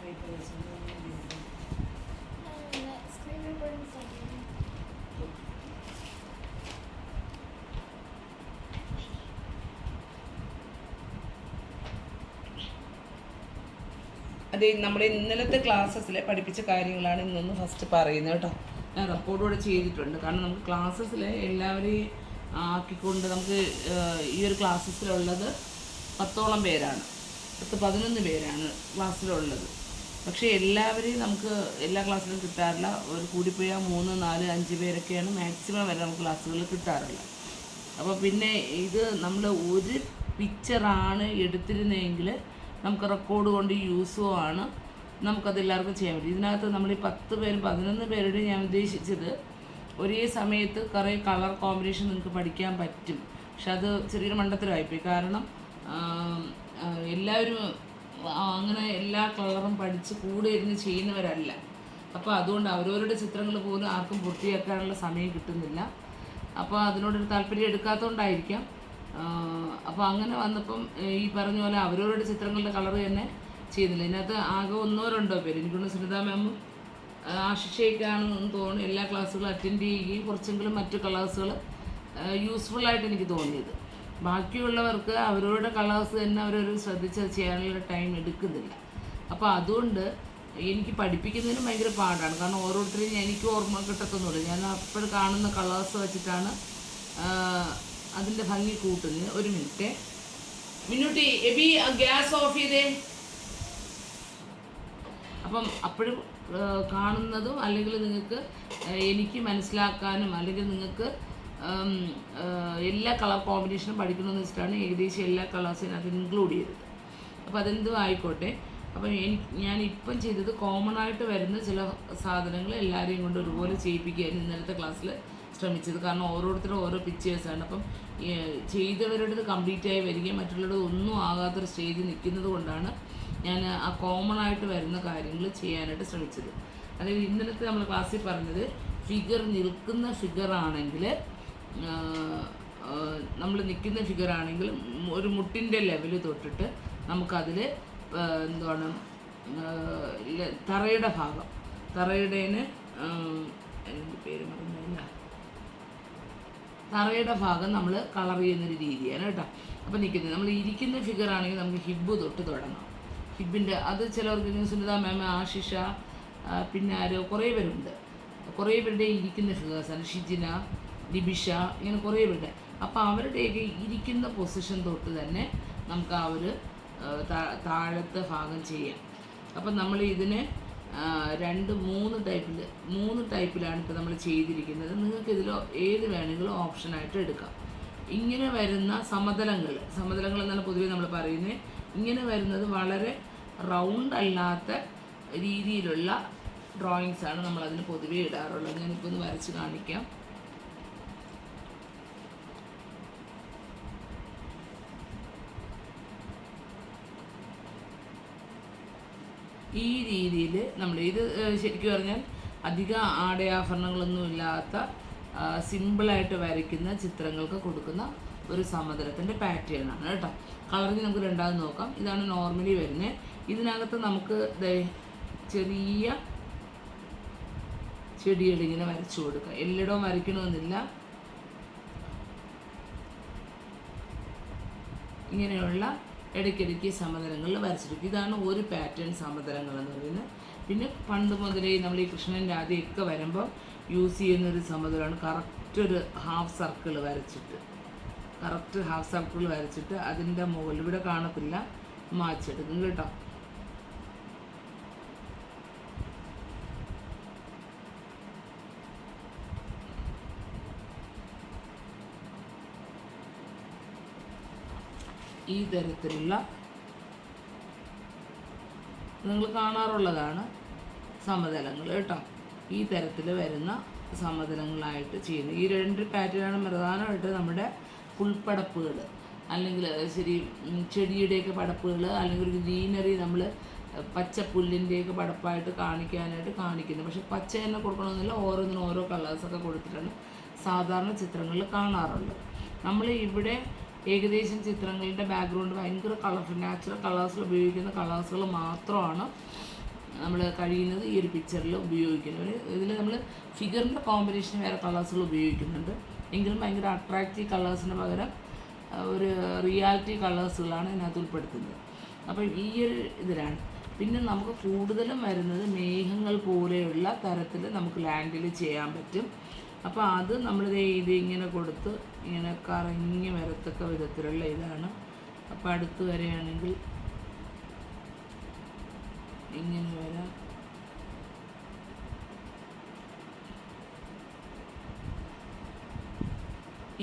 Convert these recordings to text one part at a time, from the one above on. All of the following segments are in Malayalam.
അത് നമ്മുടെ ഇന്നലത്തെ ക്ലാസ്സസിൽ പഠിപ്പിച്ച കാര്യങ്ങളാണ് ഇന്നൊന്ന് ഫസ്റ്റ് പറയുന്നത് കേട്ടോ. ഞാൻ റെക്കോർഡോടെ ചെയ്തിട്ടുണ്ട്. കാരണം നമുക്ക് ക്ലാസ്സസിൽ എല്ലാവരെയും ആക്കിക്കൊണ്ട് നമുക്ക് ഈ ഒരു ക്ലാസ്സസിലുള്ളത് 10ഓളം പേരാണ്, 11 പേരാണ് ക്ലാസ്സിലുള്ളത്. പക്ഷേ എല്ലാവരെയും നമുക്ക് എല്ലാ ക്ലാസ്സിലും കിട്ടാറില്ല. ഒരു കൂടിപ്പോയാൽ 3, 4, 5 പേരൊക്കെയാണ് മാക്സിമം വരെ നമുക്ക് ക്ലാസ്സുകളിൽ കിട്ടാറുള്ളത്. അപ്പോൾ പിന്നെ ഇത് നമ്മൾ ഒരു പിക്ചറാണ് എടുത്തിരുന്നതെങ്കിൽ നമുക്ക് റെക്കോർഡ് കൊണ്ട് യൂസുമാണ്, നമുക്കതെല്ലാവർക്കും ചെയ്യാൻ പറ്റും. ഇതിനകത്ത് നമ്മൾ ഈ 10 പേരും 11 പേരുടെ ഞാൻ ഉദ്ദേശിച്ചത് ഒരേ സമയത്ത് കുറേ കളർ കോമ്പിനേഷൻ നിങ്ങൾക്ക് പഠിക്കാൻ പറ്റും. പക്ഷെ അത് ചെറിയൊരു മണ്ടത്തരമായിപ്പോയി. കാരണം എല്ലാവരും അങ്ങനെ എല്ലാ കളറും പഠിച്ച് കൂടെ ഇരുന്ന് ചെയ്യുന്നവരല്ല. അപ്പോൾ അതുകൊണ്ട് അവരവരുടെ ചിത്രങ്ങൾ പോലും ആർക്കും പൂർത്തിയാക്കാനുള്ള സമയം കിട്ടുന്നില്ല. അപ്പോൾ അതിനോടൊരു താല്പര്യം എടുക്കാത്തതുകൊണ്ടായിരിക്കാം. അപ്പോൾ അങ്ങനെ വന്നപ്പം ഈ പറഞ്ഞ പോലെ അവരവരുടെ ചിത്രങ്ങളുടെ കളർ തന്നെ ചെയ്യുന്നില്ല. ഇതിനകത്ത് ആകെ 1-2 പേര്, എനിക്കൊന്ന് സുനിത മാമും ആശിഷയ്ക്കാണെന്ന് തോന്നുന്നു എല്ലാ ക്ലാസ്സുകളും അറ്റൻഡ് ചെയ്യുകയും കുറച്ചെങ്കിലും മറ്റു കളേഴ്സുകൾ യൂസ്ഫുള്ളായിട്ട് എനിക്ക് തോന്നിയത്. ബാക്കിയുള്ളവർക്ക് അവരവരുടെ കളേഴ്സ് തന്നെ അവരൊരു ശ്രദ്ധിച്ച് ചെയ്യാനുള്ള ടൈം എടുക്കുന്നില്ല. അപ്പോൾ അതുകൊണ്ട് എനിക്ക് പഠിപ്പിക്കുന്നതിനും ഭയങ്കര പാടാണ്. കാരണം ഓരോരുത്തരെയും എനിക്ക് ഓർമ്മ കിട്ടത്തൊന്നുമില്ല. ഞാൻ അപ്പോൾ കാണുന്ന കളേഴ്സ് വെച്ചിട്ടാണ് അതിൻ്റെ ഭംഗി കൂട്ടുന്നത്. ഒരു മിനിറ്റ് മിനുട്ടി എബി ഗ്യാസ് ഓഫ് ചെയ്തേ. അപ്പം അപ്പോഴും കാണുന്നതും അല്ലെങ്കിൽ നിങ്ങൾക്ക് എനിക്ക് മനസ്സിലാക്കാനും അല്ലെങ്കിൽ നിങ്ങൾക്ക് എല്ലാ കളർ കോമ്പിനേഷനും പഠിക്കണമെന്ന് വെച്ചിട്ടാണ് ഏകദേശം എല്ലാ കളേഴ്സിനും അത് ഇൻക്ലൂഡ് ചെയ്തത്. അപ്പോൾ അതെന്തും ആയിക്കോട്ടെ. അപ്പം ഞാനിപ്പം ചെയ്തത് കോമൺ ആയിട്ട് വരുന്ന ചില സാധനങ്ങൾ എല്ലാവരെയും കൊണ്ട് ഒരുപോലെ ചെയ്യിപ്പിക്കുകയായിരുന്നു ഇന്നലത്തെ ക്ലാസ്സിൽ ശ്രമിച്ചത്. കാരണം ഓരോരുത്തരും ഓരോ പിക്ചേഴ്സാണ്. അപ്പം ചെയ്തവരുടേത് കംപ്ലീറ്റായി വരികയും മറ്റുള്ളവരുടെ ഒന്നും ആകാത്തൊരു സ്റ്റേജിൽ നിൽക്കുന്നത് കൊണ്ടാണ് ഞാൻ ആ കോമൺ ആയിട്ട് വരുന്ന കാര്യങ്ങൾ ചെയ്യാനായിട്ട് ശ്രമിച്ചത്. അതായത് ഇന്നലത്തെ നമ്മൾ ക്ലാസ്സിൽ പറഞ്ഞത് ഫിഗർ നിൽക്കുന്ന ഫിഗറാണെങ്കിൽ നമ്മൾ നിൽക്കുന്ന ഫിഗറാണെങ്കിൽ ഒരു മുട്ടിൻ്റെ ലെവൽ തൊട്ടിട്ട് നമുക്കതിൽ എന്താണ് തറയുടെ ഭാഗം, തറയുടേന് എൻ്റെ പേര് പറഞ്ഞില്ല, തറയുടെ ഭാഗം നമ്മൾ കളർ ചെയ്യുന്നൊരു രീതിയാണ് കേട്ടോ. അപ്പോൾ നിൽക്കുന്നത് നമ്മൾ ഇരിക്കുന്ന ഫിഗറാണെങ്കിൽ നമുക്ക് ഹിബ് തൊട്ട് തുടങ്ങാം. ഹിബിൻ്റെ അത് ചിലവർക്ക് സുനിത മാം, ആശിഷ, പിന്നെ ആരോ കുറേ പേരുണ്ട്. കുറേ പേരുടെ ഇരിക്കുന്ന ഫിഗേഴ്സാണ്. ഷിജിന, ലിബിഷ, ഇങ്ങനെ കുറേ പേരുടെ. അപ്പോൾ അവരുടെയൊക്കെ ഇരിക്കുന്ന പൊസിഷൻ തൊട്ട് തന്നെ നമുക്ക് ആ ഒരു താഴത്തെ ഭാഗം ചെയ്യാം. അപ്പം നമ്മൾ ഇതിനെ 3 ടൈപ്പിലാണ് ഇപ്പോൾ നമ്മൾ ചെയ്തിരിക്കുന്നത്. നിങ്ങൾക്ക് ഇതിൽ ഏത് വേണമെങ്കിലും ഓപ്ഷനായിട്ട് എടുക്കാം. ഇങ്ങനെ വരുന്ന സമതലങ്ങൾ എന്നാണ് പൊതുവെ നമ്മൾ പറയുന്നത്. ഇങ്ങനെ വരുന്നത് വളരെ റൗണ്ട് അല്ലാത്ത രീതിയിലുള്ള ഡ്രോയിങ്സാണ് നമ്മളതിന് പൊതുവെ ഇടാറുള്ളത്. ഞാനിപ്പോൾ ഒന്ന് വരച്ച് കാണിക്കാം. ഈ രീതിയിൽ നമ്മൾ ഇത് ശരിക്കും പറഞ്ഞാൽ അധികം ആടയാഭരണങ്ങളൊന്നും ഇല്ലാത്ത സിമ്പിളായിട്ട് വരയ്ക്കുന്ന ചിത്രങ്ങൾക്ക് കൊടുക്കുന്ന ഒരു സമതലത്തിൻ്റെ പാറ്റേണാണ് കേട്ടോ. കളറിങ് നമുക്ക് രണ്ടാമത് നോക്കാം. ഇതാണ് നോർമലി വരുന്നത്. ഇതിനകത്ത് നമുക്ക് ചെറിയ ചെടികളിങ്ങനെ വരച്ചു കൊടുക്കാം. എല്ലായിടവും വരയ്ക്കണമെന്നില്ല. ഇങ്ങനെയുള്ള ഇടയ്ക്കിടയ്ക്ക് സമതലങ്ങളിൽ വരച്ചെടുക്കും. ഇതാണ് ഒരു പാറ്റേൺ സമതലങ്ങൾ എന്ന് പറയുന്നത്. പിന്നെ പണ്ട് മുതലേ നമ്മൾ ഈ കൃഷ്ണൻ രാധയൊക്കെ വരുമ്പോൾ യൂസ് ചെയ്യുന്നൊരു സമതലമാണ് കറക്റ്റ് ഒരു ഹാഫ് സർക്കിൾ വരച്ചിട്ട് അതിൻ്റെ മുകളിൽ ഇവിടെ കാണത്തില്ല മാച്ചെടുക്കും കേട്ടോ. ഈ തരത്തിലുള്ള നിങ്ങൾ കാണാറുള്ളതാണ് സമതലങ്ങൾ കേട്ടോ. ഈ തരത്തിൽ വരുന്ന സമതലങ്ങളായിട്ട് ചെയ്യുന്നത് ഈ 2 പാറ്റേണാണ് പ്രധാനമായിട്ട് നമ്മുടെ പുൽപ്പടപ്പുകൾ, അല്ലെങ്കിൽ ശരി ചെടിയുടെയൊക്കെ പടപ്പുകൾ, അല്ലെങ്കിൽ ഒരു ഗ്രീനറി നമ്മൾ പച്ചപ്പുല്ലിൻ്റെയൊക്കെ പടപ്പായിട്ട് കാണിക്കുന്നത്. പക്ഷെ പച്ച തന്നെ കൊടുക്കണമെന്നില്ല, ഓരോന്നിനും ഓരോ കളേഴ്സൊക്കെ കൊടുത്തിട്ടാണ് സാധാരണ ചിത്രങ്ങളിൽ കാണാറുള്ളത്. നമ്മൾ ഇവിടെ ഏകദേശം ചിത്രങ്ങളുടെ ബാക്ക്ഗ്രൗണ്ട് ഭയങ്കര കളർഫുൾ നാച്ചുറൽ കളേഴ്സിൽ ഉപയോഗിക്കുന്ന കളേഴ്സുകൾ മാത്രമാണ് നമ്മൾ കഴിയുന്നത് ഈ ഒരു പിക്ചറിൽ ഉപയോഗിക്കുന്നത്. ഇതിൽ നമ്മൾ ഫിഗറിൻ്റെ കോമ്പിനേഷൻ വേറെ കളേഴ്സുകൾ ഉപയോഗിക്കുന്നുണ്ട്, എങ്കിലും ഭയങ്കര അട്രാക്റ്റീവ് കളേഴ്സിന് പകരം ഒരു റിയാലിറ്റി കളേഴ്സുകളാണ് ഇതിനകത്ത് ഉൾപ്പെടുത്തുന്നത്. അപ്പോൾ ഈ ഒരു ഇതിലാണ്. പിന്നെ നമുക്ക് കൂടുതലും വരുന്നത് മേഘങ്ങൾ പോലെയുള്ള തരത്തിൽ നമുക്ക് ലാൻഡിൽ ചെയ്യാൻ പറ്റും. അപ്പോൾ അത് ഇത് ഇങ്ങനെ കൊടുത്ത് ഇങ്ങനെ കറങ്ങി വരത്തക്ക വിധത്തിലുള്ള ഇതാണ്. അപ്പോൾ അടുത്ത് വരികയാണെങ്കിൽ ഇങ്ങനെ വരാം.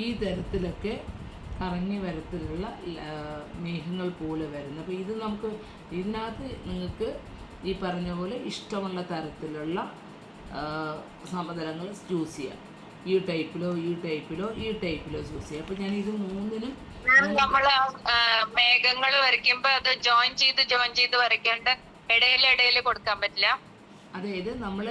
ഈ തരത്തിലൊക്കെ കറങ്ങി വരത്തിലുള്ള മേഘങ്ങൾ പോലെ വരുന്നത്. അപ്പോൾ ഇത് നമുക്ക് ഇതിനകത്ത് നിങ്ങൾക്ക് ഈ പറഞ്ഞ പോലെ ഇഷ്ടമുള്ള തരത്തിലുള്ള സമതലങ്ങൾ ചൂസ് ചെയ്യാം. ഈ ടൈപ്പിലോ ചൂസ് ചെയ്യാം. അപ്പോൾ ഞാൻ ഇത് മൂന്നിനും നമ്മള് മേഘങ്ങൾ വരയ്ക്കുമ്പോ അത് ജോയിൻ ചെയ്ത് വരയ്ക്കേണ്ട ഇടയിൽ കൊടുക്കാൻ പറ്റില്ല. അതായത് നമ്മൾ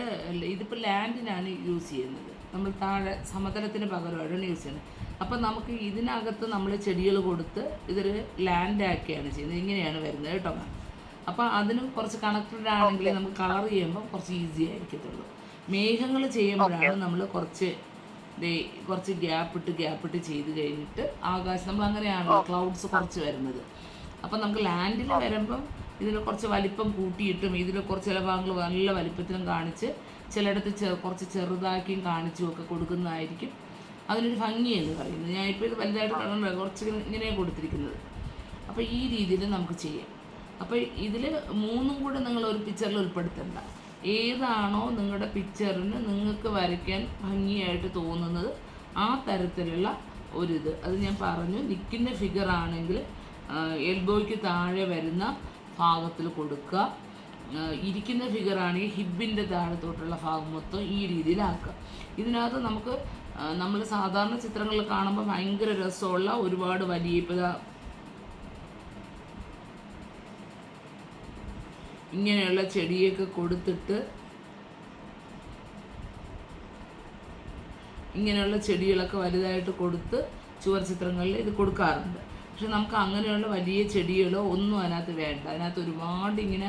ഇതിപ്പോൾ ലാൻഡിനാണ് യൂസ് ചെയ്യുന്നത്, നമ്മൾ താഴെ സമതലത്തിന് പകരമായിട്ടാണ് യൂസ് ചെയ്യുന്നത്. അപ്പം നമുക്ക് ഇതിനകത്ത് നമ്മൾ ചെടികൾ കൊടുത്ത് ഇതൊരു ലാൻഡാക്കിയാണ് ചെയ്യുന്നത്. ഇങ്ങനെയാണ് വരുന്നത് കേട്ടോ. അപ്പോൾ അതിനും കുറച്ച് കണക്റ്റഡ് ആണെങ്കിൽ നമുക്ക് കളർ ചെയ്യുമ്പോൾ കുറച്ച് ഈസി ആയിരിക്കത്തുള്ളൂ. മേഘങ്ങൾ ചെയ്യുമ്പോഴാണ് നമ്മൾ കുറച്ച് ഗ്യാപ്പിട്ട് ചെയ്ത് കഴിഞ്ഞിട്ട് ആകാശം നമ്മൾ അങ്ങനെയാണല്ലോ ക്ലൗഡ്സ് കുറച്ച് വരുന്നത്. അപ്പം നമുക്ക് ലാൻഡിൽ വരുമ്പം ഇതിൽ കുറച്ച് വലിപ്പം കൂട്ടിയിട്ടും ഇതിൽ കുറച്ച് ചില ഭാഗങ്ങൾ നല്ല വലിപ്പത്തിലും കാണിച്ച് ചിലയിടത്ത് കുറച്ച് ചെറുതാക്കിയും കാണിച്ചും ഒക്കെ കൊടുക്കുന്നതായിരിക്കും അതിനൊരു ഭംഗി എന്ന് പറയുന്നത്. ഞാനിപ്പോൾ ഇത് വലുതായിട്ട് കാണുമ്പോൾ കുറച്ച് ഇങ്ങനെയാണ് കൊടുത്തിരിക്കുന്നത്. അപ്പോൾ ഈ രീതിയിൽ നമുക്ക് ചെയ്യാം. അപ്പോൾ ഇതിൽ മൂന്നും കൂടെ നിങ്ങൾ ഒരു പിക്ചറിൽ ഉൾപ്പെടുത്തണ്ട. ഏതാണോ നിങ്ങളുടെ പിക്ചറിന് നിങ്ങൾക്ക് വരയ്ക്കാൻ ഭംഗിയായിട്ട് തോന്നുന്നത് ആ തരത്തിലുള്ള ഒരിത് അത് ഞാൻ പറഞ്ഞു. നിൽക്കുന്ന ഫിഗർ ആണെങ്കിൽ എൽബോയ്ക്ക് താഴെ വരുന്ന ഭാഗത്തിൽ കൊടുക്കുക. ഇരിക്കുന്ന ഫിഗറാണെങ്കിൽ ഹിബിൻ്റെ താഴത്തോട്ടുള്ള ഭാഗം മൊത്തം ഈ രീതിയിലാക്കുക. ഇതിനകത്ത് നമുക്ക് നമ്മൾ സാധാരണ ചിത്രങ്ങളിൽ കാണുമ്പോൾ ഭയങ്കര രസമുള്ള ഒരുപാട് വലിയ ഇപ്പോൾ ഇങ്ങനെയുള്ള ചെടിയൊക്കെ കൊടുത്തിട്ട് ഇങ്ങനെയുള്ള ചെടികളൊക്കെ വലുതായിട്ട് കൊടുത്ത് ചുവർ ചിത്രങ്ങളിൽ ഇത് കൊടുക്കാറുണ്ട്. പക്ഷെ നമുക്ക് അങ്ങനെയുള്ള വലിയ ചെടികളോ ഒന്നും അതിനകത്ത് വേണ്ട. അതിനകത്ത് ഒരുപാട് ഇങ്ങനെ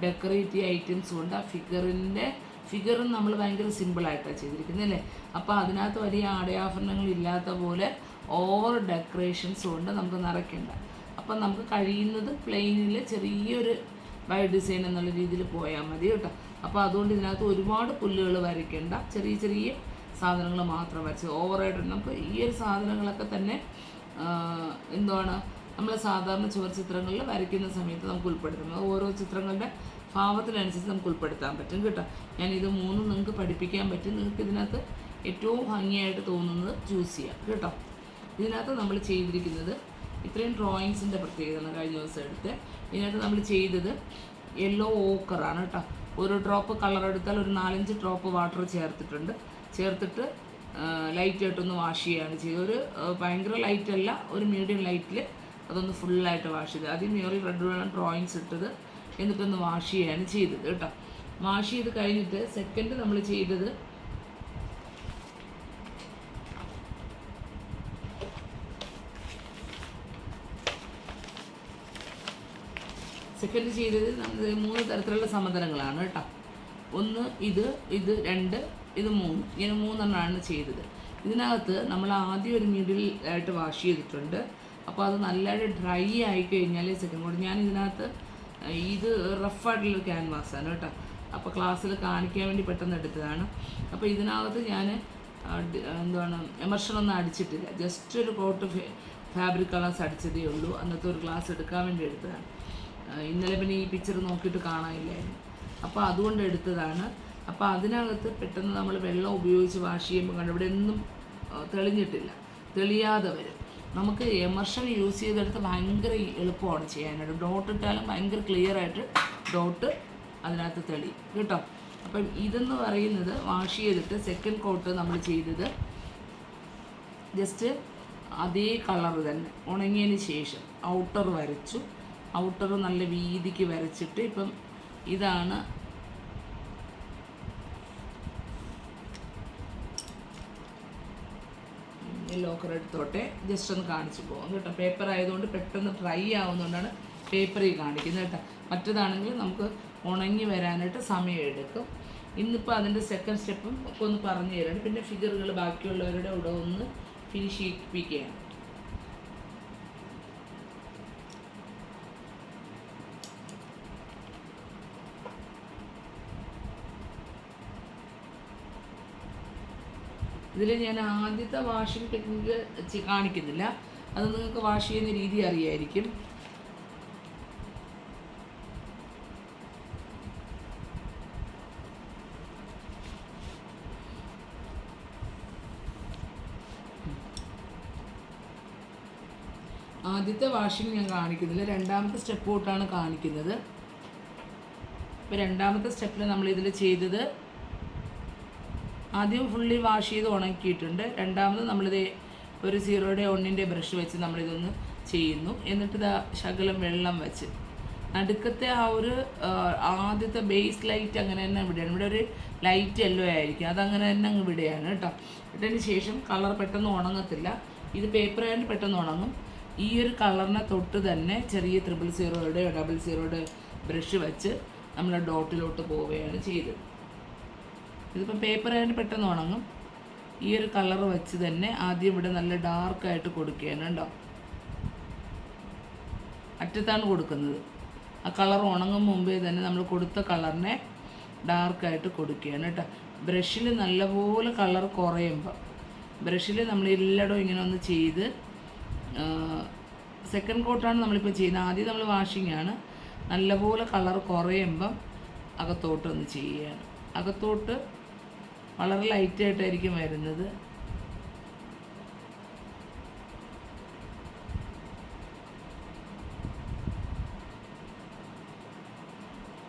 ഡെക്കറേറ്റീവ് ഐറ്റംസും ഉണ്ട്. ആ ഫിഗറും നമ്മൾ ഭയങ്കര സിമ്പിളായിട്ടാണ് ചെയ്തിരിക്കുന്നത് അല്ലേ. അപ്പോൾ അതിനകത്ത് വലിയ ആടയാഭരണങ്ങളില്ലാത്ത പോലെ ഓവർ ഡെക്കറേഷൻസും കൊണ്ട് നമുക്ക് നിറയ്ക്കേണ്ട. അപ്പം നമുക്ക് കഴിയുന്നത് പ്ലെയിനിൽ ചെറിയൊരു ബൈ ഡിസൈൻ എന്നുള്ള രീതിയിൽ പോയാൽ മതി കേട്ടോ. അപ്പോൾ അതുകൊണ്ട് ഇതിനകത്ത് ഒരുപാട് പുല്ലുകൾ വരയ്ക്കേണ്ട, ചെറിയ സാധനങ്ങൾ മാത്രം വരച്ച് ഓവറായിട്ട് നമുക്ക് ഈ ഒരു സാധനങ്ങളൊക്കെ തന്നെ എന്താണ് നമ്മൾ സാധാരണ ചുവർ ചിത്രങ്ങളിൽ വരയ്ക്കുന്ന സമയത്ത് നമുക്ക് ഉൾപ്പെടുത്തുന്നത് ഓരോ ചിത്രങ്ങളുടെ ഭാവത്തിനനുസരിച്ച് നമുക്ക് ഉൾപ്പെടുത്താൻ പറ്റും കേട്ടോ. ഞാനിത് മൂന്നും നിങ്ങൾക്ക് പഠിപ്പിക്കാൻ പറ്റും. നിങ്ങൾക്ക് ഇതിനകത്ത് ഏറ്റവും ഭംഗിയായിട്ട് തോന്നുന്നത് ചൂസ് ചെയ്യാം കേട്ടോ. ഇതിനകത്ത് നമ്മൾ ചെയ്തിരിക്കുന്നത് ഇത്രയും ഡ്രോയിങ്സിൻ്റെ പ്രത്യേകത കഴിഞ്ഞ ദിവസം എടുത്ത് ഇതിനകത്ത് നമ്മൾ ചെയ്തത് യെല്ലോ ഓക്കറാണ് കേട്ടോ. ഒരു ഡ്രോപ്പ് കളർ എടുത്താൽ ഒരു 4-5 ഡ്രോപ്പ് വാട്ടർ ചേർത്തിട്ട് ലൈറ്റായിട്ടൊന്ന് വാഷ് ചെയ്യുകയാണ് ചെയ്തത്. ഒരു ഭയങ്കര ലൈറ്റല്ല, ഒരു മീഡിയം ലൈറ്റിൽ അതൊന്ന് ഫുള്ളായിട്ട് വാഷ് ചെയ്ത് ആദ്യം മ്യൂറൽ റെഡ് വേണം ഡ്രോയിങ്സ് ഇട്ടത് എന്നിട്ടൊന്ന് വാഷ് ചെയ്യുകയാണ് ചെയ്തത് കേട്ടോ. വാഷ് ചെയ്ത് കഴിഞ്ഞിട്ട് സെക്കൻഡ് നമ്മൾ ചെയ്തത് നമ്മൾ 3 തരത്തിലുള്ള സമതലങ്ങളാണ് കേട്ടോ. ഒന്ന് ഇത് 2 ഇത് 3 ഇങ്ങനെ 3 എണ്ണമാണ് ചെയ്തത്. ഇതിനകത്ത് നമ്മൾ ആദ്യം ഒരു മിഡിൽ ആയിട്ട് വാഷ് ചെയ്തിട്ടുണ്ട്. അപ്പോൾ അത് നല്ലതായിട്ട് ഡ്രൈ ആയി കഴിഞ്ഞാൽ സെക്കൻഡ് കൂടെ ഞാൻ ഇതിനകത്ത് ഇത് റഫായിട്ടുള്ളൊരു ക്യാൻവാസാണ് കേട്ടോ. അപ്പോൾ ക്ലാസ്സിൽ കാണിക്കാൻ വേണ്ടി പെട്ടെന്ന് എടുത്തതാണ്. അപ്പോൾ ഇതിനകത്ത് ഞാൻ എമർഷനൊന്നും അടിച്ചിട്ടില്ല, ജസ്റ്റ് ഒരു കോട്ട് ഫാബ്രിക് കളേഴ്സ് അടിച്ചതേ ഉള്ളൂ. അന്നത്തെ ഒരു ക്ലാസ് എടുക്കാൻ വേണ്ടി എടുത്തതാണ്. ഇന്നലെ പിന്നെ ഈ പിക്ചർ നോക്കിയിട്ട് കാണാനില്ലായിരുന്നു, അപ്പോൾ അതുകൊണ്ട് എടുത്തതാണ്. അപ്പോൾ അതിനകത്ത് പെട്ടെന്ന് നമ്മൾ വെള്ളം ഉപയോഗിച്ച് വാഷ് ചെയ്യുമ്പോൾ കണ്ട് ഇവിടെ ഒന്നും തെളിഞ്ഞിട്ടില്ല, തെളിയാതെ വരും. നമുക്ക് എമർഷൻ യൂസ് ചെയ്തെടുത്ത് ഭയങ്കര എളുപ്പമാണ് ചെയ്യാനായിട്ട്. ഡോട്ട് ഇട്ടാലും ഭയങ്കര ക്ലിയറായിട്ട് ഡോട്ട് അതിനകത്ത് തെളിയും കേട്ടോ. അപ്പം ഇതെന്ന് പറയുന്നത് വാഷ് ചെയ്തിട്ട് സെക്കൻഡ് കോട്ട് നമ്മൾ ചെയ്തത് ജസ്റ്റ് അതേ കളർ തന്നെ ഉണങ്ങിയതിന് ശേഷം ഔട്ടർ വരച്ചു. ഔട്ടർ നല്ല വീതിക്ക് വരച്ചിട്ട് ഇപ്പം ഇതാണ് ലോക്കർ എടുത്തോട്ടെ ജസ്റ്റ് ഒന്ന് കാണിച്ചു പോകാം കേട്ടോ. പേപ്പർ ആയതുകൊണ്ട് പെട്ടെന്ന് ഡ്രൈ ആവുന്നതുകൊണ്ടാണ് പേപ്പറിൽ കാണിക്കുന്നത് കേട്ടോ. മറ്റേതാണെങ്കിൽ നമുക്ക് ഉണങ്ങി വരാനായിട്ട് സമയമെടുക്കും. ഇന്നിപ്പോൾ അതിൻ്റെ സെക്കൻഡ് സ്റ്റെപ്പും ഒക്കെ ഒന്ന് പറഞ്ഞു തരാണ്. പിന്നെ ഫിഗറുകൾ ബാക്കിയുള്ളവരുടെ കൂടെ ഒന്ന് ഫിനിഷ് ചെയ്യിപ്പിക്കുകയാണ്. ഇതിൽ ഞാൻ ആദ്യത്തെ വാഷിംഗ് ടെക്നിക്ക് കാണിക്കുന്നില്ല, അത് നിങ്ങൾക്ക് വാഷ് ചെയ്യുന്ന രീതി അറിയായിരിക്കും. ആദ്യത്തെ വാഷിംഗ് ഞാൻ കാണിക്കുന്നില്ല, രണ്ടാമത്തെ സ്റ്റെപ്പ് തൊട്ടാണ് കാണിക്കുന്നത്. ഇപ്പോൾ രണ്ടാമത്തെ സ്റ്റെപ്പിൽ നമ്മളിതിൽ ചെയ്തത് ആദ്യം ഫുള്ളി വാഷ് ചെയ്ത് ഉണക്കിയിട്ടുണ്ട്. രണ്ടാമത് നമ്മളിത് ഒരു 0യുടെ 1ൻ്റെ ബ്രഷ് വെച്ച് നമ്മളിതൊന്ന് ചെയ്യുന്നു. എന്നിട്ട് ഇതാ ശകലം വെള്ളം വെച്ച് നടുക്കത്തെ ആ ഒരു ആദ്യത്തെ ബേസ് ലൈറ്റ് അങ്ങനെ തന്നെ വിടുകയാണ്. ഇവിടെ ഒരു ലൈറ്റ് യെല്ലോ ആയിരിക്കും, അതങ്ങനെ തന്നെ അങ്ങ് വിടുകയാണ് കേട്ടോ. ഇട്ടതിന് ശേഷം കളർ പെട്ടെന്ന് ഉണങ്ങത്തില്ല, ഇത് പേപ്പർ ആയതുകൊണ്ട് പെട്ടെന്ന് ഉണങ്ങും. ഈ ഒരു കളറിനെ തൊട്ട് തന്നെ ചെറിയ 000യുടെ 00യുടെ ബ്രഷ് വെച്ച് നമ്മൾ ഡോട്ടിലോട്ട് പോവുകയാണ് ചെയ്തത്. ഇതിപ്പോൾ പേപ്പർ ആയതുകൊണ്ട് പെട്ടെന്ന് ഉണങ്ങും. ഈ ഒരു കളർ വെച്ച് തന്നെ ആദ്യം ഇവിടെ നല്ല ഡാർക്കായിട്ട് കൊടുക്കുകയാണ് കേട്ടോ. അറ്റത്താണ് കൊടുക്കുന്നത്. ആ കളർ ഉണങ്ങും മുമ്പേ തന്നെ നമ്മൾ കൊടുത്ത കളറിനെ ഡാർക്കായിട്ട് കൊടുക്കുകയാണ് കേട്ടോ. ബ്രഷിൽ നല്ലപോലെ കളർ കുറയുമ്പോൾ ബ്രഷിൽ നമ്മൾ എല്ലായിടവും ഇങ്ങനെ ഒന്ന് ചെയ്ത് സെക്കൻഡ് കോട്ടാണ് നമ്മളിപ്പോൾ ചെയ്യുന്നത്. ആദ്യം നമ്മൾ വാഷിംഗ് ആണ്. നല്ലപോലെ കളർ കുറയുമ്പം അകത്തോട്ടൊന്ന് ചെയ്യുകയാണ്. അകത്തോട്ട് വളരെ ലൈറ്റായിട്ടായിരിക്കും വരുന്നത്.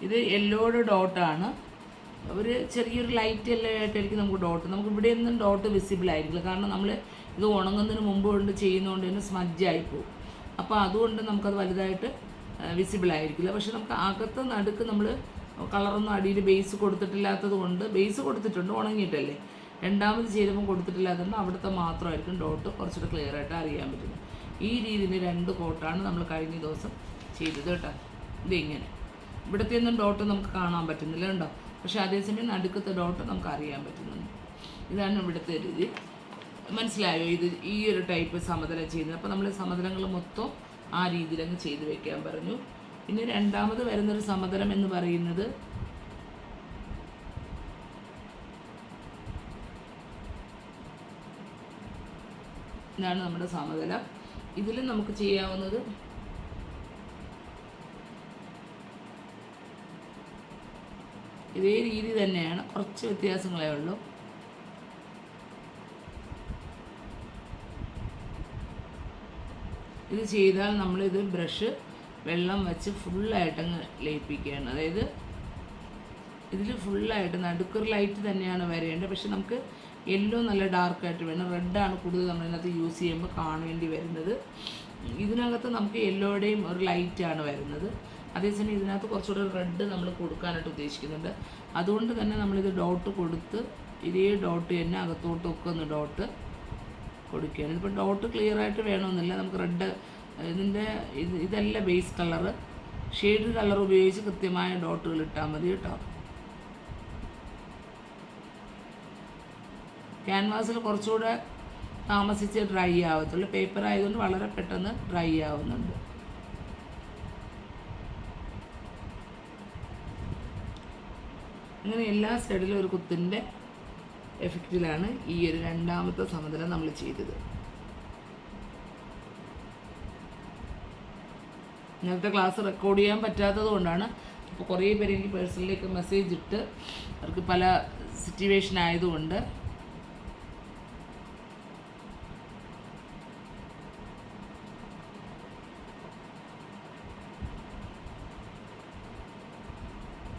ഇത് യെല്ലോയുടെ ഡോട്ടാണ്. ഒരു ചെറിയൊരു ലൈറ്റ് യെല്ലോ ആയിട്ടായിരിക്കും നമുക്ക് ഡോട്ട്. നമുക്ക് ഇവിടെ ഒന്നും ഡോട്ട് വിസിബിൾ ആയിരിക്കില്ല, കാരണം നമ്മൾ ഇത് ഉണങ്ങുന്നതിന് മുമ്പ് കൊണ്ട് ചെയ്യുന്നതുകൊണ്ട് തന്നെ സ്മജ്ജായി പോകും. അപ്പോൾ അതുകൊണ്ട് നമുക്കത് വലുതായിട്ട് വിസിബിൾ ആയിരിക്കില്ല. പക്ഷെ നമുക്ക് അകത്ത് നടുക്ക് നമ്മൾ കളറൊന്നും അടിയിൽ ബേസ് കൊടുത്തിട്ടില്ലാത്തത് കൊണ്ട്, ബേസ് കൊടുത്തിട്ടുണ്ട് ഉണങ്ങിയിട്ടല്ലേ, രണ്ടാമത് ചെയ്തപ്പോൾ കൊടുത്തിട്ടില്ലാത്തതുകൊണ്ട് അവിടുത്തെ മാത്രമായിരിക്കും ഡോട്ട് കുറച്ചുകൂടെ ക്ലിയർ ആയിട്ട് അറിയാൻ പറ്റുന്നത്. ഈ രീതിയിൽ 2 കോട്ടാണ് നമ്മൾ കഴിഞ്ഞ ദിവസം ചെയ്തത് കേട്ടോ. ഇതിങ്ങനെ ഇവിടുത്തെ ഒന്നും ഡോട്ട് നമുക്ക് കാണാൻ പറ്റുന്നില്ല കേട്ടോ, പക്ഷെ അതേസമയം നടുക്കത്തെ ഡോട്ട് നമുക്ക് അറിയാൻ പറ്റുന്നുണ്ട്. ഇതാണ് ഇവിടുത്തെ രീതി. മനസ്സിലായോ? ഇത് ഈ ഒരു ടൈപ്പ് സമതലം ചെയ്യുന്നത്. അപ്പോൾ നമ്മൾ സമതലങ്ങൾ മൊത്തം ആ രീതിയിലങ്ങ് ചെയ്ത് വെക്കാൻ പറഞ്ഞു. പിന്നെ രണ്ടാമത് വരുന്നൊരു സമതലം എന്ന് പറയുന്നത് ഇതാണ് നമ്മുടെ സമതലം. ഇതിൽ നമുക്ക് ചെയ്യാവുന്നത് ഇതേ രീതി തന്നെയാണ്, കുറച്ച് വ്യത്യാസങ്ങളേ ഉള്ളൂ. ഇത് ചെയ്താൽ നമ്മളിത് ബ്രഷ് വെള്ളം വെച്ച് ഫുള്ളായിട്ടങ്ങ് ലയിപ്പിക്കുകയാണ്. അതായത് ഇതിൽ ഫുള്ളായിട്ട് നടുക്കൊരു ലൈറ്റ് തന്നെയാണ് വരേണ്ടത്, പക്ഷെ നമുക്ക് യെല്ലോ നല്ല ഡാർക്കായിട്ട് വേണം. റെഡാണ് കൂടുതൽ നമ്മളിതിനകത്ത് യൂസ് ചെയ്യുമ്പോൾ കാണേണ്ടി വരുന്നത്. ഇതിനകത്ത് നമുക്ക് യെല്ലോയുടെയും ഒരു ലൈറ്റാണ് വരുന്നത്. അതേസമയം ഇതിനകത്ത് കുറച്ചുകൂടെ റെഡ് നമ്മൾ കൊടുക്കാനായിട്ട് ഉദ്ദേശിക്കുന്നുണ്ട്. അതുകൊണ്ട് തന്നെ നമ്മളിത് ഡോട്ട് കൊടുത്ത് ഇതേ ഡോട്ട് തന്നെ അകത്തോട്ടൊക്കെ ഒന്ന് ഡോട്ട് കൊടുക്കുകയാണ്. ഇതിപ്പോൾ ഡോട്ട് ക്ലിയർ ആയിട്ട് വേണമെന്നില്ല, നമുക്ക് റെഡ് ഇതല്ല ബേസ് കളറ്, ഷെയ്ഡ് കളർ ഉപയോഗിച്ച് കൃത്യമായ ഡോട്ടുകൾ ഇട്ടാൽ മതി കേട്ടോ. ക്യാൻവാസിൽ കുറച്ചുകൂടെ താമസിച്ച് ഡ്രൈ ആവത്തുള്ളൂ, പേപ്പർ ആയതുകൊണ്ട് വളരെ പെട്ടെന്ന് ഡ്രൈ ആവുന്നുണ്ട്. അങ്ങനെ എല്ലാ സൈഡിലും ഒരു കുത്തിൻ്റെ എഫക്റ്റിലാണ് ഈ ഒരു രണ്ടാമത്തെ സമതലം നമ്മൾ ചെയ്തത്. ഇന്നത്തെ ക്ലാസ് റെക്കോർഡ് ചെയ്യാൻ പറ്റാത്തത് കൊണ്ടാണ്. അപ്പോൾ കുറേ പേര് എനിക്ക് പേഴ്സണലിലേക്ക് മെസ്സേജ് ഇട്ട് അവർക്ക് പല സിറ്റുവേഷൻ ആയതുകൊണ്ട്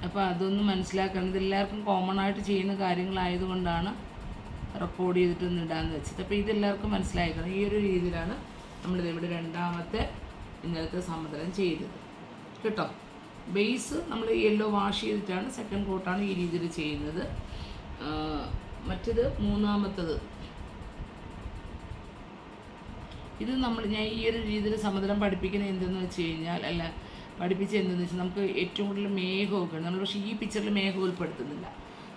അപ്പോൾ അതൊന്നും മനസ്സിലാക്കണം. ഇതെല്ലാവർക്കും കോമൺ ആയിട്ട് ചെയ്യുന്ന കാര്യങ്ങളായതുകൊണ്ടാണ് റെക്കോർഡ് ചെയ്തിട്ടൊന്ന് ഇടാമെന്ന് വെച്ചത്. അപ്പോൾ ഇതെല്ലാവർക്കും മനസ്സിലാക്കണം. ഈ ഒരു രീതിയിലാണ് നമ്മളിത് ഇവിടെ രണ്ടാമത്തെ ഇന്നലത്തെ സമതലം ചെയ്തത് കേട്ടോ. ബേസ് നമ്മൾ യെല്ലോ വാഷ് ചെയ്തിട്ടാണ്, സെക്കൻഡ് കോട്ടാണ് ഈ രീതിയിൽ ചെയ്യുന്നത്. മറ്റത് മൂന്നാമത്തത് ഇത് ഞാൻ ഈ ഒരു രീതിയിൽ സമതലം പഠിപ്പിക്കുന്നത് എന്തെന്ന് വെച്ച് കഴിഞ്ഞാൽ, പഠിപ്പിച്ച് എന്താണെന്ന് വെച്ചാൽ നമുക്ക് ഏറ്റവും കൂടുതൽ മേഘമൊക്കെ ഉണ്ട്. നമ്മൾ പക്ഷേ ഈ പിക്ചറിൽ മേഘം ഉൾപ്പെടുത്തുന്നില്ല.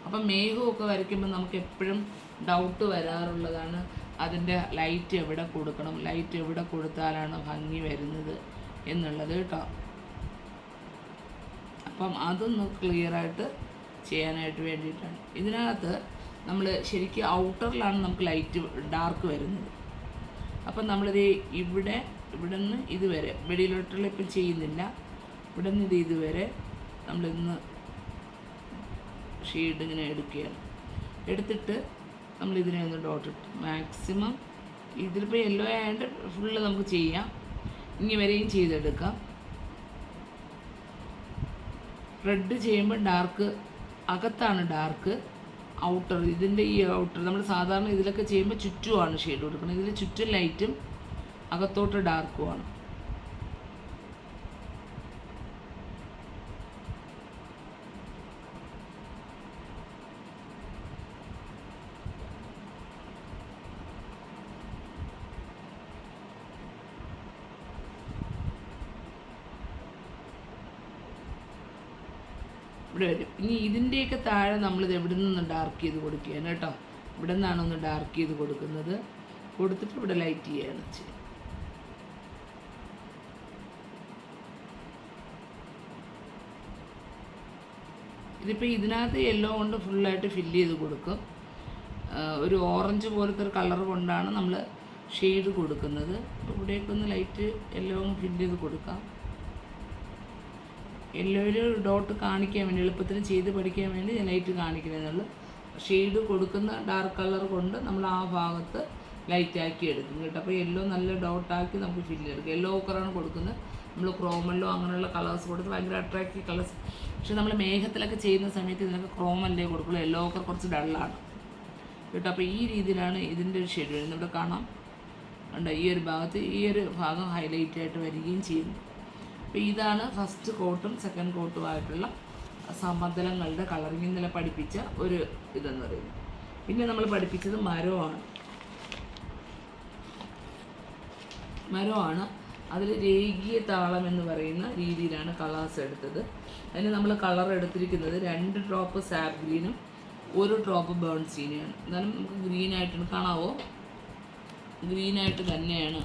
അപ്പം മേഘമൊക്കെ വരയ്ക്കുമ്പോൾ നമുക്ക് എപ്പോഴും ഡൗട്ട് വരാറുള്ളതാണ് അതിൻ്റെ ലൈറ്റ് എവിടെ കൊടുക്കണം, ലൈറ്റ് എവിടെ കൊടുത്താലാണ് ഭംഗി വരുന്നത് എന്നുള്ളത് കേട്ടോ. അപ്പം അതൊന്ന് ക്ലിയറായിട്ട് ചെയ്യാനായിട്ട് വേണ്ടിയിട്ടാണ്. ഇതിനകത്ത് നമ്മൾ ശരിക്കും ഔട്ടറിലാണ് നമുക്ക് ലൈറ്റ് ഡാർക്ക് വരുന്നത്. അപ്പം നമ്മളിത് ഇവിടെ നിന്ന് ഇതുവരെ വെളിയിലോട്ടുള്ള ഇപ്പം ചെയ്യുന്നില്ല, ഇവിടെ നിന്ന് ഇതുവരെ നമ്മളിന്ന് ഷെയ്ഡ് ഇങ്ങനെ എടുക്കുകയാണ്. എടുത്തിട്ട് നമ്മളിതിനെ ഒന്ന് ഡോട്ട് ഇട്ട് മാക്സിമം ഇതിലിപ്പോൾ യെല്ലോ ആയതുകൊണ്ട് ഫുള്ള് നമുക്ക് ചെയ്യാം, ഇനി വരെയും ചെയ്തെടുക്കാം. റെഡ് ചെയ്യുമ്പോൾ ഡാർക്ക് അകത്താണ് ഡാർക്ക്, ഔട്ടർ ഇതിൻ്റെ ഈ ഔട്ടർ നമ്മൾ സാധാരണ ഇതിലൊക്കെ ചെയ്യുമ്പോൾ ചുറ്റുമാണ് ഷെയ്ഡ് കൊടുക്കുന്നത്. ഇതിൽ ചുറ്റും ലൈറ്റും അകത്തോട്ട് ഡാർക്കുമാണ്. ഇവിടെ വരും. ഇനി ഇതിൻ്റെയൊക്കെ താഴെ നമ്മളിത് എവിടെ നിന്ന് ഡാർക്ക് ചെയ്ത് കൊടുക്കുകയാണ് കേട്ടോ. ഇവിടെ നിന്നാണ് ഒന്ന് ഡാർക്ക് ചെയ്ത് കൊടുക്കുന്നത്. കൊടുത്തിട്ട് ഇവിടെ ലൈറ്റ് ചെയ്യുകയാണ് ചെയ്യുന്നത്. ഇതിപ്പോൾ ഇതിനകത്ത് യെല്ലോ കൊണ്ട് ഫുള്ളായിട്ട് ഫില്ല് ചെയ്ത് കൊടുക്കും. ഒരു ഓറഞ്ച് പോലത്തെ ഒരു കളർ കൊണ്ടാണ് നമ്മൾ ഷെയ്ഡ് കൊടുക്കുന്നത്. ഇവിടേക്ക് ഒന്ന് ലൈറ്റ് യെല്ലോ ഫില്ല് ചെയ്ത് കൊടുക്കാം. യെല്ലോയിൽ ഡോട്ട് കാണിക്കാൻ വേണ്ടി, എളുപ്പത്തിന് ചെയ്ത് പഠിക്കാൻ വേണ്ടി ഞാൻ ലൈറ്റ് കാണിക്കണമെന്നുള്ളൂ. ഷെയ്ഡ് കൊടുക്കുന്ന ഡാർക്ക് കളർ കൊണ്ട് നമ്മൾ ആ ഭാഗത്ത് ലൈറ്റാക്കി എടുക്കും കേട്ടോ. അപ്പോൾ യെല്ലോ നല്ല ഡോട്ടാക്കി നമുക്ക് ഫില്ല് ചെയ്തെടുക്കും. യെല്ലോ കളറാണ് കൊടുക്കുന്നത്. നമ്മൾ ക്രോമല്ലോ അങ്ങനെയുള്ള കളേഴ്സ് കൊടുത്ത് ഭയങ്കര അട്രാക്റ്റീവ് കളേഴ്സ്. പക്ഷെ നമ്മൾ മേഘത്തിലൊക്കെ ചെയ്യുന്ന സമയത്ത് ഇതിനൊക്കെ ക്രോമല്ലേ കൊടുക്കുള്ളൂ, യെല്ലോ കളർ കുറച്ച് ഡള്ളാണ് കേട്ടോ. അപ്പോൾ ഈ രീതിയിലാണ് ഇതിൻ്റെ ഒരു ഷെയ്ഡ് വരുന്നത്. ഇവിടെ കാണാം ഉണ്ട്, ഈ ഒരു ഭാഗത്ത് ഈ ഒരു ഭാഗം ഹൈലൈറ്റ് ആയിട്ട് വരികയും ചെയ്യുന്നു. അപ്പോൾ ഇതാണ് ഫസ്റ്റ് കോട്ടും സെക്കൻഡ് കോട്ടുമായിട്ടുള്ള സമതലങ്ങളുടെ കളറിങ് ഇന്നലെ പഠിപ്പിച്ച ഒരു ഇതെന്ന് പറയുന്നത്. പിന്നെ നമ്മൾ പഠിപ്പിച്ചത് മരമാണ്. അതിൽ രേഖീയ താളം എന്ന് പറയുന്ന രീതിയിലാണ് കളേഴ്സ് എടുത്തത്. അതിന് നമ്മൾ കളർ എടുത്തിരിക്കുന്നത് 2 ഡ്രോപ്പ് സാപ്പ് ഗ്രീനും 1 ഡ്രോപ്പ് ബേൺ സീനിയാണ്. എന്നാലും നമുക്ക് ഗ്രീനായിട്ടാണ് കാണാവോ, ഗ്രീനായിട്ട് തന്നെയാണ്.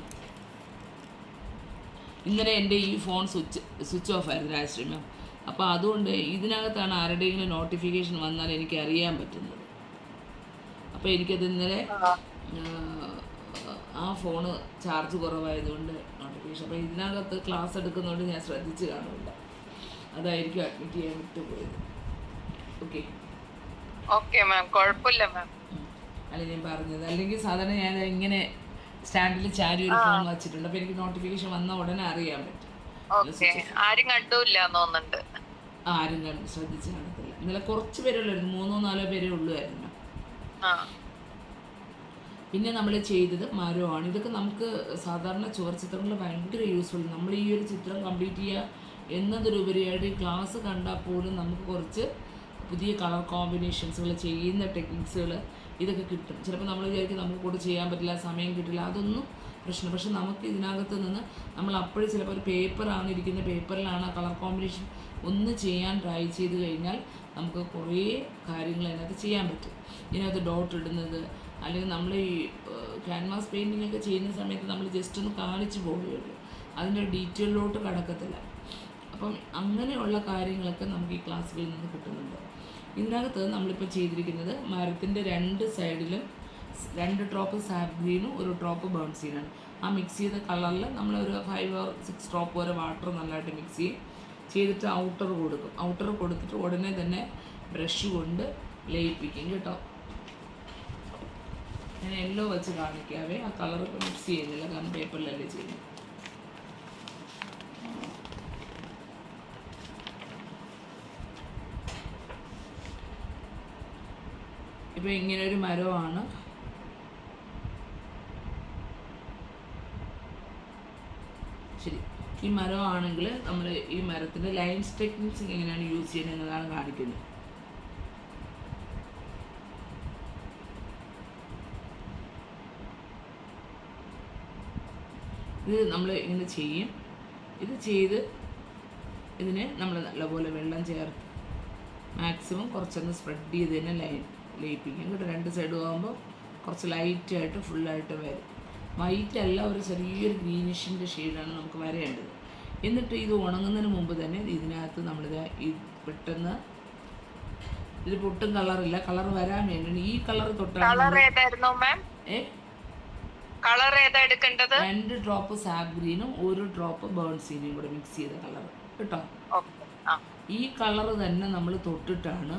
ഇന്നലെ എൻ്റെ ഈ ഫോൺ സ്വിച്ച് ഓഫ് ആയിരുന്നു രാജശ്രീ മാം. അപ്പോൾ അതുകൊണ്ട് ഇതിനകത്താണ് ആരുടെയെങ്കിലും നോട്ടിഫിക്കേഷൻ വന്നാൽ എനിക്ക് അറിയാൻ പറ്റുന്നത്. അപ്പോൾ എനിക്കത് ഇന്നലെ ആ ഫോണ് ചാർജ് കുറവായതുകൊണ്ട് നോട്ടിഫിക്കേഷൻ. അപ്പോൾ ഇതിനകത്ത് ക്ലാസ് എടുക്കുന്നതുകൊണ്ട് ഞാൻ ശ്രദ്ധിച്ച് കാണില്ല, അതായിരിക്കും അഡ്മിറ്റ് ചെയ്യാൻ വിട്ടുപോയത്. ഓക്കെ മാം, കുഴപ്പമില്ല മാം. അല്ല ഞാൻ പറഞ്ഞത്, അല്ലെങ്കിൽ സാധാരണ ഞാൻ ഇങ്ങനെ സ്റ്റാൻഡിൽ ചാരി ഒരു ഫോൺ വെച്ചിട്ടുണ്ട്. അപ്പോൾ എനിക്ക് നോട്ടിഫിക്കേഷൻ വന്ന ഉടനെ അറിയാൻ പറ്റും. ആരും കണ്ടില്ല തോന്നുന്നുണ്ട്, ആരും ശ്രദ്ധിച്ച് കാണത്തില്ല. ഇന്നലെ കുറച്ച് പേരുള്ളായിരുന്നു, 3-4 പേരേ ഉള്ളുമായിരുന്നു. പിന്നെ നമ്മൾ ചെയ്തത് മരമാണ്. ഇതൊക്കെ നമുക്ക് സാധാരണ ചുവർ ചിത്രങ്ങൾ ഭയങ്കര യൂസ്ഫുൾ. നമ്മൾ ഈ ഒരു ചിത്രം കംപ്ലീറ്റ് ചെയ്യുക എന്നതിലുപരിയായിട്ട് ഈ ക്ലാസ് കണ്ടാൽ പോലും നമുക്ക് കുറച്ച് പുതിയ കളർ കോമ്പിനേഷൻസുകൾ ചെയ്യുന്ന ടെക്നിക്സുകൾ ഇതൊക്കെ കിട്ടും. ചിലപ്പോൾ നമ്മൾ വിചാരിക്കും നമുക്ക് കൂടെ ചെയ്യാൻ പറ്റില്ല, സമയം കിട്ടില്ല, അതൊന്നും പ്രശ്നം. പക്ഷെ നമുക്ക് ഇതിനകത്ത് നിന്ന് നമ്മൾ അപ്പോഴും ചിലപ്പോൾ ഒരു പേപ്പറാണ് ഇരിക്കുന്ന, പേപ്പറിലാണ് ആ കളർ കോമ്പിനേഷൻ ഒന്ന് ചെയ്യാൻ ട്രൈ ചെയ്ത് കഴിഞ്ഞാൽ നമുക്ക് കുറേ കാര്യങ്ങൾ അതിനകത്ത് ചെയ്യാൻ പറ്റും. ഇതിനകത്ത് ഡോട്ട് ഇടുന്നത്, അല്ലെങ്കിൽ നമ്മൾ ഈ ക്യാൻവാസ് പെയിൻറ്റിംഗ് ഒക്കെ ചെയ്യുന്ന സമയത്ത് നമ്മൾ ജസ്റ്റ് ഒന്ന് കാണിച്ച് പോവുകയുള്ളൂ, അതിൻ്റെ ഡീറ്റെയിലോട്ട് കടക്കത്തില്ല. അപ്പം അങ്ങനെയുള്ള കാര്യങ്ങളൊക്കെ നമുക്ക് ഈ ക്ലാസ്സുകളിൽ നിന്ന് കിട്ടുന്നുണ്ട്. ഇതിനകത്ത് നമ്മളിപ്പോൾ ചെയ്തിരിക്കുന്നത് മരത്തിൻ്റെ 2 സൈഡിലും 2 ഡ്രോപ്പ് സാപ്പ് ഗ്രീനും 1 ഡ്രോപ്പ് ബേൺ സീനാണ്. ആ മിക്സ് ചെയ്ത കളറിൽ നമ്മളൊരു 5 or 6 ഡ്രോപ്പ് വരെ വാട്ടർ നല്ലതായിട്ട് മിക്സ് ചെയ്തിട്ട് ഔട്ടർ കൊടുക്കും. ഔട്ടർ കൊടുത്തിട്ട് ഉടനെ തന്നെ ബ്രഷ് കൊണ്ട് ലയിപ്പിക്കും കേട്ടോ. ഞാൻ യെല്ലോ വെച്ച് കാണിക്കാവേ, ആ കളറൊക്കെ മിക്സ് ചെയ്യുന്നില്ല, കാരണം പേപ്പറിലല്ലേ ചെയ്യുന്നത്. ഇപ്പോൾ ഇങ്ങനൊരു മരമാണ്. ശരി, ഈ മരമാണെങ്കിൽ നമ്മൾ ഈ മരത്തിൻ്റെ ലൈൻസ് ടെക്നിക്സ് എങ്ങനെയാണ് യൂസ് ചെയ്യുന്നത് എന്നതാണ് കാണിക്കുന്നത്. ഇത് നമ്മൾ ഇങ്ങനെ ചെയ്യും. ഇത് ചെയ്ത് ഇതിന് നമ്മൾ നല്ലപോലെ വെള്ളം ചേർത്ത് മാക്സിമം കുറച്ചൊന്ന് സ്പ്രെഡ് ചെയ്ത് തന്നെ ലയിപ്പിക്കും കേട്ടോ. രണ്ട് സൈഡും ആകുമ്പോൾ കുറച്ച് ലൈറ്റായിട്ട് ഫുള്ളായിട്ട് വരും. വൈറ്റ് അല്ല, ഒരു ചെറിയൊരു ഗ്രീനിഷിൻ്റെ ഷെയ്ഡാണ് നമുക്ക് വരേണ്ടത്. എന്നിട്ട് ഇത് ഉണങ്ങുന്നതിന് മുമ്പ് തന്നെ ഇതിനകത്ത് നമ്മളിത് പെട്ടെന്ന് ഇതിൽ പൊട്ടും കളറില്ല, കളർ വരാൻ വേണ്ടി ഈ കളർ തൊട്ടാണ് 2 ഡ്രോപ്പ് സാപ്പ് ഗ്രീനും 1 ഡ്രോപ്പ് ബേൺ സീനിയും കൂടെ മിക്സ് ചെയ്ത കളർ കേട്ടോ. ഈ കളർ തന്നെ നമ്മൾ തൊട്ടിട്ടാണ്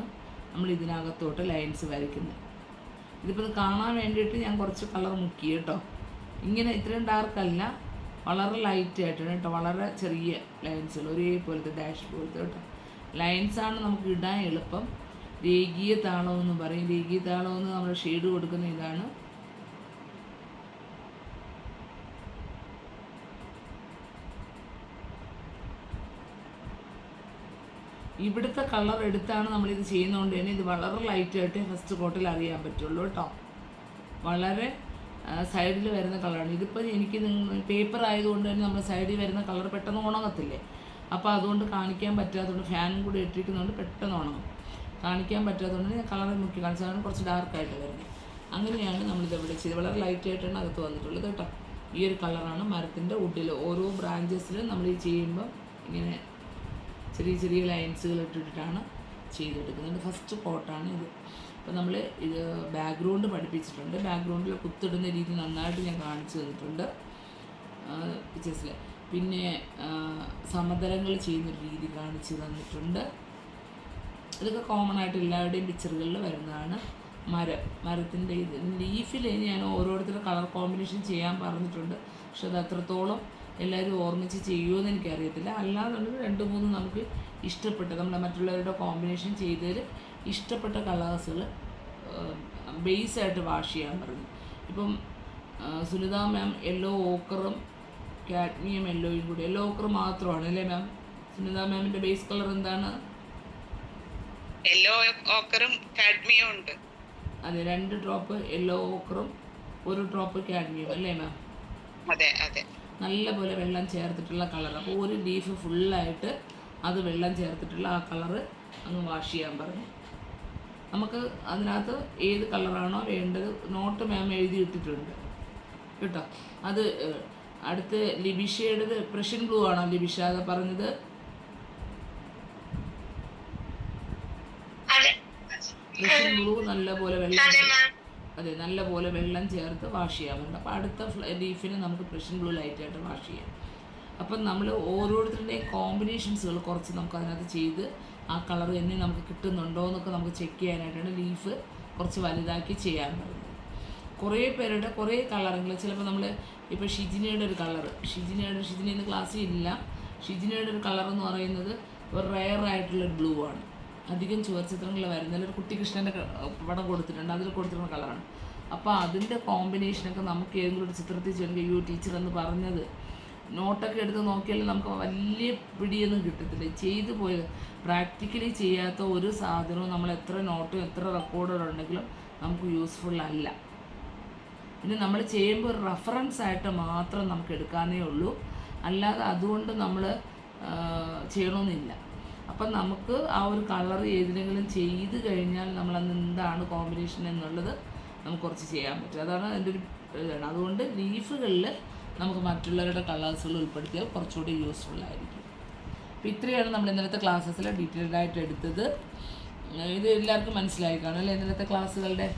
നമ്മൾ ഇതിനകത്തോട്ട് ലൈൻസ് വരയ്ക്കുന്നത്. ഇതിപ്പോൾ ഇത് കാണാൻ വേണ്ടിയിട്ട് ഞാൻ കുറച്ച് കളർ മുക്കി കേട്ടോ. ഇങ്ങനെ ഇത്രയും ഡാർക്കല്ല, വളരെ ലൈറ്റായിട്ടാണ് കേട്ടോ. വളരെ ചെറിയ ലൈൻസുകൾ, ഒരേപോലത്തെ ഡാഷ് പോലത്തെ കേട്ടോ ലൈൻസാണ് നമുക്ക് ഇടാൻ എളുപ്പം. രേഖീയ താളം എന്ന് പറയും. രേഖീയ താളം എന്ന് നമ്മൾ ഷെയ്ഡ് കൊടുക്കുന്ന ഇതാണ്. ഇവിടുത്തെ കളർ എടുത്താണ് നമ്മളിത് ചെയ്യുന്നതുകൊണ്ട് തന്നെ ഇത് വളരെ ലൈറ്റായിട്ട് ഫസ്റ്റ് കോട്ടിൽ അറിയാൻ പറ്റുള്ളൂ കേട്ടോ. വളരെ സൈഡിൽ വരുന്ന കളറാണ്. ഇതിപ്പോൾ എനിക്ക് പേപ്പർ ആയതുകൊണ്ട് തന്നെ നമ്മൾ സൈഡിൽ വരുന്ന കളർ പെട്ടെന്ന് ഉണങ്ങത്തില്ലേ. അപ്പോൾ അതുകൊണ്ട് കാണിക്കാൻ പറ്റാത്തതുകൊണ്ട് ഫാനും കൂടി ഇട്ടിരിക്കുന്നതുകൊണ്ട് പെട്ടെന്ന് ഉണങ്ങും. കാണിക്കാൻ പറ്റാത്തതുകൊണ്ട് ഞാൻ കളർ മുക്കി കാണിച്ചതാണ് കുറച്ച് ഡാർക്കായിട്ട് വരുന്നത്. അങ്ങനെയാണ് നമ്മളിത് ഇവിടെ ചെയ്ത് വളരെ ലൈറ്റായിട്ടാണ് അകത്ത് വന്നിട്ടുള്ളത് കേട്ടോ. ഈ ഒരു കളറാണ് മരത്തിൻ്റെ വുഡിൽ ഓരോ ബ്രാഞ്ചസിലും നമ്മൾ ഈ ചെയ്യുമ്പോൾ ഇങ്ങനെ ചെറിയ ചെറിയ ലൈൻസുകൾ ഇട്ടിട്ടാണ് ചെയ്തെടുക്കുന്നത്. ഫസ്റ്റ് കോട്ടാണ് ഇത്. അപ്പോൾ നമ്മൾ ഇത് ബാക്ക്ഗ്രൗണ്ട് പഠിപ്പിച്ചിട്ടുണ്ട്. ബാക്ക്ഗ്രൗണ്ടിൽ കുത്തിടുന്ന രീതി നന്നായിട്ട് ഞാൻ കാണിച്ചു തന്നിട്ടുണ്ട് പിക്ചേഴ്സിൽ. പിന്നെ സമതലങ്ങൾ ചെയ്യുന്നൊരു രീതി കാണിച്ചു തന്നിട്ടുണ്ട്. ഇതൊക്കെ കോമൺ ആയിട്ട് എല്ലാവരുടെയും പിക്ചറുകളിൽ വരുന്നതാണ്. മരത്തിൻ്റെ ഇത് ലീഫിൽ ഞാൻ ഓരോരുത്തരുടെ കളർ കോമ്പിനേഷൻ ചെയ്യാൻ പറഞ്ഞിട്ടുണ്ട്. പക്ഷെ അത് അത്രത്തോളം എല്ലാവരും ഓർമ്മിച്ച് ചെയ്യുമെന്ന് എനിക്കറിയത്തില്ല. അല്ലാന്നുണ്ടെങ്കിൽ 2-3 നമുക്ക് ഇഷ്ടപ്പെട്ട നമ്മൾ മറ്റുള്ളവരുടെ കോമ്പിനേഷൻ ചെയ്തതിൽ ഇഷ്ടപ്പെട്ട കളേഴ്സുകൾ ബേസായിട്ട് വാഷ് ചെയ്യാൻ പറഞ്ഞു. ഇപ്പം സുനിത മാം യെല്ലോ ഓക്കറും കാഡ്മിയം യെല്ലോയും കൂടി, യെല്ലോ ഓക്കർ മാത്രമാണ് അല്ലേ മാം? സുനിത മാമിൻ്റെ ബേസ് കളർ എന്താണ്? യെല്ലോ ഓക്കറും കാഡ്മിയം ഉണ്ട്. അതെ, 2 ഡ്രോപ്പ് യെല്ലോ ഓക്കറും 1 ഡ്രോപ്പ് കാഡ്മിയം അല്ലേ മാം? അതെ അതെ. നല്ലപോലെ വെള്ളം ചേർത്തിട്ടുള്ള കളർ. അപ്പോൾ ഒരു ലീഫ് ഫുള്ളായിട്ട് അത് വെള്ളം ചേർത്തിട്ടുള്ള ആ കളറ് അങ്ങ് വാഷ് ചെയ്യാൻ പറഞ്ഞു. നമുക്ക് അതിനകത്ത് ഏത് കളറാണോ വേണ്ടത് നോട്ട് മാം എഴുതി ഇട്ടിട്ടുണ്ട് കേട്ടോ. അത് അടുത്ത് ലിബിഷയുടേത് പ്രഷ്യൻ ബ്ലൂ ആണോ ലിബിഷ അത് പറഞ്ഞത്? പ്രഷ്യൻ ബ്ലൂ നല്ലപോലെ വെള്ളം ചേർത്ത് വാഷ് ചെയ്യാൻ പറ്റും. അപ്പോൾ അടുത്ത ലീഫിന് നമുക്ക് പ്രഷ്യൻ ബ്ലൂ ലൈറ്റായിട്ട് വാഷ് ചെയ്യാം. അപ്പം നമ്മൾ ഓരോരുത്തരുടെയും കോമ്പിനേഷൻസുകൾ കുറച്ച് നമുക്ക് അതിനകത്ത് ചെയ്ത് ആ കളർ തന്നെ നമുക്ക് കിട്ടുന്നുണ്ടോ എന്നൊക്കെ നമുക്ക് ചെക്ക് ചെയ്യാനായിട്ടാണ് ലീഫ് കുറച്ച് വലുതാക്കി ചെയ്യാൻ പറയുന്നത്. കുറേ പേരുടെ കുറേ കളറുകൾ ചിലപ്പോൾ നമ്മൾ ഇപ്പോൾ ഷിജിനയുടെ ഒരു കളറ് ഷിജിനയുടെ ക്ലാസ്സിൽ ഇല്ല. ഷിജിനയുടെ ഒരു കളർ എന്ന് പറയുന്നത് ഒരു റെയറായിട്ടുള്ളൊരു ബ്ലൂ ആണ്. അധികം ചുവർ ചിത്രങ്ങളിൽ വരുന്നതിൽ ഒരു കുട്ടികൃഷ്ണൻ്റെ പടം കൊടുത്തിട്ടുണ്ട്, അതിൽ കൊടുത്തിരുന്ന കളറാണ്. അപ്പോൾ അതിൻ്റെ കോമ്പിനേഷനൊക്കെ നമുക്ക് ഏതെങ്കിലും ഒരു ചിത്രത്തിൽ ചെയ്യണമെങ്കിൽ ടീച്ചർ എന്ന് പറഞ്ഞത് നോട്ടൊക്കെ എടുത്ത് നോക്കിയാൽ നമുക്ക് വലിയ പിടിയൊന്നും കിട്ടത്തില്ല. ചെയ്തു പോയത് പ്രാക്ടിക്കലി ചെയ്യാത്ത ഒരു സാധനവും നമ്മൾ എത്ര നോട്ടും എത്ര റെക്കോർഡുകളുണ്ടെങ്കിലും നമുക്ക് യൂസ്ഫുൾ അല്ല. പിന്നെ നമ്മൾ ചെയ്യുമ്പോൾ ഒരു റെഫറൻസ് ആയിട്ട് മാത്രം നമുക്ക് എടുക്കാനേ ഉള്ളൂ, അല്ലാതെ അതുകൊണ്ട് നമ്മൾ ചെയ്യണമെന്നില്ല. അപ്പം നമുക്ക് ആ ഒരു കളർ ഏതിനെങ്കിലും ചെയ്ത് കഴിഞ്ഞാൽ നമ്മളന്ന് എന്താണ് കോമ്പിനേഷൻ എന്നുള്ളത് നമുക്ക് കുറച്ച് ചെയ്യാൻ പറ്റും. അതാണ് അതിൻ്റെ ഒരു ഇതാണ്. അതുകൊണ്ട് ലീഫുകളിൽ നമുക്ക് മറ്റുള്ളവരുടെ കളേഴ്സുകൾ ഉൾപ്പെടുത്തിയാൽ കുറച്ചുകൂടി യൂസ്ഫുൾ ആയിരിക്കും. അപ്പോൾ ഇത്രയാണ് നമ്മൾ ഇന്നലത്തെ ക്ലാസ്സസിൽ ഡീറ്റെയിൽഡ് ആയിട്ട് എടുത്തത്. ഇത് എല്ലാവർക്കും മനസ്സിലായി കാണും അല്ലേ ഇന്നലത്തെ ക്ലാസ്സുകളുടെ.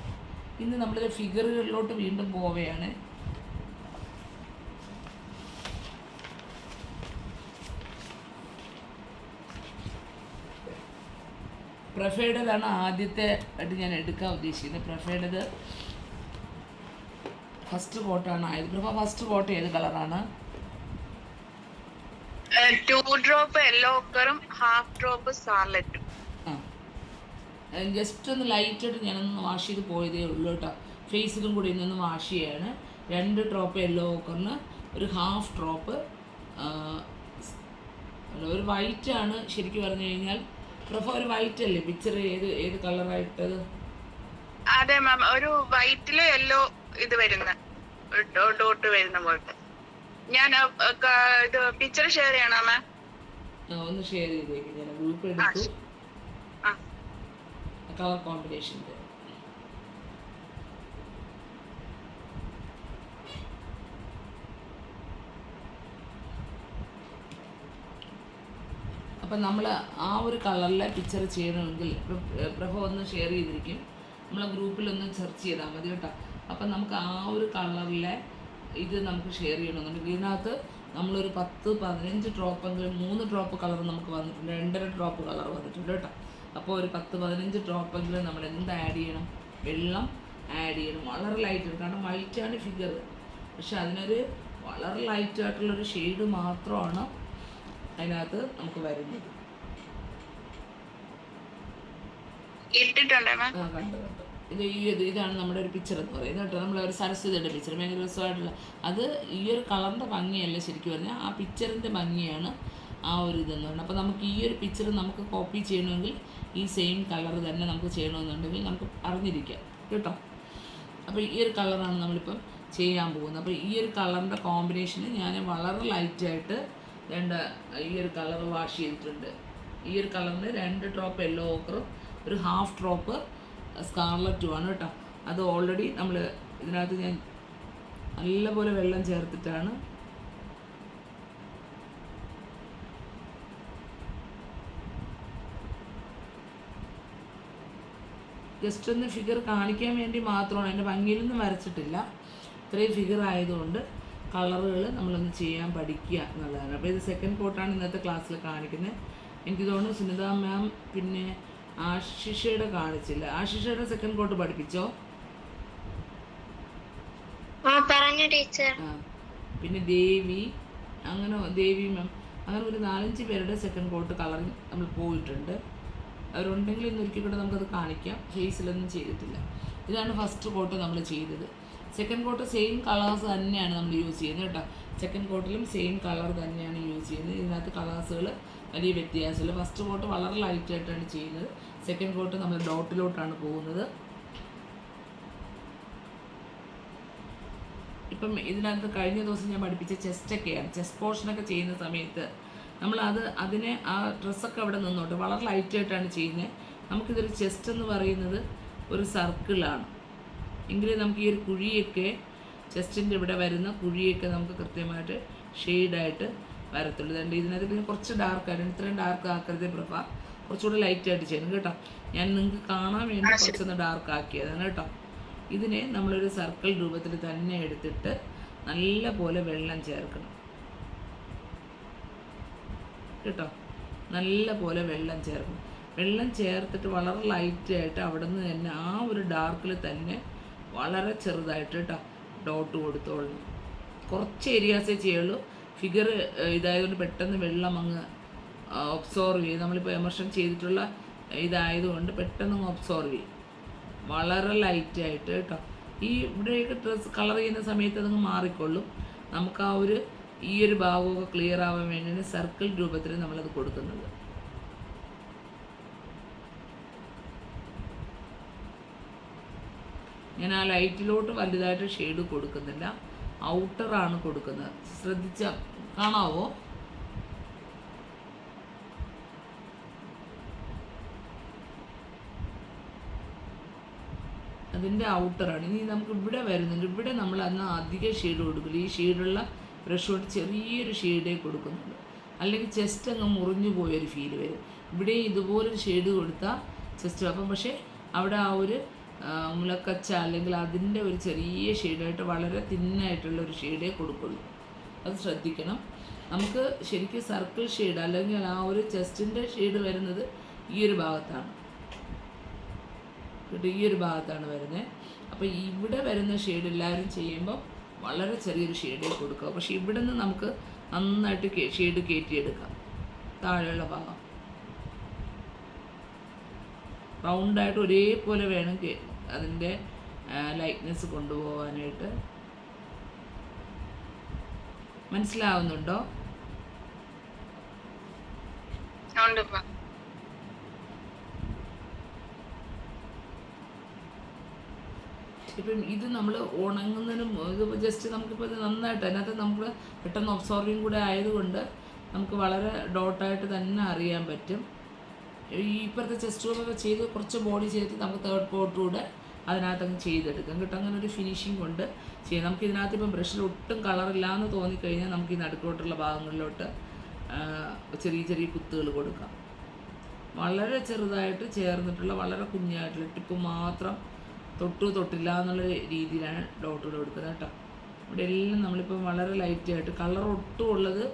ഇന്ന് നമ്മളിത് ഫിഗറുകളിലോട്ട് വീണ്ടും പോവുകയാണ്. പ്രഫേഡതാണ് ആദ്യത്തെ ആയിട്ട് ഞാൻ എടുക്കാൻ ഉദ്ദേശിക്കുന്നത്. പ്രഫേഡത് ഫസ്റ്റ് കോട്ടാണ് ആയത്. പ്രഭ ഫസ്റ്റ് കോട്ട് ഏത് കളറാണ്? 2 ഡ്രോപ്പ് യെല്ലോ ഓക്കറും 1/2 ഡ്രോപ്പ് സ്കാർലറ്റും. ജസ്റ്റ് ഒന്ന് ലൈറ്റായിട്ട് ഞാനൊന്ന് വാഷ് ചെയ്ത് പോയതേ ഉള്ളൂ കേട്ടോ. ഫേസിലും കൂടി ഇന്നൊന്ന് വാഷ് ചെയ്യാണ്. 2 ഡ്രോപ്പ് യെല്ലോ ഓക്കറിന് ഒരു 1/2 ഡ്രോപ്പ് ഒരു വൈറ്റാണ് ശരിക്കും പറഞ്ഞു കഴിഞ്ഞാൽ. പ്രഭ ഒരു വൈറ്റ് അല്ലേ പിക്ചർ? ഏത് കളറായിട്ടത്? അതെ മാം, ഒരു വൈറ്റില് യെല്ലോ ഇത് വരുന്ന ഡോട്ട് വരുന്ന പോലത്തെ. ഞാൻ ഇത് പിക്ചർ ഷെയർ ചെയ്യണോ മാം? ഒന്ന് ഷെയർ ചെയ്തേക്ക്. ഞാൻ ഗ്രൂപ്പ് എടുത്തു. ആ കളർ കോമ്പിനേഷൻ്റെ അപ്പം നമ്മൾ ആ ഒരു കളറിലെ പിക്ചർ ചെയ്യണമെങ്കിൽ പ്രഭ ഒന്ന് ഷെയർ ചെയ്തിരിക്കും. നമ്മളെ ഗ്രൂപ്പിലൊന്ന് സെർച്ച് ചെയ്താൽ മതി കേട്ടോ. അപ്പം നമുക്ക് ആ ഒരു കളറിലെ ഇത് നമുക്ക് ഷെയർ ചെയ്യണമെന്നുണ്ടെങ്കിൽ ഇതിനകത്ത് നമ്മളൊരു 10-15 ഡ്രോപ്പെങ്കിലും 3 ഡ്രോപ്പ് കളർ നമുക്ക് വന്നിട്ടുണ്ട്, 2.5 ഡ്രോപ്പ് കളർ വന്നിട്ടുണ്ട് കേട്ടോ. അപ്പോൾ ഒരു 10-15 ഡ്രോപ്പെങ്കിലും നമ്മൾ എന്ത് ആഡ് ചെയ്യണം? വെള്ളം ആഡ് ചെയ്യണം. വളരെ ലൈറ്റ്, കാരണം വൈറ്റാണ് ഫിഗർ, പക്ഷെ അതിനൊരു വളരെ ലൈറ്റായിട്ടുള്ളൊരു ഷെയ്ഡ് മാത്രമാണ് അതിനകത്ത് നമുക്ക് വരുന്നത്. ഇട്ടിട്ടുണ്ട് മാം. കണ്ടു ഇതാണ് നമ്മുടെ ഒരു പിക്ചർ എന്ന് പറയുന്നത് കേട്ടോ. നമ്മളൊരു സരസ്വതിയുടെ പിക്ചർ ഭയങ്കര രസമായിട്ടുള്ള അത്. ഈ ഒരു കളറിൻ്റെ ഭംഗിയല്ല ശരിക്കും പറഞ്ഞാൽ, ആ പിക്ചറിൻ്റെ ഭംഗിയാണ് ആ ഒരു ഇതെന്ന് പറയുന്നത്. അപ്പോൾ നമുക്ക് ഈ ഒരു പിക്ചർ നമുക്ക് കോപ്പി ചെയ്യണമെങ്കിൽ ഈ സെയിം കളർ തന്നെ നമുക്ക് ചെയ്യണമെന്നുണ്ടെങ്കിൽ നമുക്ക് അറിഞ്ഞിരിക്കാം കേട്ടോ. അപ്പോൾ ഈ ഒരു കളറാണ് നമ്മളിപ്പം ചെയ്യാൻ പോകുന്നത്. അപ്പോൾ ഈ ഒരു കളറിൻ്റെ കോമ്പിനേഷന് ഞാൻ വളരെ ലൈറ്റായിട്ട് ഈ ഒരു കളർ വാഷ് ചെയ്തിട്ടുണ്ട്. ഈ ഒരു കളറിന് 2 ഡ്രോപ്പ് യെല്ലോ ഓക്കറും ഒരു 1/2 ഡ്രോപ്പ് സ്കാർലറ്റുമാണ് കേട്ടോ. അത് ഓൾറെഡി നമ്മൾ ഇതിനകത്ത് ഞാൻ നല്ലപോലെ വെള്ളം ചേർത്തിട്ടാണ് ജസ്റ്റ് ഒന്ന് ഫിഗർ കാണിക്കാൻ വേണ്ടി മാത്രമാണ്, അതിൻ്റെ ഭംഗിയിലൊന്നും വരച്ചിട്ടില്ല. ഇത്രയും ഫിഗർ ആയതുകൊണ്ട് കളറുകൾ നമ്മളൊന്ന് ചെയ്യാൻ പഠിക്കുക എന്നുള്ളതാണ്. അപ്പോൾ ഇത് സെക്കൻഡ് കോട്ടാണ് ഇന്നത്തെ ക്ലാസ്സിൽ കാണിക്കുന്നത്. എനിക്ക് തോന്നുന്നു സുനിത മാം പിന്നെ ആശിഷയുടെ കാണിച്ചില്ല. ആശിഷയുടെ സെക്കൻഡ് കോട്ട് പഠിപ്പിച്ചോ? പിന്നെ ദേവി മാം അങ്ങനെ ഒരു 4-5 പേരുടെ സെക്കൻഡ് കോട്ട് കളറിങ് നമ്മൾ പോയിട്ടുണ്ട്. അവരുണ്ടെങ്കിൽ ഇന്നൊരിക്കൽ കൂടെ നമുക്കത് കാണിക്കാം. ഫേസിലൊന്നും ചെയ്തിട്ടില്ല. ഇതാണ് ഫസ്റ്റ് കോട്ട് നമ്മൾ ചെയ്തത്. സെക്കൻഡ് കോട്ട് സെയിം കളേഴ്സ് തന്നെയാണ് നമ്മൾ യൂസ് ചെയ്യുന്നത് കേട്ടോ. സെക്കൻഡ് കോട്ടിലും സെയിം കളർ തന്നെയാണ് യൂസ് ചെയ്യുന്നത്. ഇതിനകത്ത് കളേഴ്സുകൾ വലിയ വ്യത്യാസമില്ല. ഫസ്റ്റ് കോട്ട് വളരെ ലൈറ്റായിട്ടാണ് ചെയ്യുന്നത്. സെക്കൻഡ് കോട്ട് നമ്മൾ ഡോട്ടിലോട്ടാണ് പോകുന്നത്. ഇപ്പം ഇതിനകത്ത് കഴിഞ്ഞ ദിവസം ഞാൻ പഠിപ്പിച്ച ചെസ്റ്റൊക്കെയാണ്. ചെസ്റ്റ് പോർഷനൊക്കെ ചെയ്യുന്ന സമയത്ത് അതിനെ ആ ഡ്രസ്സൊക്കെ അവിടെ നിന്നോട്ട് വളരെ ലൈറ്റായിട്ടാണ് ചെയ്യുന്നത്. നമുക്കിതൊരു ചെസ്റ്റ് എന്ന് പറയുന്നത് ഒരു സർക്കിളാണ്. എങ്കിലും നമുക്ക് ഈ ഒരു കുഴിയൊക്കെ ചെസ്റ്റിൻ്റെ ഇവിടെ വരുന്ന കുഴിയൊക്കെ നമുക്ക് കൃത്യമായിട്ട് ഷെയ്ഡായിട്ട് വരത്തുള്ളൂ. അതുകൊണ്ട് ഇതിനകത്ത് പിന്നെ കുറച്ച് ഡാർക്കായിട്ട്, ഇത്രയും ഡാർക്ക് ആക്കരുത് പ്രഭ, കുറച്ചുകൂടെ ലൈറ്റായിട്ട് ചെയ്യണം കേട്ടോ. ഞാൻ നിങ്ങൾക്ക് കാണാൻ വേണ്ടി കുറച്ചൊന്ന് ഡാർക്ക് ആക്കിയതാണ് കേട്ടോ. ഇതിനെ നമ്മളൊരു സർക്കിൾ രൂപത്തിൽ തന്നെ എടുത്തിട്ട് നല്ല പോലെ വെള്ളം ചേർക്കണം കേട്ടോ. നല്ല പോലെ വെള്ളം ചേർക്കണം. വെള്ളം ചേർത്തിട്ട് വളരെ ലൈറ്റായിട്ട് അവിടെ നിന്ന് തന്നെ ആ ഒരു ഡാർക്കിൽ തന്നെ വളരെ ചെറുതായിട്ട് കേട്ടോ ഡോട്ട് കൊടുത്തോളണം. കുറച്ച് ഏരിയാസേ ചെയ്യുള്ളൂ. ഫിഗർ ഇതായതുകൊണ്ട് പെട്ടെന്ന് വെള്ളം അങ്ങ് ഒബ്സോർവ് ചെയ്യും. നമ്മളിപ്പോൾ എമർഷൻ ചെയ്തിട്ടുള്ള ഇതായതുകൊണ്ട് പെട്ടെന്ന് അങ്ങ് ഒബ്സോർവ് ചെയ്യും. വളരെ ലൈറ്റായിട്ട് കേട്ടോ. ഈ ഇവിടെയൊക്കെ ഡ്രസ്സ് കളർ ചെയ്യുന്ന സമയത്ത് അതങ്ങ് മാറിക്കൊള്ളും. നമുക്ക് ആ ഒരു ഈ ഒരു ഭാഗമൊക്കെ ക്ലിയർ ആവാൻ വേണ്ടിയാണ് സർക്കിൾ രൂപത്തിൽ നമ്മളത് കൊടുക്കുന്നത്. ഞാൻ ആ ലൈറ്റിലോട്ട് വലുതായിട്ട് ഷെയ്ഡ് കൊടുക്കുന്നില്ല, ഔട്ടറാണ് കൊടുക്കുന്നത്. ശ്രദ്ധിച്ചാൽ കാണാവോ? അതിൻ്റെ ഔട്ടറാണ്. ഇനി നമുക്ക് ഇവിടെ വരുന്നുണ്ട്. ഇവിടെ നമ്മൾ അന്ന് അധികം ഷെയ്ഡ് കൊടുക്കില്ല. ഈ ഷെയ്ഡുള്ള ബ്രഷ് കൊണ്ട് ചെറിയൊരു ഷെയ്ഡേ കൊടുക്കുന്നുള്ളൂ. അല്ലെങ്കിൽ ചെസ്റ്റ് അങ്ങ് മുറിഞ്ഞു പോയൊരു ഫീല് വരും. ഇവിടെ ഇതുപോലൊരു ഷെയ്ഡ് കൊടുത്താൽ ചെസ്റ്റ് അപ്പം, പക്ഷേ അവിടെ ആ ഒരു മുലക്കച്ച അല്ലെങ്കിൽ അതിൻ്റെ ഒരു ചെറിയ ഷെയ്ഡായിട്ട് വളരെ തിന്നായിട്ടുള്ളൊരു ഷെയ്ഡേ കൊടുക്കുള്ളൂ. അത് ശ്രദ്ധിക്കണം. നമുക്ക് ശരിക്കും സർക്കിൾ ഷെയ്ഡ് അല്ലെങ്കിൽ ആ ഒരു ചെസ്റ്റിൻ്റെ ഷെയ്ഡ് വരുന്നത് ഈ ഒരു ഭാഗത്താണ് കേട്ടോ. ഈ ഒരു ഭാഗത്താണ് വരുന്നത്. അപ്പോൾ ഇവിടെ വരുന്ന ഷെയ്ഡ് എല്ലാവരും ചെയ്യുമ്പോൾ വളരെ ചെറിയൊരു ഷെയ്ഡേ കൊടുക്കുക. പക്ഷേ ഇവിടെ നിന്ന് നമുക്ക് നന്നായിട്ട് ഷെയ്ഡ് കയറ്റിയെടുക്കാം. താഴെയുള്ള ഭാഗം റൗണ്ടായിട്ട് ഒരേപോലെ വേണം അതിൻ്റെ ലൈറ്റ്നെസ് കൊണ്ടുപോകാനായിട്ട്. മനസ്സിലാവുന്നുണ്ടോ? ഇപ്പം ഇത് നമ്മൾ ഉണങ്ങുന്നതിനും ഇത് ജസ്റ്റ് നമുക്കിപ്പോൾ ഇത് നന്നായിട്ട് അതിനകത്ത് നമുക്ക് പെട്ടെന്ന് ഒബ്സോർവിങ് കൂടെ ആയതുകൊണ്ട് നമുക്ക് വളരെ ഡോട്ടായിട്ട് തന്നെ അറിയാൻ പറ്റും. ഈ ഇപ്പോഴത്തെ ചെസ്റ്റ് റൂമൊക്കെ ചെയ്ത് കുറച്ച് ബോഡി ചെയ്തിട്ട് നമുക്ക് തേർഡ് കോട്ടൂടെ അതിനകത്തങ്ങ് ചെയ്തെടുക്കാം കേട്ടോ. അങ്ങനെ ഒരു ഫിനിഷിങ് കൊണ്ട് ചെയ്യാം. നമുക്ക് ഇതിനകത്ത് ഇപ്പം ബ്രഷിൽ ഒട്ടും കളറില്ലാന്ന് തോന്നിക്കഴിഞ്ഞാൽ നമുക്ക് ഈ നടുക്കോട്ടുള്ള ഭാഗങ്ങളിലോട്ട് ചെറിയ ചെറിയ കുത്തുകൾ കൊടുക്കാം. വളരെ ചെറുതായിട്ട് ചേർന്നിട്ടുള്ള വളരെ കുഞ്ഞായിട്ടുള്ള ടിപ്പ് മാത്രം തൊട്ടില്ല എന്നുള്ള രീതിയിലാണ് ഡോട്ടുകൾ കൊടുക്കുന്നത് കേട്ടോ. ഇവിടെ എല്ലാം നമ്മളിപ്പം വളരെ ലൈറ്റായിട്ട് കളർ ഒട്ടും ഉള്ളത്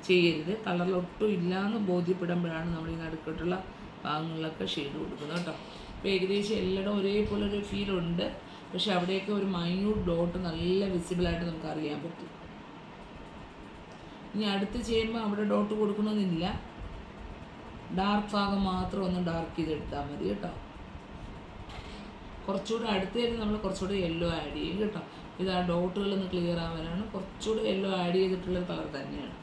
ചെയ്യരുത്. കളർ ഒട്ടും ഇല്ലയെന്ന് ബോധ്യപ്പെടുമ്പോഴാണ് നമ്മൾ ഈ നടുക്കോട്ടുള്ള ഭാഗങ്ങളിലൊക്കെ ഷെയ്ഡ് കൊടുക്കുന്നത് കേട്ടോ. ഇപ്പോൾ ഏകദേശം എല്ലായിടും ഒരേപോലെ ഒരു ഫീലുണ്ട്, പക്ഷെ അവിടെയൊക്കെ ഒരു മൈന്യൂട്ട് ഡോട്ട് നല്ല വിസിബിളായിട്ട് നമുക്ക് അറിയാൻ പറ്റും. ഇനി അടുത്ത് ചെയ്യുമ്പോൾ അവിടെ ഡോട്ട് കൊടുക്കണമെന്നില്ല, ഡാർക്ക് ഭാഗം മാത്രം ഒന്ന് ഡാർക്ക് ചെയ്തെടുത്താൽ മതി കേട്ടോ. കുറച്ചുകൂടെ അടുത്ത് തന്നെ നമ്മൾ കുറച്ചുകൂടെ യെല്ലോ ആഡ് ചെയ്യും കേട്ടോ. ഇത് ആ ഡോട്ടുകളൊന്ന് ക്ലിയർ ആവാനാണ് കുറച്ചുകൂടെ യെല്ലോ ആഡ് ചെയ്തിട്ടുള്ള കളർ തന്നെയാണ്.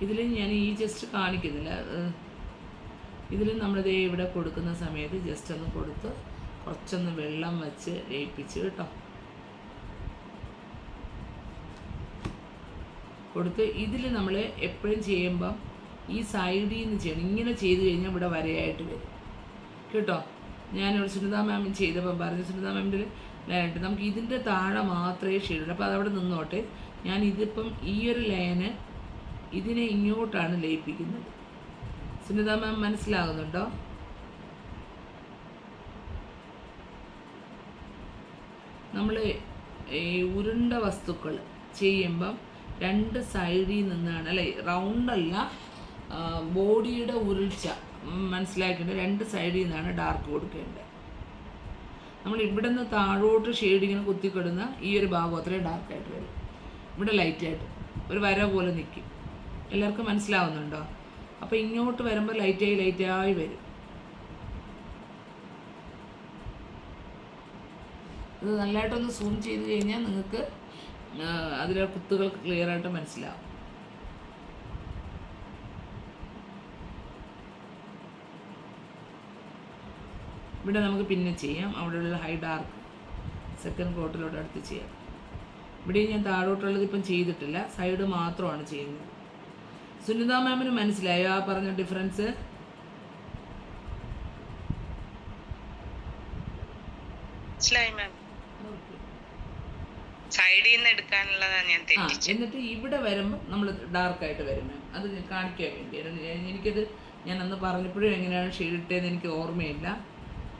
ഇതിൽ ഞാൻ ഈ ജസ്റ്റ് കാണിക്കുന്നില്ല, ഇതിൽ നമ്മളിത് ഇവിടെ കൊടുക്കുന്ന സമയത്ത് ജസ്റ്റ് ഒന്ന് കൊടുത്ത് കുറച്ചൊന്ന് വെള്ളം വെച്ച് ലയിപ്പിച്ച് കേട്ടോ കൊടുത്ത്. ഇതിൽ നമ്മൾ എപ്പോഴും ചെയ്യുമ്പം ഈ സൈഡിൽ നിന്ന് ചെയ്യണം. ഇങ്ങനെ ചെയ്ത് കഴിഞ്ഞാൽ ഇവിടെ വരയായിട്ട് വരും കേട്ടോ. ഞാനിവിടെ സുനിത മാമിൻ ചെയ്തപ്പം പറഞ്ഞു, സുനിത മാമിൻ്റെ ലൈനായിട്ട് നമുക്ക് ഇതിൻ്റെ താഴെ മാത്രമേ ഷെയ്ഡുള്ളൂ. അപ്പോൾ അതവിടെ നിന്നോട്ടെ. ഞാൻ ഇതിപ്പം ഈ ഒരു ലൈന് ഇതിനെ ഇങ്ങോട്ടാണ് ലയിപ്പിക്കുന്നത്. സുനിത മാം മനസ്സിലാകുന്നുണ്ടോ? നമ്മൾ ഈ ഉരുണ്ട വസ്തുക്കൾ ചെയ്യുമ്പം രണ്ട് സൈഡിൽ നിന്നാണ്, അല്ലെ റൗണ്ടല്ല, ബോഡിയുടെ ഉരുൾച്ച മനസ്സിലാക്കേണ്ടത് രണ്ട് സൈഡിൽ നിന്നാണ് ഡാർക്ക് കൊടുക്കേണ്ടത്. നമ്മൾ ഇവിടെ നിന്ന് താഴോട്ട് ഷെയ്ഡിങ്ങനെ കുത്തിക്കൊടുന്ന ഈ ഒരു ഭാഗം അത്രയും ഡാർക്കായിട്ട് വരും, ഇവിടെ ലൈറ്റായിട്ട് ഒരു വര പോലെ നിൽക്കും. എല്ലാവർക്കും മനസ്സിലാവുന്നുണ്ടോ? അപ്പോൾ ഇങ്ങോട്ട് വരുമ്പോൾ ലൈറ്റായി വരും. ഇത് നല്ലതായിട്ടൊന്ന് സൂം ചെയ്ത് കഴിഞ്ഞാൽ നിങ്ങൾക്ക് അതിലെ കുത്തുകൾ ക്ലിയറായിട്ട് മനസ്സിലാവും. ഇവിടെ നമുക്ക് പിന്നെ ചെയ്യാം. അവിടെയുള്ള ഹൈ ഡാർക്ക് സെക്കൻഡ് കോട്ടിലോട്ട് അടുത്ത് ചെയ്യാം. ഇവിടെ ഞാൻ താഴോട്ടുള്ളത് ഇപ്പം ചെയ്തിട്ടില്ല, സൈഡ് മാത്രമാണ് ചെയ്യുന്നത്. സുനിത മാമിന് മനസ്സിലായോ ആ പറഞ്ഞ ഡിഫറൻസ്? എന്നിട്ട് ഇവിടെ വരുമ്പോൾ നമ്മൾ ഡാർക്കായിട്ട് വരും മാം. അത് കാണിക്കാൻ വേണ്ടിയാണ്. എനിക്കത് ഞാൻ അന്ന് പറഞ്ഞപ്പോഴും എങ്ങനെയാണ് ഷെയ്ഡ് ഇട്ടതെന്ന് എനിക്ക് ഓർമ്മയില്ല.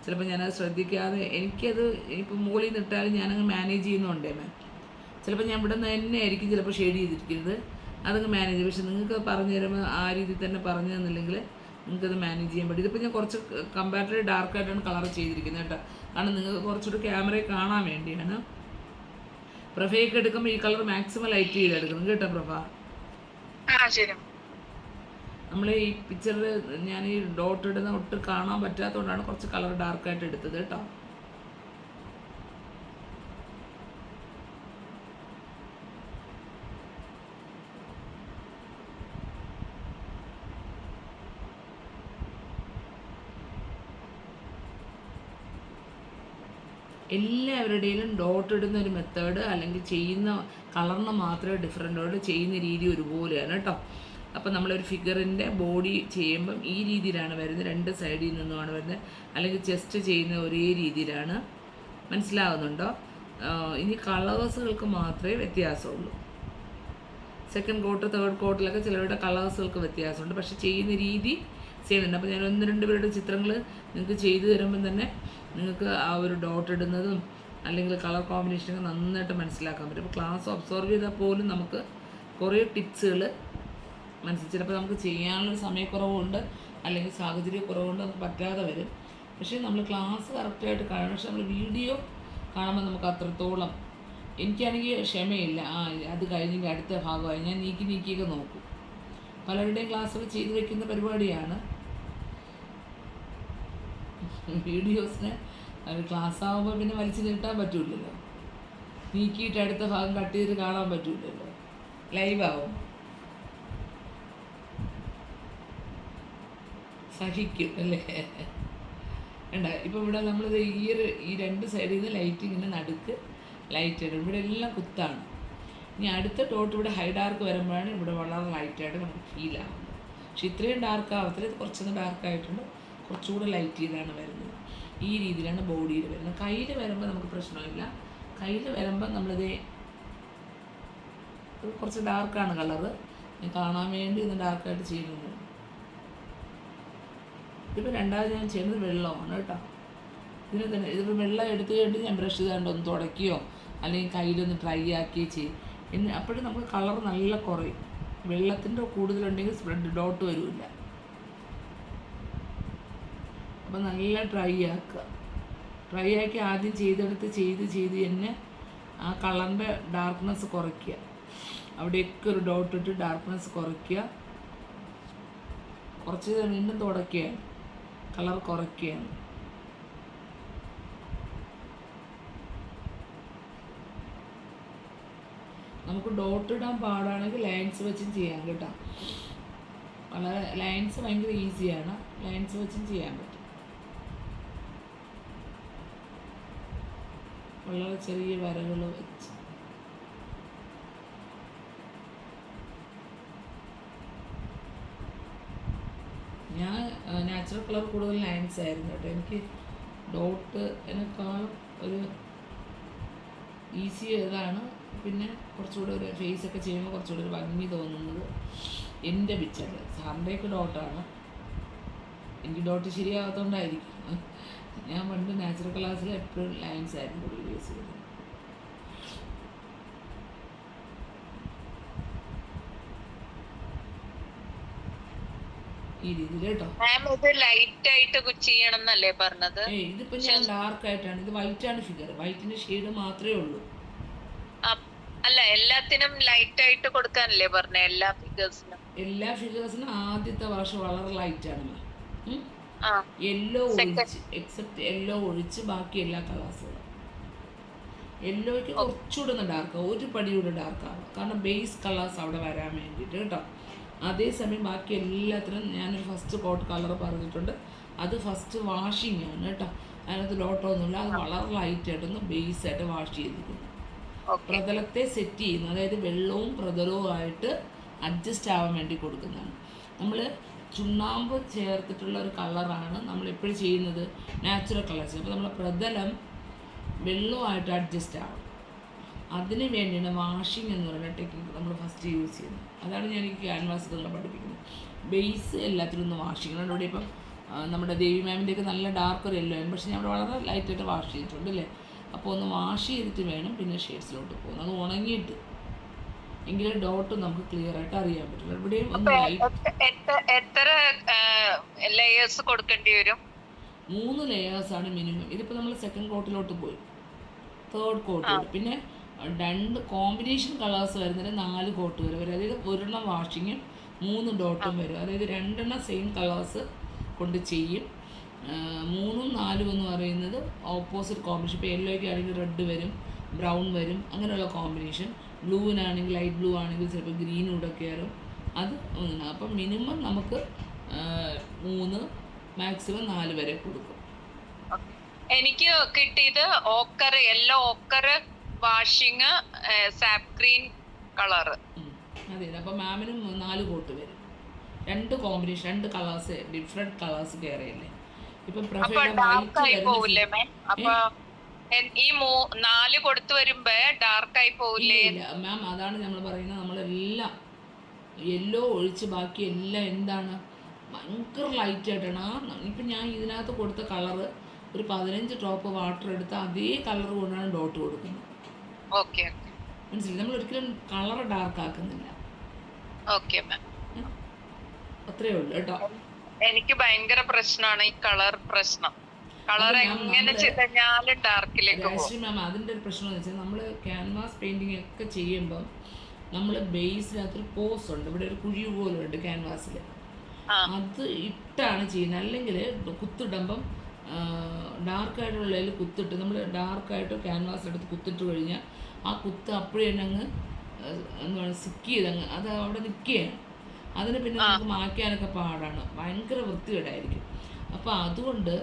ചിലപ്പോൾ ഞാനത് ശ്രദ്ധിക്കാതെ എനിക്കത് ഇപ്പം മുകളിൽ നിന്ന് ഇട്ടാലും ഞാനങ്ങ് മാനേജ് ചെയ്യുന്നുണ്ടേ മാം. ചിലപ്പോൾ ഞാൻ ഇവിടെ നിന്ന് തന്നെ ആയിരിക്കും ചിലപ്പോൾ ഷെയ്ഡ് ചെയ്തിരിക്കുന്നത്, അതങ്ങ് മാനേജ് ചെയ്യും. പക്ഷെ നിങ്ങൾക്ക് പറഞ്ഞു തരുമ്പോൾ ആ രീതിയിൽ തന്നെ പറഞ്ഞു തന്നില്ലെങ്കിൽ നിങ്ങൾക്കത് മാനേജ് ചെയ്യാൻ പറ്റും. ഇതിപ്പോൾ ഞാൻ കുറച്ച് കമ്പാരിറ്റീവ്ലി ഡാർക്കായിട്ടാണ് കളർ ചെയ്തിരിക്കുന്നത് കേട്ടോ. കാരണം നിങ്ങൾക്ക് കുറച്ചുകൂടി ക്യാമറയിൽ കാണാൻ വേണ്ടിയാണ്. പ്രഭയൊക്കെ എടുക്കുമ്പോൾ ഈ കളർ മാക്സിമം ലൈറ്റ് ചെയ്തെടുക്കണം കേട്ടോ പ്രഭ. നമ്മൾ ഈ പിക്ചറിൽ ഞാൻ ഈ ഡോട്ട് ഇടുന്ന ഒട്ട് കാണാൻ പറ്റാത്തതുകൊണ്ടാണ് കുറച്ച് കളർ ഡാർക്കായിട്ട് എടുത്തത് കേട്ടോ. എല്ലാവരുടെയും ഡോട്ട് ഇടുന്ന ഒരു മെത്തേഡ് അല്ലെങ്കിൽ ചെയ്യുന്ന കളറിന് മാത്രമേ ഡിഫറൻറ്റോട് ചെയ്യുന്ന രീതി ഒരുപോലെയാണ് കേട്ടോ. അപ്പോൾ നമ്മളൊരു ഫിഗറിൻ്റെ ബോഡി ചെയ്യുമ്പം ഈ രീതിയിലാണ് വരുന്നത്, രണ്ട് സൈഡിൽ നിന്നുമാണ് വരുന്നത്. അല്ലെങ്കിൽ ചെസ്റ്റ് ചെയ്യുന്ന ഒരേ രീതിയിലാണ്. മനസ്സിലാവുന്നുണ്ടോ? ഇനി കളേഴ്സുകൾക്ക് മാത്രമേ വ്യത്യാസമുള്ളൂ. സെക്കൻഡ് കോട്ട് തേർഡ് കോട്ടിലൊക്കെ ചിലരുടെ കളേഴ്സുകൾക്ക് വ്യത്യാസമുണ്ട്, പക്ഷെ ചെയ്യുന്ന രീതി ചെയ്യുന്നുണ്ട്. അപ്പോൾ ഞാൻ 1-2 പേരുടെ ചിത്രങ്ങൾ നിങ്ങൾക്ക് ചെയ്തു തരുമ്പം തന്നെ നിങ്ങൾക്ക് ആ ഒരു ഡോട്ട് ഇടുന്നതും അല്ലെങ്കിൽ കളർ കോമ്പിനേഷനൊക്കെ നന്നായിട്ട് മനസ്സിലാക്കാൻ പറ്റും. അപ്പോൾ ക്ലാസ് ഒബ്സർവ് ചെയ്താൽ പോലും നമുക്ക് കുറേ ടിപ്സുകൾ മനസ്സിലാക്കി. ചിലപ്പോൾ നമുക്ക് ചെയ്യാനുള്ളൊരു സമയക്കുറവുണ്ട് അല്ലെങ്കിൽ സാഹചര്യക്കുറവുണ്ട്, നമുക്ക് പറ്റാതെ വരും. പക്ഷേ നമ്മൾ ക്ലാസ് കറക്റ്റായിട്ട് കാണണം. പക്ഷെ നമ്മൾ വീഡിയോ കാണുമ്പോൾ നമുക്ക് അത്രത്തോളം, എനിക്കാണെങ്കിൽ ക്ഷമയില്ല. അത് കഴിഞ്ഞെങ്കിൽ അടുത്ത ഭാഗമായി ഞാൻ നീക്കിയൊക്കെ നോക്കും. പലരുടെയും ക്ലാസ്സുകൾ ചെയ്തു വയ്ക്കുന്ന പരിപാടിയാണ്. വീഡിയോസിന് ക്ലാസ് ആകുമ്പോൾ പിന്നെ വലിച്ചു നീട്ടാൻ പറ്റില്ലല്ലോ, നീക്കിയിട്ട് അടുത്ത ഭാഗം കട്ട് ചെയ്ത് കാണാൻ പറ്റില്ലല്ലോ ലൈവ് ആവും. സഹിക്കും അല്ലേ? വേണ്ട ഇപ്പം ഇവിടെ നമ്മളിത് ഈ രണ്ട് സൈഡിൽ നിന്ന് ലൈറ്റ് ഇങ്ങനെ നടുക്ക് ലൈറ്റ് ഇടും. ഇവിടെ എല്ലാം കുത്താണ്. ഇനി അടുത്ത ഡോട്ട് ഇവിടെ ഹൈ ഡാർക്ക് വരുമ്പോഴാണ് ഇവിടെ വളരെ ലൈറ്റായിട്ട് നമുക്ക് ഫീൽ ആവുന്നത്. പക്ഷെ ഇത്രയും ഡാർക്ക് ആവത്തില്ല, ഇത് കുറച്ചൊന്ന് ഡാർക്കായിട്ടുണ്ട്, കുറച്ചുകൂടെ ലൈറ്റ് ചെയ്താണ് വരുന്നത്. ഈ രീതിയിലാണ് ബോഡിയിൽ വരുന്നത്. കയ്യിൽ വരുമ്പോൾ നമുക്ക് പ്രശ്നമില്ല. കയ്യിൽ വരുമ്പോൾ നമ്മളിത് കുറച്ച് ഡാർക്കാണ് കളറ്, കാണാൻ വേണ്ടി ഒന്ന് ഡാർക്കായിട്ട് ചെയ്യുന്നത്. ഇതിപ്പോൾ രണ്ടാമത് ഞാൻ ചെയ്യുന്നത് വെള്ളമാണ് കേട്ടോ. ഇതിന് തന്നെ ഇതിപ്പോൾ വെള്ളം എടുത്ത് കഴിഞ്ഞിട്ട് ഞാൻ ബ്രഷ് ചെയ്താണ്ട് ഒന്ന് തുടയ്ക്കുകയോ അല്ലെങ്കിൽ കയ്യിലൊന്ന് ഡ്രൈ ആക്കുകയോ ചെയ്യും. അപ്പോഴും നമുക്ക് കളർ നല്ല കുറയും. വെള്ളത്തിൻ്റെ കൂടുതലുണ്ടെങ്കിൽ സ്പ്രെഡ് ഡോട്ട് വരില്ല. അപ്പോൾ നല്ല ഡ്രൈ ആക്കുക. ഡ്രൈ ആക്കി ആദ്യം ചെയ്തെടുത്ത് ചെയ്ത് തന്നെ ആ കളറിൻ്റെ ഡാർക്ക്നെസ് കുറയ്ക്കുക. അവിടെയൊക്കെ ഒരു ഡോട്ട് ഇട്ട് ഡാർക്ക്നെസ് കുറയ്ക്കുക. കുറച്ച് വീണ്ടും തുടയ്ക്കുകയാണ്, കളർ കുറയ്ക്കുകയാണ്. നമുക്ക് ഡോട്ട് ഇടാൻ പാടാണെങ്കിൽ ലൈൻസ് വെച്ചും ചെയ്യാം കേട്ടോ. വളരെ ലൈൻസ് ഭയങ്കര ഈസിയാണ്, ലൈൻസ് വെച്ചും ചെയ്യാൻ പറ്റും. വളരെ ചെറിയ വരകൾ വെച്ച് ഞാൻ നാച്ചുറൽ കളർ കൂടുതൽ ലൈൻസ് ആയിരുന്നു കേട്ടോ. എനിക്ക് ഡോട്ട് എന്നെക്കാളും ഒരു ഈസി ഇതാണ്. പിന്നെ കുറച്ചുകൂടെ ഒരു ഫേസൊക്കെ ചെയ്യുമ്പോൾ കുറച്ചുകൂടെ ഒരു ഭംഗി തോന്നുന്നത് എൻ്റെ പിക്ചറിൽ. സാറിൻ്റെയൊക്കെ ഡോട്ടാണ്, എനിക്ക് ഡോട്ട് ശരിയാകാത്തതുകൊണ്ടായിരിക്കും. ഞാൻ പണ്ട് നാച്ചുറൽ കളേഴ്സിൽ എപ്പോഴും ലൈൻസ് ആയിരുന്നു കൂടുതൽ യൂസ് ചെയ്തത്. ഈ രീതിയിൽ കേട്ടോ. ഇതിപ്പോ ഞാൻ ഡാർക്ക് ആയിട്ടാണ്, ഇത് വൈറ്റ് ആണ് ഫിഗർ, വൈറ്റിന്റെ ഷെയ്ഡ് മാത്രമേ ഉള്ളൂ. അല്ല, എല്ലാത്തിനും ലൈറ്റ് ആയിട്ട് കൊടുക്കാനല്ലേ പറഞ്ഞ? എല്ലാ ഫിഗേഴ്സിനും ആദ്യത്തെ വർഷം വളരെ ലൈറ്റ് ആണ്. യെല്ലോ ഒഴിച്ച്, എക്സെപ്റ്റ് യെല്ലോ ഒഴിച്ച് ബാക്കി എല്ലാ കളേഴ്സുകളും. യെല്ലോയ്ക്ക് കുറച്ചുകൂടെ ഒന്ന് ഡാർക്ക്, ഒരു പടിയൂടെ ഡാർക്കാവും, കാരണം ബേസ് കളേഴ്സ് അവിടെ വരാൻ വേണ്ടിയിട്ട് കേട്ടോ. അതേസമയം ബാക്കി എല്ലാത്തിനും ഞാനൊരു ഫസ്റ്റ് കോട്ട് കളർ പറഞ്ഞിട്ടുണ്ട്, അത് ഫസ്റ്റ് വാഷിംഗ് ആണ് കേട്ടോ. അതിനകത്ത് ഡോട്ടൊന്നുമില്ല, അത് വളരെ ലൈറ്റായിട്ടൊന്ന് ബേസായിട്ട് വാഷ് ചെയ്തിരിക്കുന്നു. പ്രതലത്തെ സെറ്റ് ചെയ്യുന്നു, അതായത് വെള്ളവും പ്രതലവും ആയിട്ട് അഡ്ജസ്റ്റ് ആവാൻ വേണ്ടി കൊടുക്കുന്നതാണ്. നമ്മൾ ചുണ്ണാമ്പ് ചേർത്തിട്ടുള്ള ഒരു കളറാണ് നമ്മളെപ്പോഴും ചെയ്യുന്നത്, നാച്ചുറൽ കളേഴ്സ്. അപ്പോൾ നമ്മൾ പ്രതലം വെള്ളവുമായിട്ട് അഡ്ജസ്റ്റ് ആവും. അതിന് വേണ്ടിയാണ് വാഷിംഗ് എന്ന് പറയുന്ന ടെക്നിക്ക് നമ്മൾ ഫസ്റ്റ് യൂസ് ചെയ്യുന്നത്. അതാണ് ഞാൻ ഈ ക്യാൻവാസുകൾ പഠിപ്പിക്കുന്നത്. ബേസ് എല്ലാത്തിലും ഒന്ന് വാഷിംഗ്. ഇവിടെ ഇപ്പം നമ്മുടെ ദേവി മാമിൻ്റെയൊക്കെ നല്ല ഡാർക്ക് ഒരു യെല്ലോ ആണ്, പക്ഷേ ഞാൻ അവിടെ വളരെ ലൈറ്റായിട്ട് വാഷ് ചെയ്തിട്ടുണ്ട് അല്ലേ. അപ്പോൾ ഒന്ന് വാഷ് ചെയ്തിട്ട് വേണം പിന്നെ ഷെയ്ഡ്സിലോട്ട് പോകുന്നത്. അത് ഉണങ്ങിയിട്ട് എങ്കിലും ഡോട്ട് നമുക്ക് ക്ലിയർ ആയിട്ട് അറിയാൻ പറ്റില്ല. ഇവിടെയും ഒന്ന് എത്ര ലെയേഴ്സ് കൊടുക്കേണ്ടി വരും? 3 ലെയേഴ്സാണ് മിനിമം. ഇതിപ്പോൾ നമ്മൾ സെക്കൻഡ് കോട്ടിലോട്ട് പോയി, തേർഡ് കോട്ട്, പിന്നെ 2 കോമ്പിനേഷൻ കളേഴ്സ് വരുന്നതിന് 4 കോട്ട് വരെ വരും. അതായത് 1 വാഷിങ്ങും 3 ഡോട്ടും വരും. അതായത് 2 സെയിം കളേഴ്സ് കൊണ്ട് ചെയ്യും. 3ഉം 4ഉം എന്ന് പറയുന്നത് ഓപ്പോസിറ്റ് കോമ്പിനേഷൻ. ഇപ്പോൾ യെല്ലോയ്ക്ക് ആണെങ്കിൽ റെഡ് വരും, ബ്രൗൺ വരും, അങ്ങനെയുള്ള കോമ്പിനേഷൻ. ബ്ലൂവിനാണെങ്കിൽ ലൈറ്റ് ബ്ലൂ ആണെങ്കിൽ ചിലപ്പോൾ ഗ്രീനും കൂടെ കയറും. അത് അപ്പം മിനിമം നമുക്ക് 3 മാക്സിമം 4 വരെ കൊടുക്കും. എനിക്ക് കിട്ടിയത് ochre, yellow ochre washing, sap green colour. അതെ, അപ്പം മാമിനും 4 കോട്ട് വരും. 2 കോമ്പിനേഷൻ, 2 കളേഴ്സ്, ഡിഫറെന്റ് കളേഴ്സ് കയറിയല്ലേ. ഇപ്പം ഈ 4 കൊടുത്തു വരുമ്പോ ഡാർക്ക് ആയി പോവില്ലേ മാം? അതാണ് നമ്മൾ പറയുന്നത്, നമ്മളെല്ലാം യെല്ലോ ഒഴിച്ച് ബാക്കി എല്ലാം എന്താണ് ഭയങ്കര ലൈറ്റ് ആയിട്ടാണ്. ഇപ്പം ഞാൻ ഇതിനകത്ത് കൊടുത്ത കളറ് ഒരു 15 ഡ്രോപ്പ് വാട്ടർ എടുത്ത് അതേ കളർ കൊണ്ടാണ് ഡോട്ട് കൊടുക്കുന്നത്. മനസ്സിലായി? നമ്മൾ ഒരിക്കലും കളർ ഡാർക്ക് ആക്കുന്നില്ല. അത്രേ ഉള്ളൂ കേട്ടോ. എനിക്ക് ഭയങ്കര പ്രശ്നമാണ് ഈ കളർ പ്രശ്നം. കളർ എങ്ങനെ ചെയ്താലും ഡാർക്കിലേക്ക് പോകും. മാം അതിൻ്റെ ഒരു പ്രശ്നം എന്ന് വെച്ചാൽ നമ്മൾ ക്യാൻവാസ് പെയിന്റിങ് ഒക്കെ ചെയ്യുമ്പം നമ്മൾ ബേസിനകത്തൊരു പോസ് ഉണ്ട്, ഇവിടെ ഒരു കുഴി പോലെ ഉണ്ട് ക്യാൻവാസിൽ, അത് ഇട്ടാണ് ചെയ്യുന്നത്. അല്ലെങ്കിൽ കുത്തിടുമ്പം ഡാർക്കായിട്ടുള്ളതിൽ കുത്തിട്ട് നമ്മൾ ഡാർക്കായിട്ട് ക്യാൻവാസ് എടുത്ത് കുത്തിട്ട് കഴിഞ്ഞാൽ ആ കുത്ത് അപ്പോഴേ തന്നെ അങ്ങ് എന്താണ് സിക്ക് ചെയ്തങ്ങ് അത് അവിടെ നിൽക്കുകയാണ്. അതിന് പിന്നെ നമുക്ക് മായ്ക്കാനൊക്കെ പാടാണ്, ഭയങ്കര വൃത്തികേടായിരിക്കും. അപ്പോൾ അതുകൊണ്ട്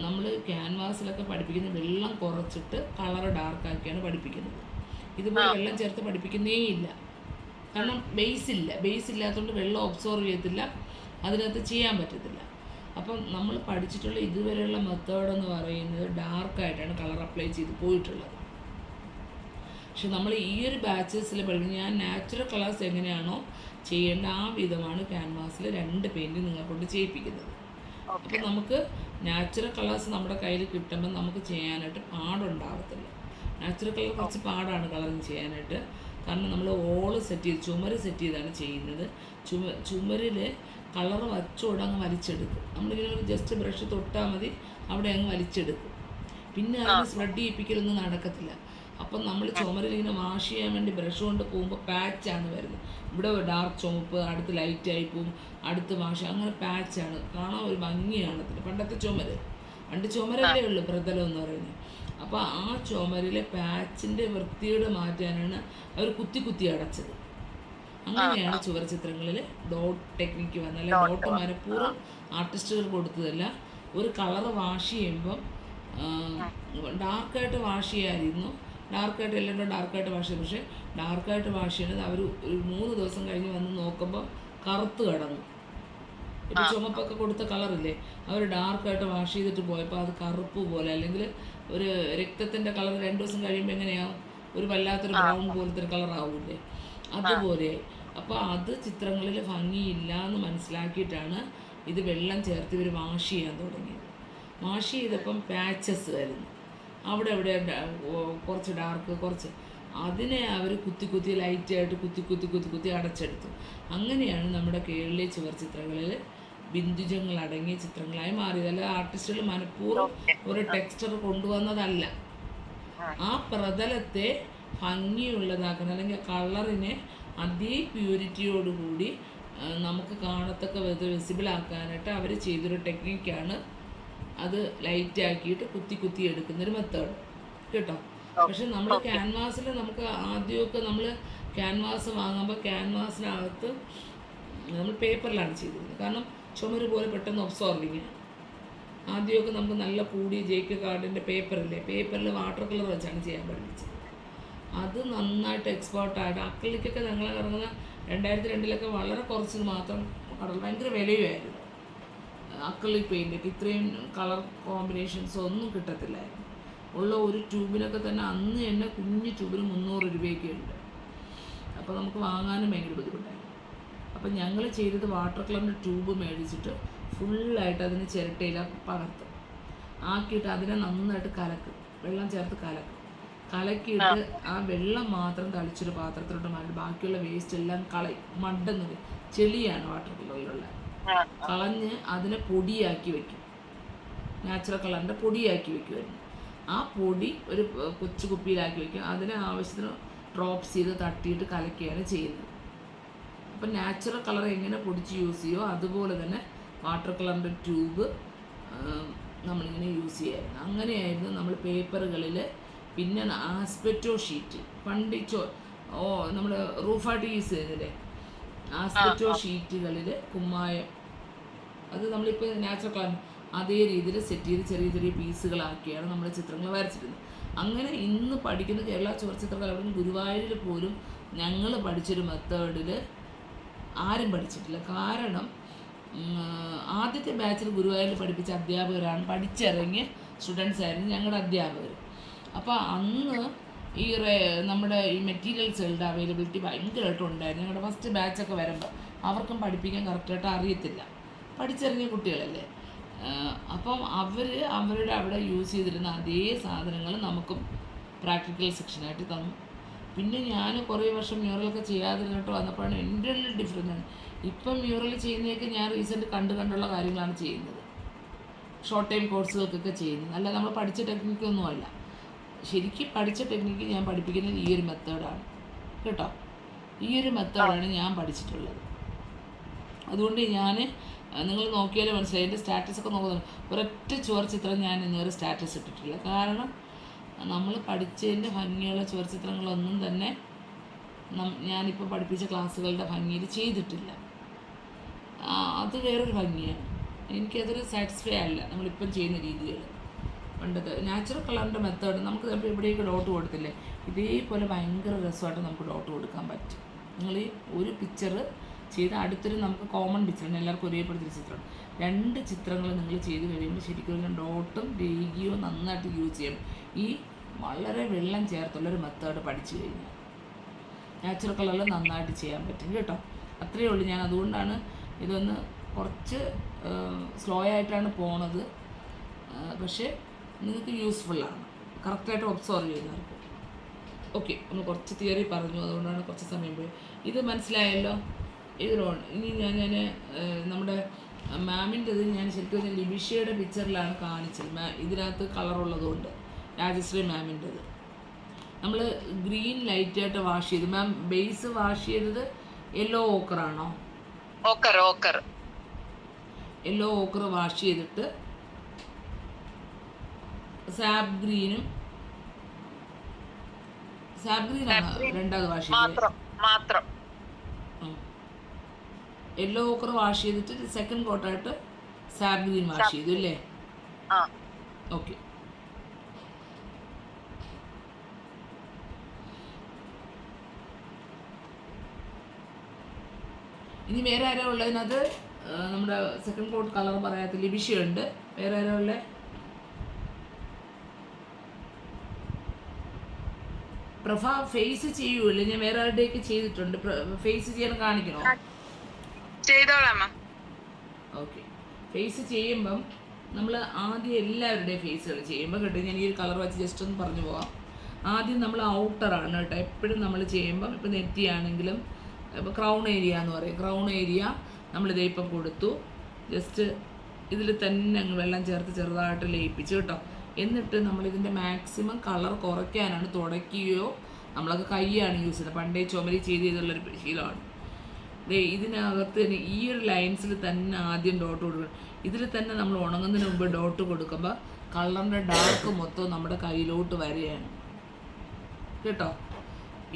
നമ്മൾ ക്യാൻവാസിലൊക്കെ പഠിപ്പിക്കുന്ന വെള്ളം കുറച്ചിട്ട് കളർ ഡാർക്കാക്കിയാണ് പഠിപ്പിക്കുന്നത്. ഇതുപോലെ വെള്ളം ചേർത്ത് പഠിപ്പിക്കുന്നേ ഇല്ല. കാരണം ബേസ് ഇല്ലാത്തതുകൊണ്ട് വെള്ളം ഒബ്സോർവ് ചെയ്യത്തില്ല, അതിനകത്ത് ചെയ്യാൻ പറ്റത്തില്ല. അപ്പം നമ്മൾ പഠിച്ചിട്ടുള്ള ഇതുവരെയുള്ള മെത്തേഡ് എന്ന് പറയുന്നത് ഡാർക്കായിട്ടാണ് കളർ അപ്ലൈ ചെയ്ത് പോയിട്ടുള്ളത്. പക്ഷെ നമ്മൾ ഈ ഒരു ബാച്ചസിൽ പഠിക്കുന്നത് ഞാൻ നാച്ചുറൽ കളേഴ്സ് എങ്ങനെയാണോ ചെയ്യേണ്ട ആ വിധമാണ് ക്യാൻവാസിൽ 2 പെയിൻറ്റ് നിങ്ങളെ കൊണ്ട് ചെയ്യിപ്പിക്കുന്നത്. അപ്പോൾ നമുക്ക് നാച്ചുറൽ കളേഴ്സ് നമ്മുടെ കയ്യിൽ കിട്ടുമ്പോൾ നമുക്ക് ചെയ്യാനായിട്ട് പാടുണ്ടാകത്തില്ല. നാച്ചുറൽ കളർ കുറച്ച് പാടാണ് കളറിങ് ചെയ്യാനായിട്ട്. കാരണം നമ്മൾ ഓള് സെറ്റ് ചെയ്ത് ചുമര് സെറ്റ് ചെയ്താണ് ചെയ്യുന്നത്. ചുമരിൽ കളർ വച്ചോടെ അങ്ങ് വലിച്ചെടുക്കും. നമ്മളിങ്ങനെ ഒരു ജസ്റ്റ് ബ്രഷ് തൊട്ടാൽ മതി, അവിടെ അങ്ങ് വലിച്ചെടുക്കും. പിന്നെ അതിന് സ്പ്രെഡ് ചെയ്യിപ്പിക്കലൊന്നും നടക്കത്തില്ല. അപ്പം നമ്മൾ ചുമരിലിങ്ങനെ വാഷ് ചെയ്യാൻ വേണ്ടി ബ്രഷ് കൊണ്ട് പോകുമ്പോൾ പാച്ചാണ് വരുന്നത്. ഇവിടെ ഡാർക്ക് ചുമപ്പ്, അടുത്ത് ലൈറ്റായി പോവും, അടുത്ത് വാഷ്, അങ്ങനെ പാച്ചാണ്. കാണാൻ ഒരു ഭംഗിയാണ്. പണ്ടത്തെ പണ്ട് ചുമരല്ലേ ഉള്ളൂ പ്രതലം എന്ന് പറയുന്നത്. അപ്പോൾ ആ ചുമരിലെ പാച്ചിൻ്റെ വൃത്തിയോട് മാറ്റാനാണ് അവർ കുത്തി അടച്ചത്. അങ്ങനെയാണ് ചുവർ ചിത്രങ്ങളിൽ ഡോട്ട് ടെക്നിക്ക് വന്നത്. അല്ല, ഡോട്ട് മനഃപൂർവ്വം ആർട്ടിസ്റ്റുകൾ കൊടുത്തതല്ല. ഒരു കളർ വാഷ് ചെയ്യുമ്പം ഡാർക്കായിട്ട് വാഷ് ചെയ്യാമായിരുന്നു. ഡാർക്കായിട്ട് എല്ലാം ഡാർക്കായിട്ട് വാഷ് ചെയ്യും. പക്ഷേ ഡാർക്കായിട്ട് വാഷ് ചെയ്യുന്നത് അവർ ഒരു 3 ദിവസം കഴിഞ്ഞ് വന്ന് നോക്കുമ്പോൾ കറുത്ത് കിടന്നു. ഇപ്പോൾ ചുമപ്പൊക്കെ കൊടുത്ത കളറില്ലേ, അവർ ഡാർക്കായിട്ട് വാഷ് ചെയ്തിട്ട് പോയപ്പോൾ അത് കറുപ്പ് പോലെ, അല്ലെങ്കിൽ ഒരു രക്തത്തിൻ്റെ കളർ 2 ദിവസം കഴിയുമ്പോൾ എങ്ങനെയാവും, ഒരു വല്ലാത്തൊരു ബ്രൗൺ പോലത്തെ ഒരു കളറാവില്ലേ, അതുപോലെ. അപ്പോൾ അത് ചിത്രങ്ങളിൽ ഭംഗിയില്ല എന്ന് മനസ്സിലാക്കിയിട്ടാണ് ഇത് വെള്ളം ചേർത്ത് ഇവർ വാഷ് ചെയ്യാൻ തുടങ്ങിയത്. വാഷ് ചെയ്തപ്പം പാച്ചസ് വരുന്നു, അവിടെ കുറച്ച് ഡാർക്ക്, കുറച്ച് അതിനെ അവർ കുത്തി ലൈറ്റായിട്ട് കുത്തി അടച്ചെടുത്തു. അങ്ങനെയാണ് നമ്മുടെ കേരളീയ ചുവർ ചിത്രങ്ങളിൽ ബിന്ദുജങ്ങൾ അടങ്ങിയ ചിത്രങ്ങളായി മാറിയത്. അല്ല, ആർട്ടിസ്റ്റുകൾ മനഃപൂർവ്വം ഒരു ടെക്സ്ചർ കൊണ്ടുവന്നതല്ല. ആ പ്രതലത്തെ ഭംഗിയുള്ളതാക്കണം, അല്ലെങ്കിൽ കളറിനെ അതേ പ്യൂരിറ്റിയോടുകൂടി നമുക്ക് കാണത്തക്ക വിധത്തിൽ വിസിബിൾ ആക്കാനായിട്ട് അവർ ചെയ്തൊരു ടെക്നിക്കാണ് അത് ലൈറ്റാക്കിയിട്ട് കുത്തി എടുക്കുന്നൊരു മെത്തേഡ് കേട്ടോ. പക്ഷെ നമ്മൾ ക്യാൻവാസിൽ നമുക്ക് ആദ്യമൊക്കെ നമ്മൾ ക്യാൻവാസ് വാങ്ങുമ്പോൾ ക്യാൻവാസിനകത്ത് നമ്മൾ പേപ്പറിലാണ് ചെയ്തിരുന്നത്. കാരണം ചുമര് പോലെ പെട്ടെന്ന് ഒബ്സോർവിങ്. ആദ്യമൊക്കെ നമുക്ക് നല്ല കൂടിയ ജേക്ക് കാർഡിൻ്റെ പേപ്പറില്ലേ, പേപ്പറിൽ വാട്ടർ കളർ വെച്ചാണ് ചെയ്യാൻ പഠിപ്പിച്ചത്. അത് നന്നായിട്ട് എക്സ്പേർട്ടായിട്ട് അക്രിലിക്കൊക്കെ ഞങ്ങൾ ഇറങ്ങുന്ന 2002 വളരെ കുറച്ച് മാത്രം കടൽ ഭയങ്കര വിലയുമായിരുന്നു. അക്രിലിക് പെയിൻ്റൊക്കെ ഇത്രയും കളർ കോമ്പിനേഷൻസ് ഒന്നും കിട്ടത്തില്ലായിരുന്നു. ഉള്ള ഒരു ട്യൂബിനൊക്കെ തന്നെ അന്ന് തന്നെ കുഞ്ഞു ട്യൂബിന് 300 രൂപയൊക്കെ ഉണ്ട്. അപ്പോൾ നമുക്ക് വാങ്ങാനും ഭയങ്കര ബുദ്ധിമുട്ടായിരുന്നു. അപ്പം ഞങ്ങൾ ചെയ്തത് വാട്ടർ കളറിൻ്റെ ട്യൂബ് മേടിച്ചിട്ട് ഫുള്ളായിട്ട് അതിന് ചിരട്ടയിലാണ് പകർത്തും, ആക്കിയിട്ട് അതിനെ നന്നായിട്ട് കലക്കും, വെള്ളം ചേർത്ത് കലക്കിയിട്ട് ആ വെള്ളം മാത്രം തളിച്ചൊരു പാത്രത്തിലോട്ട് മാറ്റി ബാക്കിയുള്ള വേസ്റ്റ് എല്ലാം കളയും. മഡെന്നത് ചെളിയാണ് വാട്ടർ കളറിലുള്ള, കളഞ്ഞ് അതിനെ പൊടിയാക്കി വെക്കും. നാച്ചുറൽ കളറിൻ്റെ പൊടിയാക്കി വെക്കുമായിരുന്നു. ആ പൊടി ഒരു കൊച്ചു കുപ്പിയിലാക്കി വെക്കും. അതിന് ആവശ്യത്തിന് ഡ്രോപ്സ് ചെയ്ത് തട്ടിയിട്ട് കലക്കുകയാണ് ചെയ്യുന്നത്. അപ്പം നാച്ചുറൽ കളർ എങ്ങനെ പൊടിച്ച് യൂസ് ചെയ്യുമോ അതുപോലെ തന്നെ വാട്ടർ കളറിൻ്റെ ട്യൂബ് നമ്മളിങ്ങനെ യൂസ് ചെയ്യായിരുന്നു. അങ്ങനെയായിരുന്നു നമ്മൾ പേപ്പറുകളിൽ. പിന്നെ ആസ്പെറ്റോ ഷീറ്റ്, പണ്ട് നമ്മൾ റൂഫായിട്ട് യൂസ് ചെയ്യുന്നില്ലേ, ആസ്പെറ്റോ ഷീറ്റുകളിൽ കുമ്മായം, അത് നമ്മളിപ്പോൾ നാച്ചുറൽ കളർ അതേ രീതിയിൽ സെറ്റ് ചെയ്ത് ചെറിയ പീസുകളാക്കിയാണ് നമ്മൾ ചിത്രങ്ങൾ വരച്ചിരുന്നത്. അങ്ങനെ ഇന്ന് പഠിക്കുന്ന കേരള ചുവർ ചിത്രകല ഗുരുവായൂരിൽ പോലും ഞങ്ങൾ പഠിച്ചൊരു മെത്തേഡിൽ ആരും പഠിച്ചിട്ടില്ല. കാരണം ആദ്യത്തെ ബാച്ചിൽ ഗുരുവായൂരിൽ പഠിപ്പിച്ച അധ്യാപകരാണ്, പഠിച്ചിറങ്ങിയ സ്റ്റുഡൻസ് ആയിരുന്നു ഞങ്ങളുടെ അധ്യാപകർ. അപ്പോൾ അന്ന് നമ്മുടെ ഈ മെറ്റീരിയൽസുകളുടെ അവൈലബിലിറ്റി ഭയങ്കരമായിട്ട് ഉണ്ടായിരുന്നു. ഞങ്ങളുടെ ഫസ്റ്റ് ബാച്ചൊക്കെ വരുമ്പോൾ അവർക്കും പഠിപ്പിക്കാൻ കറക്റ്റായിട്ട് അറിയത്തില്ല, പഠിച്ചിറങ്ങിയ കുട്ടികളല്ലേ. അപ്പം അവരുടെ അവിടെ യൂസ് ചെയ്തിരുന്ന അതേ സാധനങ്ങൾ നമുക്കും പ്രാക്ടിക്കൽ സെക്ഷനായിട്ട് തന്നു. പിന്നെ ഞാൻ കുറേ വർഷം മ്യൂറലൊക്കെ ചെയ്യാതിരുന്നിട്ട് വന്നപ്പോഴാണ് എൻ്റെ ഡിഫറൻസ്. ഇപ്പം മ്യൂറൽ ചെയ്യുന്നതൊക്കെ ഞാൻ റീസെൻ്റ് കണ്ടുള്ള കാര്യങ്ങളാണ് ചെയ്യുന്നത്, ഷോർട്ട് ടൈം കോഴ്സുകൾക്കൊക്കെ ചെയ്യുന്നത്. അല്ല, നമ്മൾ പഠിച്ച ടെക്നിക്കൊന്നുമല്ല. ശരിക്കും പഠിച്ച ടെക്നിക്ക് ഞാൻ പഠിപ്പിക്കുന്നത് ഈ ഒരു മെത്തേഡാണ് കേട്ടോ. ഈ ഒരു മെത്തേഡാണ് ഞാൻ പഠിച്ചിട്ടുള്ളത്. അതുകൊണ്ട് നിങ്ങൾ നോക്കിയാലും മനസ്സിലായി, എൻ്റെ സ്റ്റാറ്റസൊക്കെ നോക്കുന്നത് ഒരൊറ്റ ചുവർ ചിത്രം ഞാൻ ഇന്നുവരെ സ്റ്റാറ്റസ് ഇട്ടിട്ടില്ല. കാരണം നമ്മൾ പഠിച്ചതിൻ്റെ ഭംഗിയുള്ള ചുവർ ചിത്രങ്ങളൊന്നും തന്നെ ഞാനിപ്പോൾ പഠിപ്പിച്ച ക്ലാസ്സുകളുടെ ഭംഗിയിൽ ചെയ്തിട്ടില്ല. അത് വേറൊരു ഭംഗിയാണ്. എനിക്കതൊരു സാറ്റിസ്ഫൈ അല്ല നമ്മളിപ്പം ചെയ്യുന്ന രീതികൾ. പണ്ടത്തെ നാച്ചുറൽ കളറിൻ്റെ മെത്തേഡ് നമുക്ക് ചിലപ്പോൾ ഇവിടേക്ക് ഡോട്ട് കൊടുത്തില്ലേ, ഇതേപോലെ ഭയങ്കര രസമായിട്ട് നമുക്ക് ഡോട്ട് കൊടുക്കാൻ പറ്റും. നിങ്ങൾ ഈ ഒരു പിക്ചർ ചെയ്ത് അടുത്തൊരു നമുക്ക് കോമൺ പിക്ചറാണ്, എല്ലാവർക്കും ഒരേപോലത്തെ ചിത്രമാണ്. 2 ചിത്രങ്ങൾ നിങ്ങൾ ചെയ്ത് കഴിയുമ്പോൾ ശരിക്കും ഡോട്ടും രേഖിയോ നന്നായിട്ട് യൂസ് ചെയ്യണം. ഈ വളരെ വെള്ളം ചേർത്തുള്ളൊരു മെത്തേഡ് പഠിച്ചു കഴിഞ്ഞാൽ നാച്ചുറൽ കളറിൽ നന്നായിട്ട് ചെയ്യാൻ പറ്റും കേട്ടോ. അത്രയേ ഉള്ളൂ. ഞാൻ അതുകൊണ്ടാണ് ഇതൊന്ന് കുറച്ച് സ്ലോ ആയിട്ടാണ് പോണത്, പക്ഷേ നിങ്ങൾക്ക് യൂസ്ഫുള്ളാണ് കറക്റ്റായിട്ട് ഒബ്സർവ് ചെയ്യുന്നവർക്ക്. ഓക്കെ, ഒന്ന് കുറച്ച് തിയറി പറഞ്ഞു, അതുകൊണ്ടാണ് കുറച്ച് സമയം പോയി. ഇത് മനസ്സിലായല്ലോ. ഇനി ഞാൻ നമ്മുടെ മാമിൻ്റെത് ഞാൻ ശരിക്കും ലിബിഷ്യയുടെ പിക്ചറിലാണ് കാണിച്ചത്. ഇതിനകത്ത് കളറുള്ളതുകൊണ്ട് രാജശ്രീ മാമിൻ്റെത് നമ്മൾ ഗ്രീൻ ലൈറ്റായിട്ട് വാഷ് ചെയ്തു. മാം ബേസ് വാഷ് ചെയ്തത് യെല്ലോ ഓക്കറാണോ? യെല്ലോ ഓക്കർ വാഷ് ചെയ്തിട്ട് സാബ് ഗ്രീനാണ് രണ്ടാമത് വാഷ് ചെയ്തത്. യെല്ലോ ഓക്കർ വാഷ് ചെയ്തിട്ട് സെക്കൻഡ് കോട്ടായിട്ട് സാബ് ഗ്രീൻ വാഷ് ചെയ്തു അല്ലേ? ഓക്കെ. ഇനി വേറെ ആരോ ഉള്ളതിനകത്ത് നമ്മുടെ സെക്കൻഡ് കോട്ട് കളർ പറയാത്ത ലിബിഷ്യയുണ്ട്. വേറെ ആരോ ഉള്ളത്? പ്രഭ ഫേസ് ചെയ്യൂല്ലേ? ഞാൻ വേറെ ആരുടെയൊക്കെ ചെയ്തിട്ടുണ്ട്. ഫേസ് ചെയ്യാൻ കാണിക്കണോ? ഓക്കെ. ഫേസ് ചെയ്യുമ്പം നമ്മൾ ആദ്യം എല്ലാവരുടെയും ഫേസുകൾ ചെയ്യുമ്പോൾ കേട്ടോ, ഞാൻ ഈ ഒരു കളർ വെച്ച് ജസ്റ്റ് ഒന്ന് പറഞ്ഞു പോകാം. ആദ്യം നമ്മൾ ഔട്ടറാണ് കേട്ടോ എപ്പോഴും നമ്മൾ ചെയ്യുമ്പം. ഇപ്പം നെറ്റിയാണെങ്കിലും ഇപ്പോൾ ക്രൗൺ ഏരിയ എന്ന് പറയും, ക്രൗൺ ഏരിയ നമ്മളിതേ ഇപ്പം കൊടുത്തു. ജസ്റ്റ് ഇതിൽ തന്നെ അങ്ങ് വെള്ളം ചേർത്ത് ചെറുതായിട്ട് ലയിപ്പിച്ച് കേട്ടോ. എന്നിട്ട് നമ്മളിതിൻ്റെ മാക്സിമം കളർ കുറയ്ക്കാനാണ് തുടയ്ക്കുകയോ, നമ്മളൊക്കെ കൈയാണ് യൂസ് ചെയ്യുന്നത്, പണ്ടേ ചുമരി ചെയ്തുള്ളൊരു ശീലമാണ്. ഇതിനകത്ത് തന്നെ ഈ ഒരു ലൈൻസിൽ തന്നെ ആദ്യം ഡോട്ട് കൊടുക്കണം. ഇതിൽ തന്നെ നമ്മൾ ഉണങ്ങുന്നതിന് മുമ്പ് ഡോട്ട് കൊടുക്കുമ്പോൾ കളറിൻ്റെ ഡാർക്ക് മൊത്തം നമ്മുടെ കയ്യിലോട്ട് വരികയാണ് കേട്ടോ.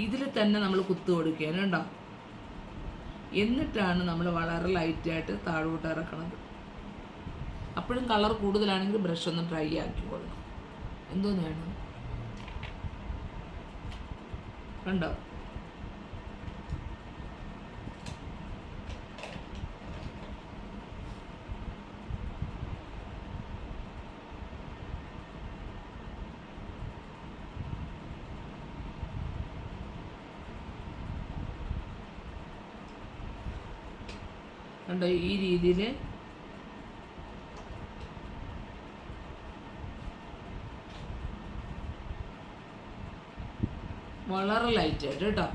ഇതിൽ തന്നെ നമ്മൾ കുത്തു കൊടുക്കുകയാണ് കേട്ടോ. എന്നിട്ടാണ് നമ്മൾ വളരെ ലൈറ്റായിട്ട് താഴോട്ട് ഇറക്കണത്. അപ്പോഴും കളർ കൂടുതലാണെങ്കിൽ ബ്രഷ് ഒന്ന് ഡ്രൈ ആക്കിക്കൊള്ളണം. എന്തോന്ന് വേണം കണ്ടോ? കണ്ടോ? ഈ രീതിയിൽ വളരെ ലൈറ്റായിട്ട് കേട്ടോ.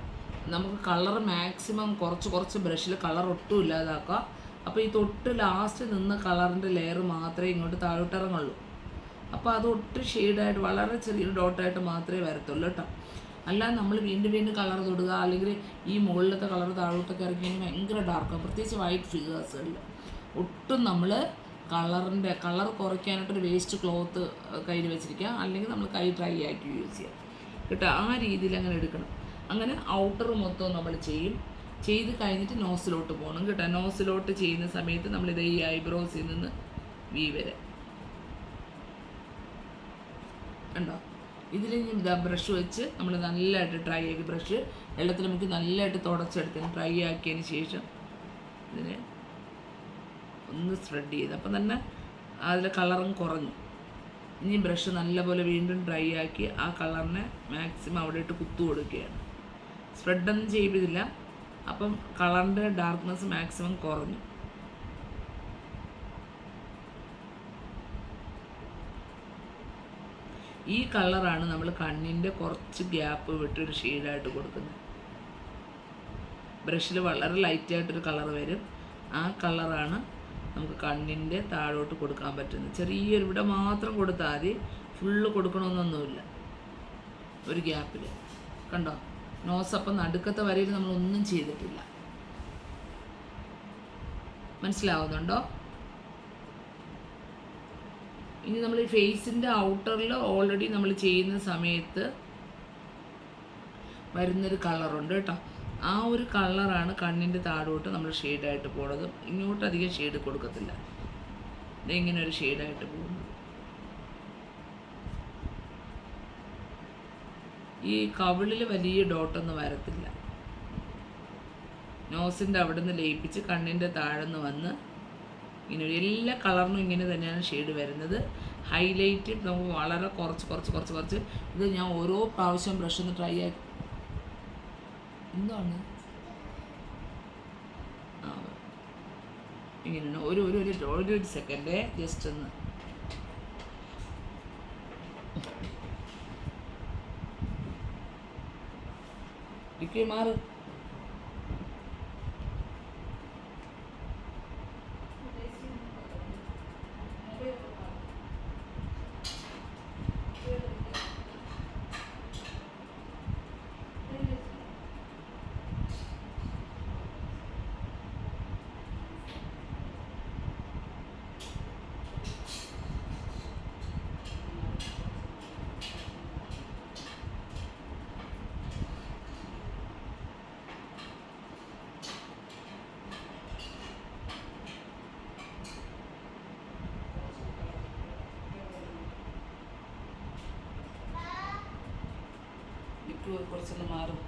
നമുക്ക് കളർ മാക്സിമം കുറച്ച് ബ്രഷിൽ കളർ ഒട്ടും ഇല്ലാതാക്കുക. അപ്പോൾ ഈ തൊട്ട് ലാസ്റ്റ് നിന്ന കളറിൻ്റെ ലെയർ മാത്രമേ ഇങ്ങോട്ട് താഴോട്ട് ഇറങ്ങുള്ളൂ. അപ്പോൾ അത് ഒട്ടും ഷെയ്ഡായിട്ട് വളരെ ചെറിയൊരു ഡോട്ടായിട്ട് മാത്രമേ വരത്തുള്ളൂ കേട്ടോ. അല്ലാതെ നമ്മൾ വീണ്ടും കളർ തൊടുക, അല്ലെങ്കിൽ ഈ മുകളിലത്തെ കളർ താഴോട്ടൊക്കെ ഇറങ്ങി കഴിഞ്ഞാൽ ഭയങ്കര ഡാർക്കാണ്, പ്രത്യേകിച്ച് വൈറ്റ് ഫിഗേഴ്സുകളിൽ. ഒട്ടും നമ്മൾ കളർ കുറയ്ക്കാനായിട്ടൊരു വേസ്റ്റ് ക്ലോത്ത് കയ്യിൽ വെച്ചിരിക്കുക, അല്ലെങ്കിൽ നമ്മൾ കൈ ഡ്രൈ ആക്കി യൂസ് ചെയ്യാം കേട്ടോ. ആ രീതിയിൽ അങ്ങനെ എടുക്കണം. അങ്ങനെ ഔട്ടർ മൊത്തം നമ്മൾ ചെയ്ത് കഴിഞ്ഞിട്ട് നോസിലോട്ട് പോകണം കേട്ടോ. നോസിലോട്ട് ചെയ്യുന്ന സമയത്ത് നമ്മളിത് ഈ ഐബ്രോസിൽ നിന്ന് വി വരെ ഉണ്ടോ. ഇതിൽ ഇതാ ബ്രഷ് വെച്ച് നമ്മൾ നല്ലതായിട്ട് ഡ്രൈ ആക്കി, ബ്രഷ് വെള്ളത്തിൽ നമുക്ക് നല്ലതായിട്ട് തുടച്ചെടുത്ത് ഡ്രൈ ആക്കിയതിന് ശേഷം ഇതിനെ ഒന്ന് സ്പ്രെഡ് ചെയ്ത്, അപ്പം തന്നെ അതിലെ കളറും കുറഞ്ഞു. ഇനി ബ്രഷ് നല്ലപോലെ വീണ്ടും ഡ്രൈ ആക്കി ആ കളറിനെ മാക്സിമം അവിടെ ഇട്ട് കുത്തു കൊടുക്കുകയാണ്. സ്പ്രെഡൊന്നും ചെയ്തില്ല, അപ്പം കളറിൻ്റെ ഡാർക്ക്നെസ് മാക്സിമം കുറഞ്ഞു. ഈ കളറാണ് നമ്മൾ കണ്ണിൻ്റെ കുറച്ച് ഗ്യാപ്പ് വിട്ടൊരു ഷെയ്ഡായിട്ട് കൊടുക്കുന്നത്. ബ്രഷിൽ വളരെ ലൈറ്റായിട്ടൊരു കളർ വരും. ആ കളറാണ് നമുക്ക് കണ്ണിൻ്റെ താഴോട്ട് കൊടുക്കാൻ പറ്റുന്നത്. ചെറിയൊരു ഇവിടെ മാത്രം കൊടുത്താൽ മതി, ഫുള്ള് കൊടുക്കണമെന്നൊന്നുമില്ല. ഒരു ഗ്യാപ്പിൽ കണ്ടോ. നോസ് അപ്പം നടുക്കത്തെ വരയിൽ നമ്മളൊന്നും ചെയ്തിട്ടില്ല. മനസ്സിലാവുന്നുണ്ടോ? ഇനി നമ്മൾ ഈ ഫേസിൻ്റെ ഔട്ടറിൽ ഓൾറെഡി നമ്മൾ ചെയ്യുന്ന സമയത്ത് വരുന്നൊരു കളറുണ്ട് കേട്ടോ. ആ ഒരു കളറാണ് കണ്ണിൻ്റെ താഴോട്ട് നമ്മൾ ഷെയ്ഡായിട്ട് പോണത്. ഇങ്ങോട്ട് അധികം ഷെയ്ഡ് കൊടുക്കത്തില്ല. ഇങ്ങനെ ഒരു ഷെയ്ഡായിട്ട് പോകുന്നത്. ഈ കവിളിൽ വലിയ ഡോട്ടൊന്നും വരത്തില്ല. നോസിൻ്റെ അവിടെ നിന്ന് ലയിപ്പിച്ച് കണ്ണിൻ്റെ താഴെ നിന്ന് വന്ന് ഇങ്ങനെ എല്ലാ കളറിനും ഇങ്ങനെ തന്നെയാണ് ഷെയ്ഡ് വരുന്നത്. ഹൈലൈറ്റ് നമുക്ക് വളരെ കുറച്ച് ഇത് ഞാൻ ഓരോ പ്രാവശ്യം ബ്രഷ് ഒന്ന് ട്രൈ ആക്കി. എന്താണ് ഇങ്ങനെയാണ് ഒരു സെക്കൻഡ് ജസ്റ്റ് ഒന്ന് മാറ്. കുറച്ചൊന്ന് മാറും.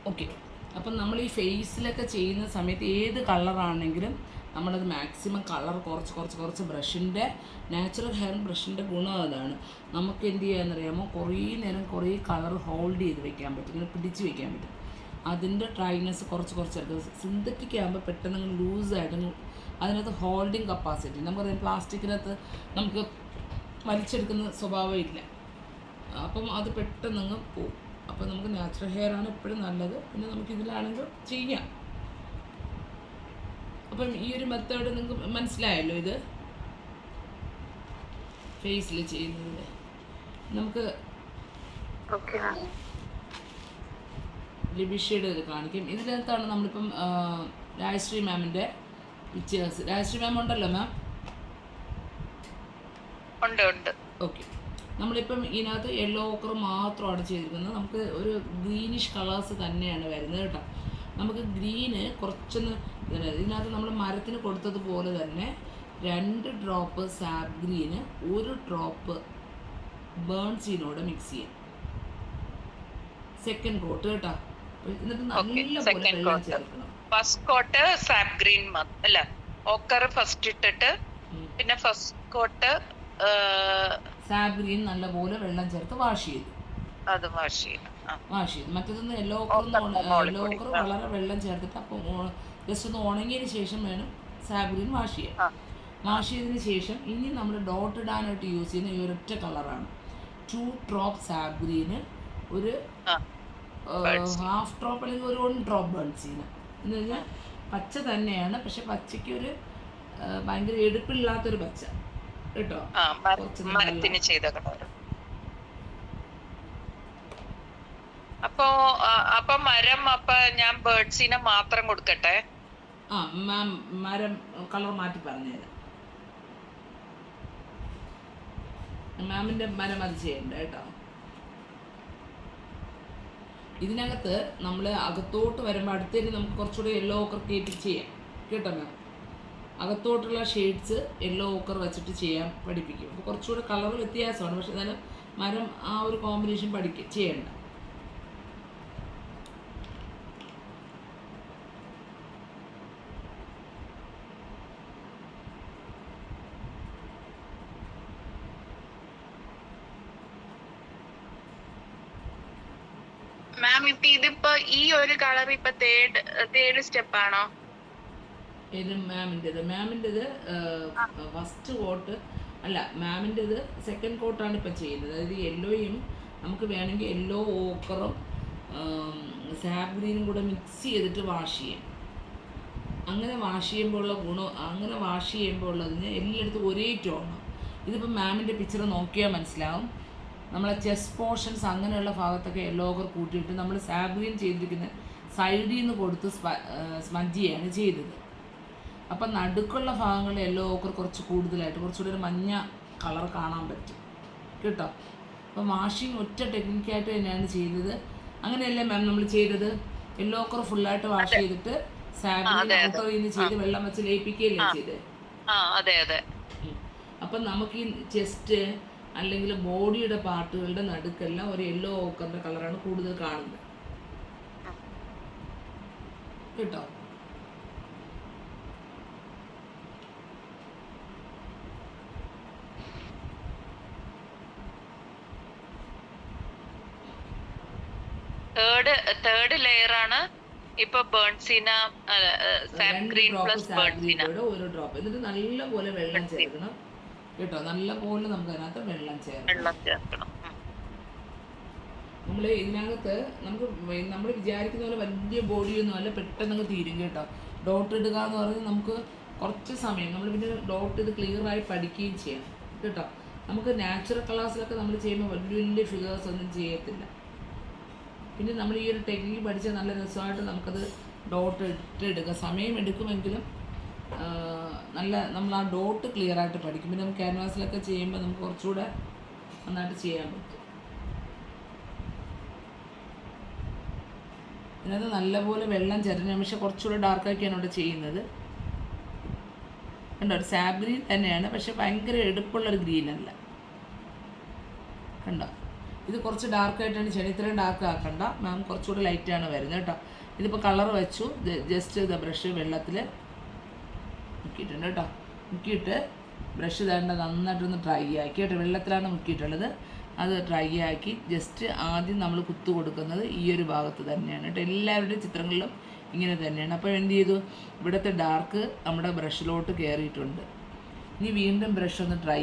ഓക്കെ, അപ്പം നമ്മൾ ഈ ഫേസിലൊക്കെ ചെയ്യുന്ന സമയത്ത് ഏത് കളറാണെങ്കിലും നമ്മളത് മാക്സിമം കളർ കുറച്ച് ബ്രഷിൻ്റെ നാച്ചുറൽ ഹെയർ ബ്രഷിൻ്റെ ഗുണം അതാണ്. നമുക്ക് എന്ത് ചെയ്യാമെന്നറിയാമോ, കുറേ നേരം കുറേ കളർ ഹോൾഡ് ചെയ്ത് വെക്കാൻ പറ്റും, ഇങ്ങനെ പിടിച്ച് വെക്കാൻ പറ്റും. അതിൻ്റെ ഡ്രൈനെസ് കുറച്ചെടുക്കും. സിന്തറ്റിക് ആകുമ്പോൾ പെട്ടെന്ന് അങ്ങനെ ലൂസായിട്ട് അതിനകത്ത് ഹോൾഡിങ് കപ്പാസിറ്റി, നമുക്കറിയാം പ്ലാസ്റ്റിക്കിനകത്ത് നമുക്ക് വലിച്ചെടുക്കുന്ന സ്വഭാവം ഇല്ല. അപ്പം അത് പെട്ടെന്നങ്ങ് പോവും. അപ്പം നമുക്ക് നാച്ചുറൽ ഹെയർ ആണ് എപ്പോഴും നല്ലത്. പിന്നെ നമുക്ക് ഇതിലാണെങ്കിൽ ചെയ്യാം. അപ്പം ഈ ഒരു മെത്തേഡ് നിങ്ങൾക്ക് മനസ്സിലായല്ലോ. ഇത് ഫേസിൽ ചെയ്യുന്നതിൽ നമുക്ക് ലിബിഷയുടെ ഇത് കാണിക്കും. ഇതിനകത്താണ് നമ്മളിപ്പം രാജശ്രീ മാമിൻ്റെ പിക്ചേഴ്സ്. രാജശ്രീ മാം ഉണ്ടല്ലോ മാം? ഉണ്ട്. ഓക്കെ, നമ്മളിപ്പം ഇതിനകത്ത് യെല്ലോ ഓക്കർ മാത്രമാണ് ചെയ്തിരിക്കുന്നത്. നമുക്ക് ഒരു ഗ്രീനിഷ് കളേഴ്സ് തന്നെയാണ് വരുന്നത് കേട്ടോ. നമുക്ക് ഗ്രീന് കുറച്ചൊന്ന് ഇതിനകത്ത് നമ്മൾ മരത്തിന് കൊടുത്തതുപോലെ തന്നെ 2 ഡ്രോപ്പ് സാപ്പ് ഗ്രീന് 1 ഡ്രോപ്പ് ബേൺസീനോടെ മിക്സ് ചെയ്യാം. സെക്കൻഡ് കോട്ട് കേട്ടോ. എന്നിട്ട് നല്ലപോലെ വെള്ളം ചേർക്കണം. ഫസ്റ്റ് കോട്ട് സാപ്പ് ഗ്രീൻ അല്ല, ഓക്കർ ഫസ്റ്റ് ഇട്ടിട്ട് പിന്നെ ഫസ്റ്റ് കോട്ട് സാപ്പ് ഗ്രീൻ നല്ലപോലെ വെള്ളം ചേർത്ത് വാഷ് ചെയ്തു. മറ്റേതൊന്ന് യെല്ലോ ഓക്കർ വളരെ വെള്ളം ചേർത്തിട്ട് അപ്പം ജസ്റ്റ് ഒന്ന് ഉണങ്ങിയതിന് ശേഷം വേണം സാപ്പ് ഗ്രീൻ വാഷ് ചെയ്യാൻ. വാഷ് ചെയ്തതിന് ശേഷം ഇനി നമ്മൾ ഡോട്ട് ഇടാനായിട്ട് യൂസ് ചെയ്യുന്ന ഈ ഒരൊറ്റ കളറാണ്. 2 ഡ്രോപ്പ് സാപ്പ് ഗ്രീന്, ഒരു ഹാഫ് ഡ്രോപ്പ് അല്ലെങ്കിൽ ഒരു 1 ഡ്രോപ്പ് ബേൺസീന്. എന്ന് കഴിഞ്ഞാൽ പച്ച തന്നെയാണ്, പക്ഷെ പച്ചയ്ക്ക് ഒരു ഭയങ്കര എടുപ്പില്ലാത്തൊരു പച്ച കേട്ടോ. അപ്പൊ മരം ഞാൻ ബേർഡ്സിനെ മാത്രം കൊടുക്കട്ടെ? മാം മരം കളർ മാറ്റി പറഞ്ഞുതരാം. മാമിന്റെ മരം അത് ചെയ്യണ്ട കേട്ടോ. ഇതിനകത്ത് നമ്മൾ അകത്തോട്ട് വരുമ്പോൾ അടുത്തേക്ക് നമുക്ക് കുറച്ചുകൂടി യെല്ലോ ഓക്കർ കയറ്റി ചെയ്യാം കേട്ടോ മാം. അകത്തോട്ടുള്ള ഷെയ്ഡ്സ് യെല്ലോ ഓക്കർ വെച്ചിട്ട് ചെയ്യാൻ പഠിപ്പിക്കും. അപ്പോൾ കുറച്ചുകൂടി കളർ വ്യത്യാസമാണ്, പക്ഷെ എന്നാലും മരം ആ ഒരു കോമ്പിനേഷൻ ചെയ്യണ്ട. മാം ഇതിപ്പോ ഈ ഒരു കളർ ഇപ്പൊ തേർഡ് സ്റ്റെപ്പ് ആണോ? മാമിൻ്റെത് ഫസ്റ്റ് കോട്ട് അല്ല, മാമിൻ്റെത് സെക്കൻഡ് കോട്ടാണ് ഇപ്പം ചെയ്യുന്നത്. അതായത് യെല്ലോയും നമുക്ക് വേണമെങ്കിൽ യെല്ലോ ഓക്കറും സാപ്പ് ഗ്രീനും കൂടെ മിക്സ് ചെയ്തിട്ട് വാഷ് ചെയ്യാം. അങ്ങനെ വാഷ് ചെയ്യുമ്പോൾ ഉള്ള ഗുണം, അങ്ങനെ വാഷ് ചെയ്യുമ്പോൾ ഉള്ളതിന് എല്ലായിടത്തും ഒരേ ടോണാണ്. ഇതിപ്പോൾ മാമിൻ്റെ പിക്ചർ നോക്കിയാൽ മനസ്സിലാവും. നമ്മളെ ചെസ്റ്റ് പോർഷൻസ് അങ്ങനെയുള്ള ഭാഗത്തൊക്കെ യെല്ലോ ഓക്കർ കൂട്ടിയിട്ട് നമ്മൾ സാപ്പ് ഗ്രീൻ ചെയ്തിരിക്കുന്ന സൈഡിൽ നിന്ന് കൊടുത്ത് സ്മജ് ചെയ്യാണ് ചെയ്തത്. അപ്പം നടുക്കുള്ള ഭാഗങ്ങളിൽ യെല്ലോ ഓക്കർ കുറച്ച് കൂടുതലായിട്ട് കുറച്ചുകൂടി ഒരു മഞ്ഞ കളർ കാണാൻ പറ്റും. കേട്ടോ. അപ്പോൾ വാഷിങ് ഒറ്റ ടെക്നിക്കായിട്ട് തന്നെയാണ് ചെയ്തത്. അങ്ങനെയല്ലേ മാം നമ്മൾ ചെയ്തത്? യെല്ലോ ഓക്കർ ഫുള്ളായിട്ട് വാഷ് ചെയ്തിട്ട് സാബിനെ ഔട്ടറിൽ നിന്ന് ചെയ്ത് വെള്ളം വെച്ച് ലയിപ്പിക്കുകയല്ലേ ചെയ്തത്? അതെ അതെ. അപ്പം നമുക്ക് ഈ ചെസ്റ്റ് അല്ലെങ്കിൽ ബോഡിയുടെ പാർട്ടുകളുടെ നടുക്കെല്ലാം ഒരു യെല്ലോ ഓക്കറിന്റെ കളറാണ് കൂടുതൽ കാണുന്നത് കേട്ടോ. തേർഡ് ലെയർ ആണ് ഇപ്പൊ ബേൺസീന സാപ്പ് ഗ്രീൻ പ്ലസ് ബേൺസീന ഒരു ഡ്രോപ്പ്. എന്നിട്ട് നല്ലപോലെ വെള്ളം ചേർക്കണം കേട്ടോ. നല്ലപോലെ നമുക്ക് അതിനകത്ത് വെള്ളം ചേർക്കണം. നമ്മൾ ഇതിനകത്ത് നമ്മൾ വിചാരിക്കുന്ന പോലെ വലിയ ബോഡിയൊന്നും അല്ല, പെട്ടെന്ന് തീരും കേട്ടോ. ഡോട്ട് ഇടുക എന്ന് പറഞ്ഞാൽ നമുക്ക് കുറച്ച് സമയം, നമ്മൾ പിന്നെ ഡോട്ട് ഇത് ക്ലിയറായി പഠിക്കുകയും ചെയ്യാം കേട്ടോ. നമുക്ക് നാച്ചുറൽ ക്ലാസ്സിലൊക്കെ നമ്മൾ ചെയ്യുമ്പോൾ വലിയ വലിയ ഫിഗേഴ്സ് ഒന്നും ചെയ്യത്തില്ല. പിന്നെ നമ്മൾ ഈ ഒരു ടെക്നിക്ക് പഠിച്ചാൽ നല്ല രസമായിട്ട് നമുക്കത് ഡോട്ട് ഇട്ടെടുക്കുക. സമയം എടുക്കുമെങ്കിലും നല്ല നമ്മൾ ആ ഡോട്ട് ക്ലിയറായിട്ട് പഠിക്കും. പിന്നെ നമുക്ക് ക്യാൻവാസിലൊക്കെ ചെയ്യുമ്പോൾ നമുക്ക് കുറച്ചുകൂടെ നന്നായിട്ട് ചെയ്യാൻ പറ്റും. ഇതിനകത്ത് നല്ലപോലെ വെള്ളം ചേർന്ന് പക്ഷേ കുറച്ചുകൂടെ ഡാർക്കാക്കിയാണ് ഇവിടെ ചെയ്യുന്നത് കണ്ടോ. ഒരു സാബ് ഗ്രീൻ തന്നെയാണ്, പക്ഷെ ഭയങ്കര എടുപ്പുള്ളൊരു ഗ്രീനല്ല കണ്ടോ. ഇത് കുറച്ച് ഡാർക്കായിട്ടാണ് ചെയ്യണം. ഇത്രയും ഡാർക്ക് ആക്കണ്ട മാം, കുറച്ചുകൂടെ ലൈറ്റാണ് വരുന്നത് കേട്ടോ. ഇതിപ്പോൾ കളർ വെച്ചു, ജസ്റ്റ് ഇത് ബ്രഷ് വെള്ളത്തിൽ മുക്കിയിട്ടുണ്ട് കേട്ടോ. മുക്കിയിട്ട് ബ്രഷ് തേണ്ട നന്നായിട്ടൊന്ന് ഡ്രൈ ആക്കി കേട്ടോ. വെള്ളത്തിലാണ് മുക്കിയിട്ടുള്ളത്, അത് ഡ്രൈ ആക്കി ജസ്റ്റ് ആദ്യം നമ്മൾ കുത്തു കൊടുക്കുന്നത് ഈ ഒരു ഭാഗത്ത് തന്നെയാണ് കേട്ടോ. എല്ലാവരുടെയും ചിത്രങ്ങളിലും ഇങ്ങനെ തന്നെയാണ്. അപ്പോൾ എന്ത് ചെയ്തു, ഇവിടുത്തെ ഡാർക്ക് നമ്മുടെ ബ്രഷിലോട്ട് കയറിയിട്ടുണ്ട്. ഇനി വീണ്ടും ബ്രഷ് ഒന്ന് ഡ്രൈ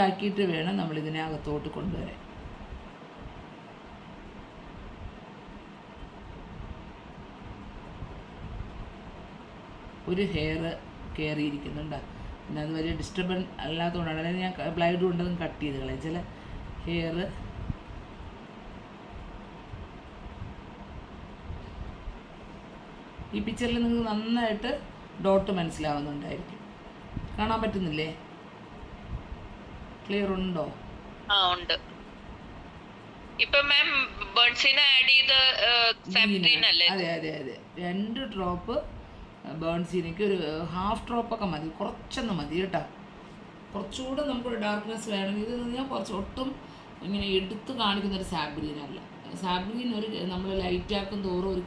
ആക്കിയിട്ട് വേണം നമ്മളിതിനെ അകത്തോട്ട് കൊണ്ടുവരാൻ. ഒരു ഹെയർ കയറിയിരിക്കുന്നുണ്ട്, പിന്നെ അത് വലിയ ഡിസ്റ്റർബൻസ് അല്ലാത്തതുകൊണ്ടാണ്, അല്ലെങ്കിൽ ഞാൻ ബ്ലൈഡ് കൊണ്ടതും കട്ട് ചെയ്ത് കളയാം. ചില ഹെയർ ഈ പിക്ചറിൽ നിങ്ങൾക്ക് നന്നായിട്ട് ഡോട്ട് മനസ്സിലാവുന്നുണ്ടായിരിക്കും. കാണാൻ പറ്റുന്നില്ലേ? ക്ലിയർ ഉണ്ടോ? ഉണ്ട്. ഇപ്പൊ മാം ബേൺസീന ആഡ് ചെയ്ത സാപ്പ് ഗ്രീൻ അല്ലേ? അതെ അതെ അതെ. 2 ഡ്രോപ്പ് ബേൺസീനയ്ക്ക് ഒരു ഹാഫ് ഡ്രോപ്പൊക്കെ മതി, കുറച്ചൊന്നും മതി കേട്ടോ. കുറച്ചുകൂടെ നമുക്കൊരു ഡാർക്ക്നെസ് വേണമെങ്കിൽ ഇത് ഞാൻ കുറച്ച് ഒട്ടും ഇങ്ങനെ എടുത്ത് കാണിക്കുന്നൊരു സാപ്പ് ഗ്രീൻ അല്ല. സാപ്പ് ഗ്രീൻ ഒരു നമ്മൾ ലൈറ്റാക്കും തോറും ഒരു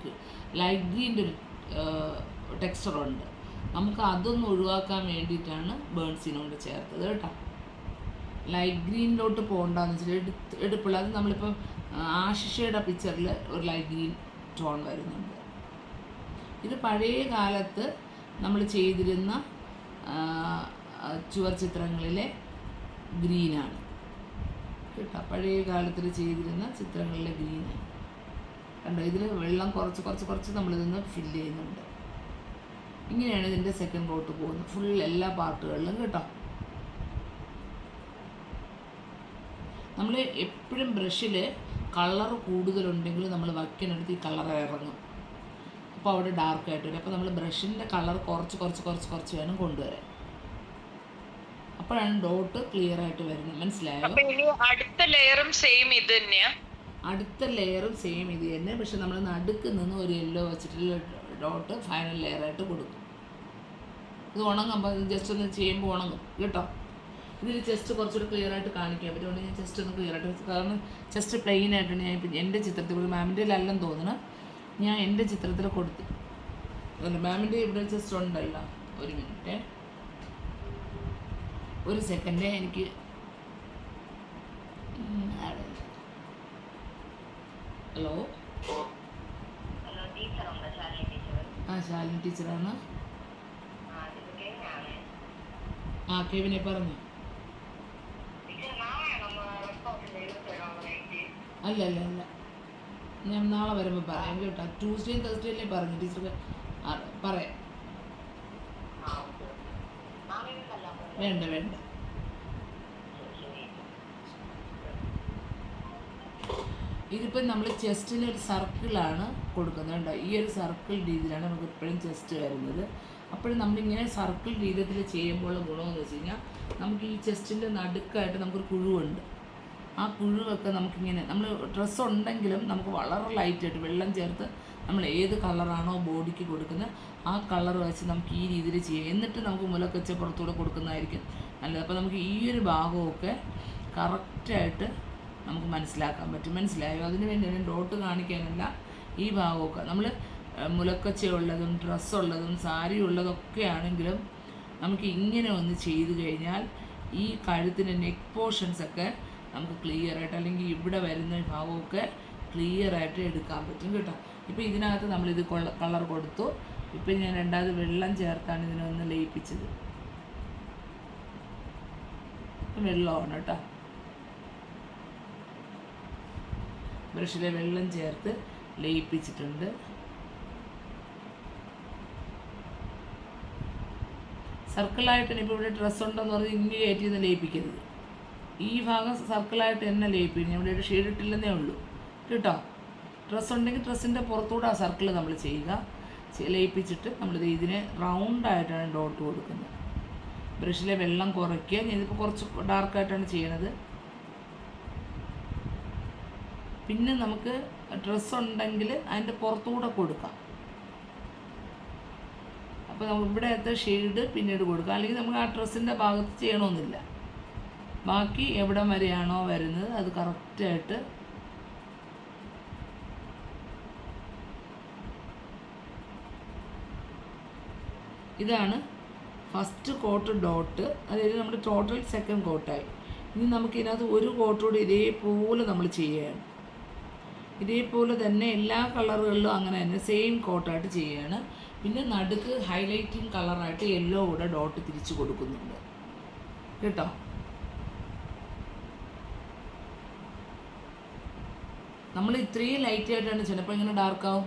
ലൈറ്റ് ഗ്രീൻ്റെ ഒരു ടെക്സ്ചറുണ്ട്. നമുക്ക് അതൊന്നും ഒഴിവാക്കാൻ വേണ്ടിയിട്ടാണ് ബേൺസീന കൊണ്ട് ചേർത്തത് കേട്ടോ. ലൈറ്റ് ഗ്രീനിലോട്ട് പോകണ്ടെന്ന് വെച്ചിട്ട് എടുപ്പുള്ള അത് നമ്മളിപ്പോൾ ആശിഷയുടെ പിക്ചറിൽ ഒരു ലൈറ്റ് ഗ്രീൻ ടോൺ വരുന്നുണ്ട്. ഇത് പഴയ കാലത്ത് നമ്മൾ ചെയ്തിരുന്ന ചുവർ ചിത്രങ്ങളിലെ ഗ്രീനാണ് കേട്ടോ. പഴയ കാലത്തിൽ ചെയ്തിരുന്ന ചിത്രങ്ങളിലെ ഗ്രീനാണ് കണ്ടോ. ഇതിൽ വെള്ളം കുറച്ച് നമ്മളിതൊന്ന് ഫില്ല് ചെയ്യുന്നുണ്ട്. ഇങ്ങനെയാണ് ഇതിൻ്റെ സെക്കൻഡ് കോട്ട് പോകുന്നത് ഫുൾ എല്ലാ പാർട്ടുകളിലും കേട്ടോ. നമ്മൾ എപ്പോഴും ബ്രഷിൽ കളർ കൂടുതലുണ്ടെങ്കിൽ നമ്മൾ വയ്ക്കാനടുത്ത് ഈ കളർ ഇറങ്ങും, അപ്പോൾ അവിടെ ഡാർക്കായിട്ട് വരും. അപ്പോൾ നമ്മൾ ബ്രഷിൻ്റെ കളർ കുറച്ച് വേണം കൊണ്ടുവരാൻ, അപ്പോഴാണ് ഡോട്ട് ക്ലിയർ ആയിട്ട് വരുന്നത്. മനസ്സിലായോ? അടുത്ത ലെയറും സെയിം ഇത് തന്നെ, പക്ഷെ നമ്മൾ നടുക്ക് നിന്ന് ഒരു യെല്ലോ വെച്ചിട്ടുള്ള ഡോട്ട് ഫൈനൽ ലെയറായിട്ട് കൊടുക്കും. ഇത് ഉണങ്ങുമ്പോൾ ജസ്റ്റ് ഒന്ന് ചെയ്യുമ്പോൾ ഉണങ്ങും കേട്ടോ. ഇതിൽ ചെസ്റ്റ് കുറച്ചുകൂടി ക്ലിയർ ആയിട്ട് കാണിക്കാൻ പറ്റും. അതുകൊണ്ട് ഞാൻ ചെസ്റ്റ് ഒന്ന് ക്ലിയർ ആയിട്ട്, കാരണം ചെസ്റ്റ് പ്ലെയിൻ ആയിട്ടാണ് ഞാൻ ഇപ്പം എൻ്റെ ചിത്രത്തിൽ കൊടുത്ത്. മാമിൻ്റെ അല്ലെന്ന് തോന്നുന്നു, ഞാൻ എൻ്റെ ചിത്രത്തിൽ കൊടുത്തു. അല്ല മാമിൻ്റെ ഇവിടെ ചെസ്റ്റ് ഉണ്ടല്ലോ. ഒരു മിനിറ്റ്, ഒരു സെക്കൻഡ്. എനിക്ക് ഹലോ ശാലിനി ടീച്ചറാണ്. കെവിനെ പറഞ്ഞു. അല്ല ഞാൻ നാളെ വരുമ്പോൾ പറയാം കേട്ടോ. ട്യൂസ്ഡേയും തേഴ്സ്ഡേയിലേ പറഞ്ഞു ടീച്ചർക്ക് പറയാം. വേണ്ട ഇതിപ്പം നമ്മൾ ചെസ്റ്റിന് ഒരു സർക്കിളാണ് കൊടുക്കുന്നത് കേട്ടോ. ഈ ഒരു സർക്കിൾ രീതിയിലാണ് നമുക്ക് എപ്പോഴും ചെസ്റ്റ് വരുന്നത്. അപ്പോഴും നമ്മളിങ്ങനെ സർക്കിൾ രീതിയിൽ ചെയ്യുമ്പോഴുള്ള ഗുണമെന്ന് വെച്ച് കഴിഞ്ഞാൽ നമുക്ക് ഈ ചെസ്റ്റിൻ്റെ നടുക്കായിട്ട് നമുക്കൊരു കുഴുവുണ്ട്. ആ കുഴുവൊക്കെ നമുക്കിങ്ങനെ നമ്മൾ ഡ്രസ്സ് ഉണ്ടെങ്കിലും നമുക്ക് വളരെ ലൈറ്റായിട്ട് വെള്ളം ചേർത്ത് നമ്മൾ ഏത് കളറാണോ ബോഡിക്ക് കൊടുക്കുന്നത് ആ കളർ വെച്ച് നമുക്ക് ഈ രീതിയിൽ ചെയ്യാം. എന്നിട്ട് നമുക്ക് മുലക്കച്ച പുറത്തൂടെ കൊടുക്കുന്നതായിരിക്കും നല്ലത്. അപ്പോൾ നമുക്ക് ഈ ഒരു ഭാഗമൊക്കെ കറക്റ്റായിട്ട് നമുക്ക് മനസ്സിലാക്കാൻ പറ്റും. മനസ്സിലായോ? അതിന് വേണ്ടി ഞാൻ ഡോട്ട് കാണിക്കാനല്ല. ഈ ഭാഗമൊക്കെ നമ്മൾ മുലക്കച്ചയുള്ളതും ഡ്രസ്സുള്ളതും സാരി ഉള്ളതൊക്കെ ആണെങ്കിലും നമുക്ക് ഇങ്ങനെ ഒന്ന് ചെയ്ത് കഴിഞ്ഞാൽ ഈ കഴുത്തിൻ്റെ നെക്ക് പോർഷൻസൊക്കെ നമുക്ക് ക്ലിയറായിട്ട്, അല്ലെങ്കിൽ ഇവിടെ വരുന്ന ഭാഗമൊക്കെ ക്ലിയറായിട്ട് എടുക്കാൻ പറ്റും കേട്ടോ. ഇപ്പോൾ ഇതിനകത്ത് നമ്മളിത് കളർ കൊടുത്തു. ഇപ്പം ഞാൻ രണ്ടാമത് വെള്ളം ചേർത്താണ് ഇതിനൊന്ന് ലയിപ്പിച്ചത്. വെള്ളമാണ് കേട്ടോ. ബ്രഷിലെ വെള്ളം ചേർത്ത് ലയിപ്പിച്ചിട്ടുണ്ട്. സർക്കിളായിട്ട് ഇപ്പോൾ ഇവിടെ ഡ്രസ്സ് ഉണ്ടെന്ന് പറഞ്ഞ് ഇങ്ങനെ കയറ്റി നിന്ന് ലയിപ്പിക്കരുത്. ഈ ഭാഗം സർക്കിളായിട്ട് തന്നെ ലയിപ്പിക്കും. ഇവിടെ ഒരു ഷെയ്ഡ് ഇട്ടില്ലെന്നേ ഉള്ളൂ കേട്ടോ. ഡ്രസ്സ് ഉണ്ടെങ്കിൽ ഡ്രസ്സിൻ്റെ പുറത്തൂടെ ആ സർക്കിൾ നമ്മൾ ചെയ്യുക. ലയിപ്പിച്ചിട്ട് നമ്മളിത് ഇതിനെ റൗണ്ടായിട്ടാണ് ഡോട്ട് കൊടുക്കുന്നത്. ബ്രഷിലെ വെള്ളം കുറയ്ക്കുക. ഞാനിതിപ്പോൾ കുറച്ച് ഡാർക്കായിട്ടാണ് ചെയ്യണത്. പിന്നെ നമുക്ക് ഡ്രസ്സ് ഉണ്ടെങ്കിൽ അതിൻ്റെ പുറത്തൂടെ കൊടുക്കാം. അപ്പോൾ നമുക്ക് ഇവിടെത്തെ ഷെയ്ഡ് പിന്നീട് കൊടുക്കാം. അല്ലെങ്കിൽ നമുക്ക് ആ ഡ്രസ്സിൻ്റെ ഭാഗത്ത് ചെയ്യണമെന്നില്ല. ബാക്കി എവിടം വരെയാണോ വരുന്നത് അത് കറക്റ്റായിട്ട് ഇതാണ് ഫസ്റ്റ് കോട്ട് ഡോട്ട്. അതായത് നമ്മുടെ ടോട്ടൽ സെക്കൻഡ് കോട്ടായി. ഇനി നമുക്കിതിനകത്ത് ഒരു കോട്ടോട് ഇതേപോലെ നമ്മൾ ചെയ്യുകയാണ്. ഇതേപോലെ തന്നെ എല്ലാ കളറുകളിലും അങ്ങനെ തന്നെ സെയിം കോട്ടായിട്ട് ചെയ്യുകയാണ്. പിന്നെ നടുക്ക് ഹൈലൈറ്റിങ് കളറായിട്ട് യെല്ലോ കൂടെ ഡോട്ട് തിരിച്ച് കൊടുക്കുന്നുണ്ട് കേട്ടോ. നമ്മൾ ഇത്രയും ലൈറ്റായിട്ടാണ് ചിലപ്പോൾ ഇങ്ങനെ ഡാർക്കാവും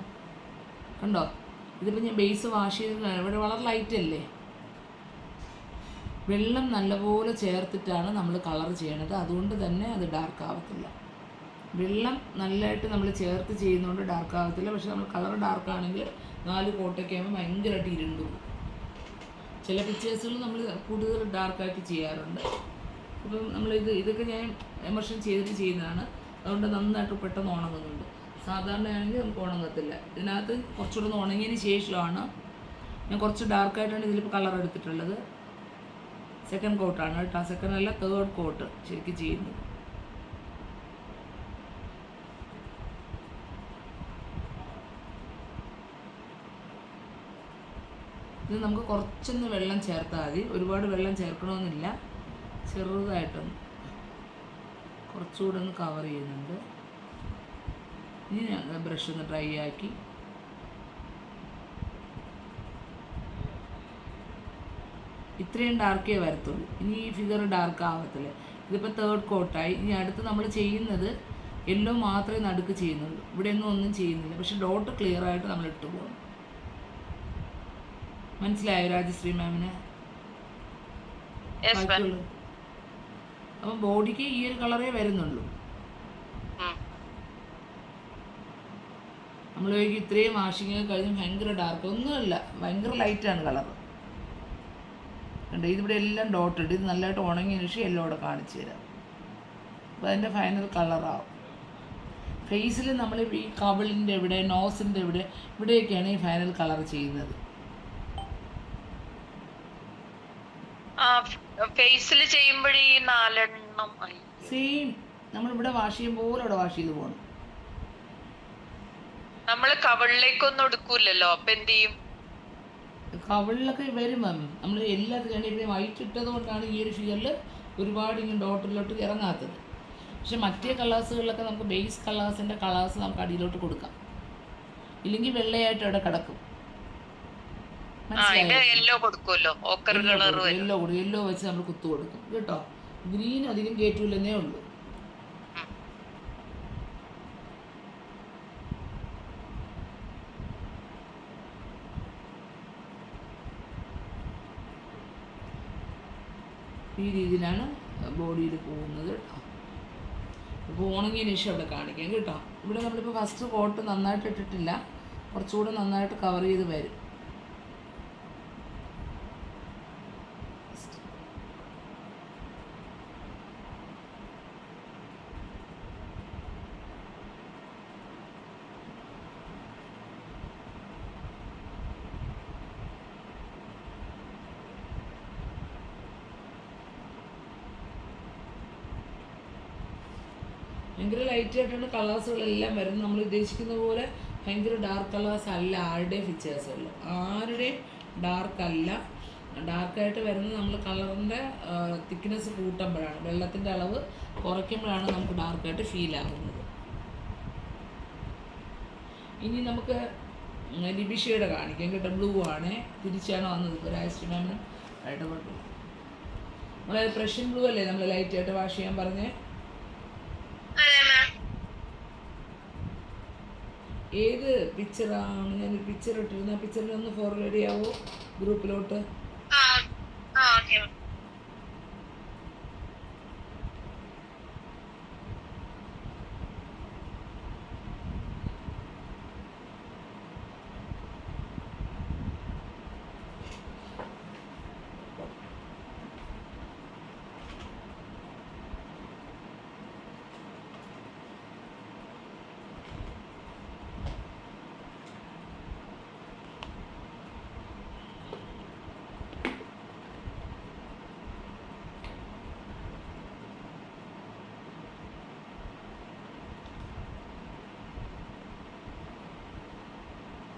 കണ്ടോ. ഇതിപ്പോൾ ഞാൻ ബേസ് വാഷ് ചെയ്തതാണ്. ഇവിടെ വളരെ ലൈറ്റ് അല്ലേ. വെള്ളം നല്ലപോലെ ചേർത്തിട്ടാണ് നമ്മൾ കളർ ചെയ്യണത്. അതുകൊണ്ട് തന്നെ അത് ഡാർക്ക് ആവത്തില്ല. വെള്ളം നല്ലതായിട്ട് നമ്മൾ ചേർത്ത് ചെയ്യുന്നതുകൊണ്ട് ഡാർക്ക് ആവത്തില്ല. പക്ഷെ നമ്മൾ കളർ ഡാർക്കാണെങ്കിൽ 4 കോട്ടൊക്കെ ആകുമ്പോൾ ഭയങ്കരമായിട്ട് ഇരുണ്ടു. ചില പിക്ചേഴ്സുകൾ നമ്മൾ കൂടുതൽ ഡാർക്കായിട്ട് ചെയ്യാറുണ്ട്. അപ്പം ഇതൊക്കെ ഞാൻ എമർഷൻ ചെയ്തിട്ട് ചെയ്യുന്നതാണ്. അതുകൊണ്ട് നന്നായിട്ട് പെട്ടെന്ന് ഉണങ്ങുന്നുണ്ട്. സാധാരണയാണെങ്കിൽ നമുക്ക് ഉണങ്ങത്തില്ല. ഇതിനകത്ത് കുറച്ചുകൂടെ ഒന്ന് ഉണങ്ങിയതിന് ശേഷമാണ് ഞാൻ കുറച്ച് ഡാർക്കായിട്ടാണ് ഇതിലിപ്പോൾ കളർ എടുത്തിട്ടുള്ളത്. സെക്കൻഡ് കോട്ടാണ് കേട്ടോ. സെക്കൻഡ് അല്ല, തേർഡ് കോട്ട് ശരിക്കും ചെയ്യുന്നത്. ഇത് നമുക്ക് കുറച്ചൊന്ന് വെള്ളം ചേർത്താൽ മതി. ഒരുപാട് വെള്ളം ചേർക്കണമെന്നില്ല. ചെറുതായിട്ടൊന്ന് കുറച്ചുകൂടെ ഒന്ന് കവർ ചെയ്യുന്നുണ്ട്. ഇനി ഞാൻ ബ്രഷ് ഒന്ന് ഡ്രൈ ആക്കി ഇത്രയും ഡാർക്കേ വരത്തുള്ളൂ. ഇനി ഈ ഫിഗർ ഡാർക്ക് ആവത്തില്ല. ഇതിപ്പോൾ തേർഡ് കോട്ടായി. ഇനി അടുത്ത് നമ്മൾ ചെയ്യുന്നത് യെല്ലോ മാത്രമേ നടുക്ക് ചെയ്യുന്നുള്ളൂ. ഇവിടെ ഒന്നും ചെയ്യുന്നില്ല. പക്ഷെ ഡോട്ട് ക്ലിയർ ആയിട്ട് നമ്മൾ ഇട്ട് പോകണം. മനസ്സിലായോ രാജശ്രീ മാമിന്? അപ്പം ബോഡിക്ക് ഈ ഒരു കളറേ വരുന്നുള്ളൂ. നമ്മൾ ഇത്രയും വാഷിങ് കഴിഞ്ഞ് ഭയങ്കര ഡാർക്ക് ഒന്നുമല്ല, ഭയങ്കര ലൈറ്റാണ് കളർ. കണ്ടോ, ഇതിവിടെ എല്ലാം ഡോട്ട് ഇട്ട് ഇത് നല്ലതായിട്ട് ഉണങ്ങിയതിന് ശേഷം യെല്ലോടെ കാണിച്ചു തരാം. അപ്പോൾ അതിൻ്റെ ഫൈനൽ കളറാവും. ഫേസിൽ നമ്മൾ ഈ കവിളിൻ്റെ ഇവിടെ, നോസിൻ്റെ ഇവിടെയൊക്കെയാണ് ഈ ഫൈനൽ കളർ ചെയ്യുന്നത്. ഫേസിൽ ചെയ്യുമ്പോഴേ 4 എണ്ണം സെയിം നമ്മളിവിടെ വാഷ് ചെയ്യുമ്പോൾ അവിടെ വാഷ് ചെയ്ത് പോകണം. നമ്മൾ കവിളിലേക്കൊന്നും എടുക്കൂലല്ലോ, അപ്പൊ എന്ത് ചെയ്യും? കവിളിലൊക്കെ വരും മാം. നമ്മൾ എല്ലാത്തിനും ഇവിടെ വൈറ്റ് ഇട്ടത് കൊണ്ടാണ് ഈ ഒരു ഫിഗറിൽ ഒരുപാട് ഇങ്ങനെ ഡോട്ടിലോട്ട് ഇറങ്ങാത്തത്. പക്ഷെ മറ്റേ കളേഴ്സുകളിലൊക്കെ നമുക്ക് ബേസ് കളേഴ്സിൻ്റെ കളേഴ്സ് നമുക്ക് അടിയിലോട്ട് കൊടുക്കാം. ഇല്ലെങ്കിൽ വെള്ളയായിട്ട് അവിടെ കിടക്കും. യെല്ലോ കൊടുക്കുമല്ലോ, യെല്ലോ വെച്ച് നമ്മൾ കുത്തു കൊടുക്കും കേട്ടോ. ഗ്രീൻ അധികം കയറ്റൂലെന്നേ ഉള്ളൂ. ഈ രീതിയിലാണ് ബോഡിയിൽ പോകുന്നത് കേട്ടോ. ഇപ്പോൾ ഉണങ്ങിയതിന് ശേഷം അവിടെ കാണിക്കാം കേട്ടോ. ഇവിടെ നമ്മളിപ്പോൾ ഫസ്റ്റ് കോട്ട് നന്നായിട്ട് ഇട്ടിട്ടില്ല, കുറച്ചുകൂടെ നന്നായിട്ട് കവർ ചെയ്ത് വരും. ഭയങ്കര ലൈറ്റ് ആയിട്ടാണ് കളേഴ്സുകളെല്ലാം വരുന്നത്. നമ്മൾ ഉദ്ദേശിക്കുന്ന പോലെ ഭയങ്കര ഡാർക്ക് കളേഴ്സ് അല്ല ആരുടെയും ഫീച്ചേഴ്സുകൾ, ആരുടെയും ഡാർക്ക് അല്ല. ഡാർക്കായിട്ട് വരുന്നത് നമ്മൾ കളറിൻ്റെ തിക്നെസ് കൂട്ടുമ്പോഴാണ്, വെള്ളത്തിൻ്റെ അളവ് കുറയ്ക്കുമ്പോഴാണ് നമുക്ക് ഡാർക്കായിട്ട് ഫീൽ ആകുന്നത്. ഇനി നമുക്ക് ലിബിഷയുടെ കാണിക്കാം കേട്ടോ. ബ്ലൂ ആണ്, തിരിച്ചാണ് വന്നത്. ഇപ്പോൾ രാജശ്രീ മാമിനും ഇടപെട്ടു. നമ്മളെ പ്രഷ്യൻ ബ്ലൂ അല്ലേ നമ്മൾ ലൈറ്റായിട്ട് വാഷ് ചെയ്യാൻ പറഞ്ഞേ? ഏത് പിക്ചറാണ്? ഞാനൊരു പിക്ചർ ഇട്ടിരുന്നു, ആ പിക്ചറിൽ ഒന്ന് ഫോർവേഡ് ചെയ്യാവോ ഗ്രൂപ്പിലോട്ട്?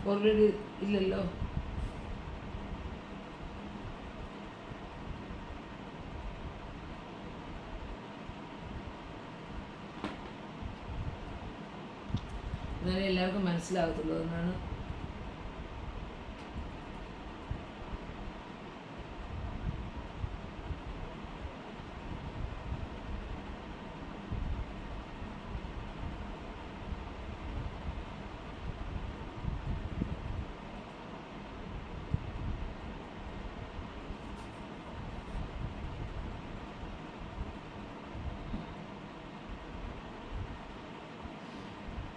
ഫോർവേഡ് ഇല്ലല്ലോ. എന്നാലേ എല്ലാവർക്കും മനസ്സിലാകത്തുള്ളൂ. എന്നാണ്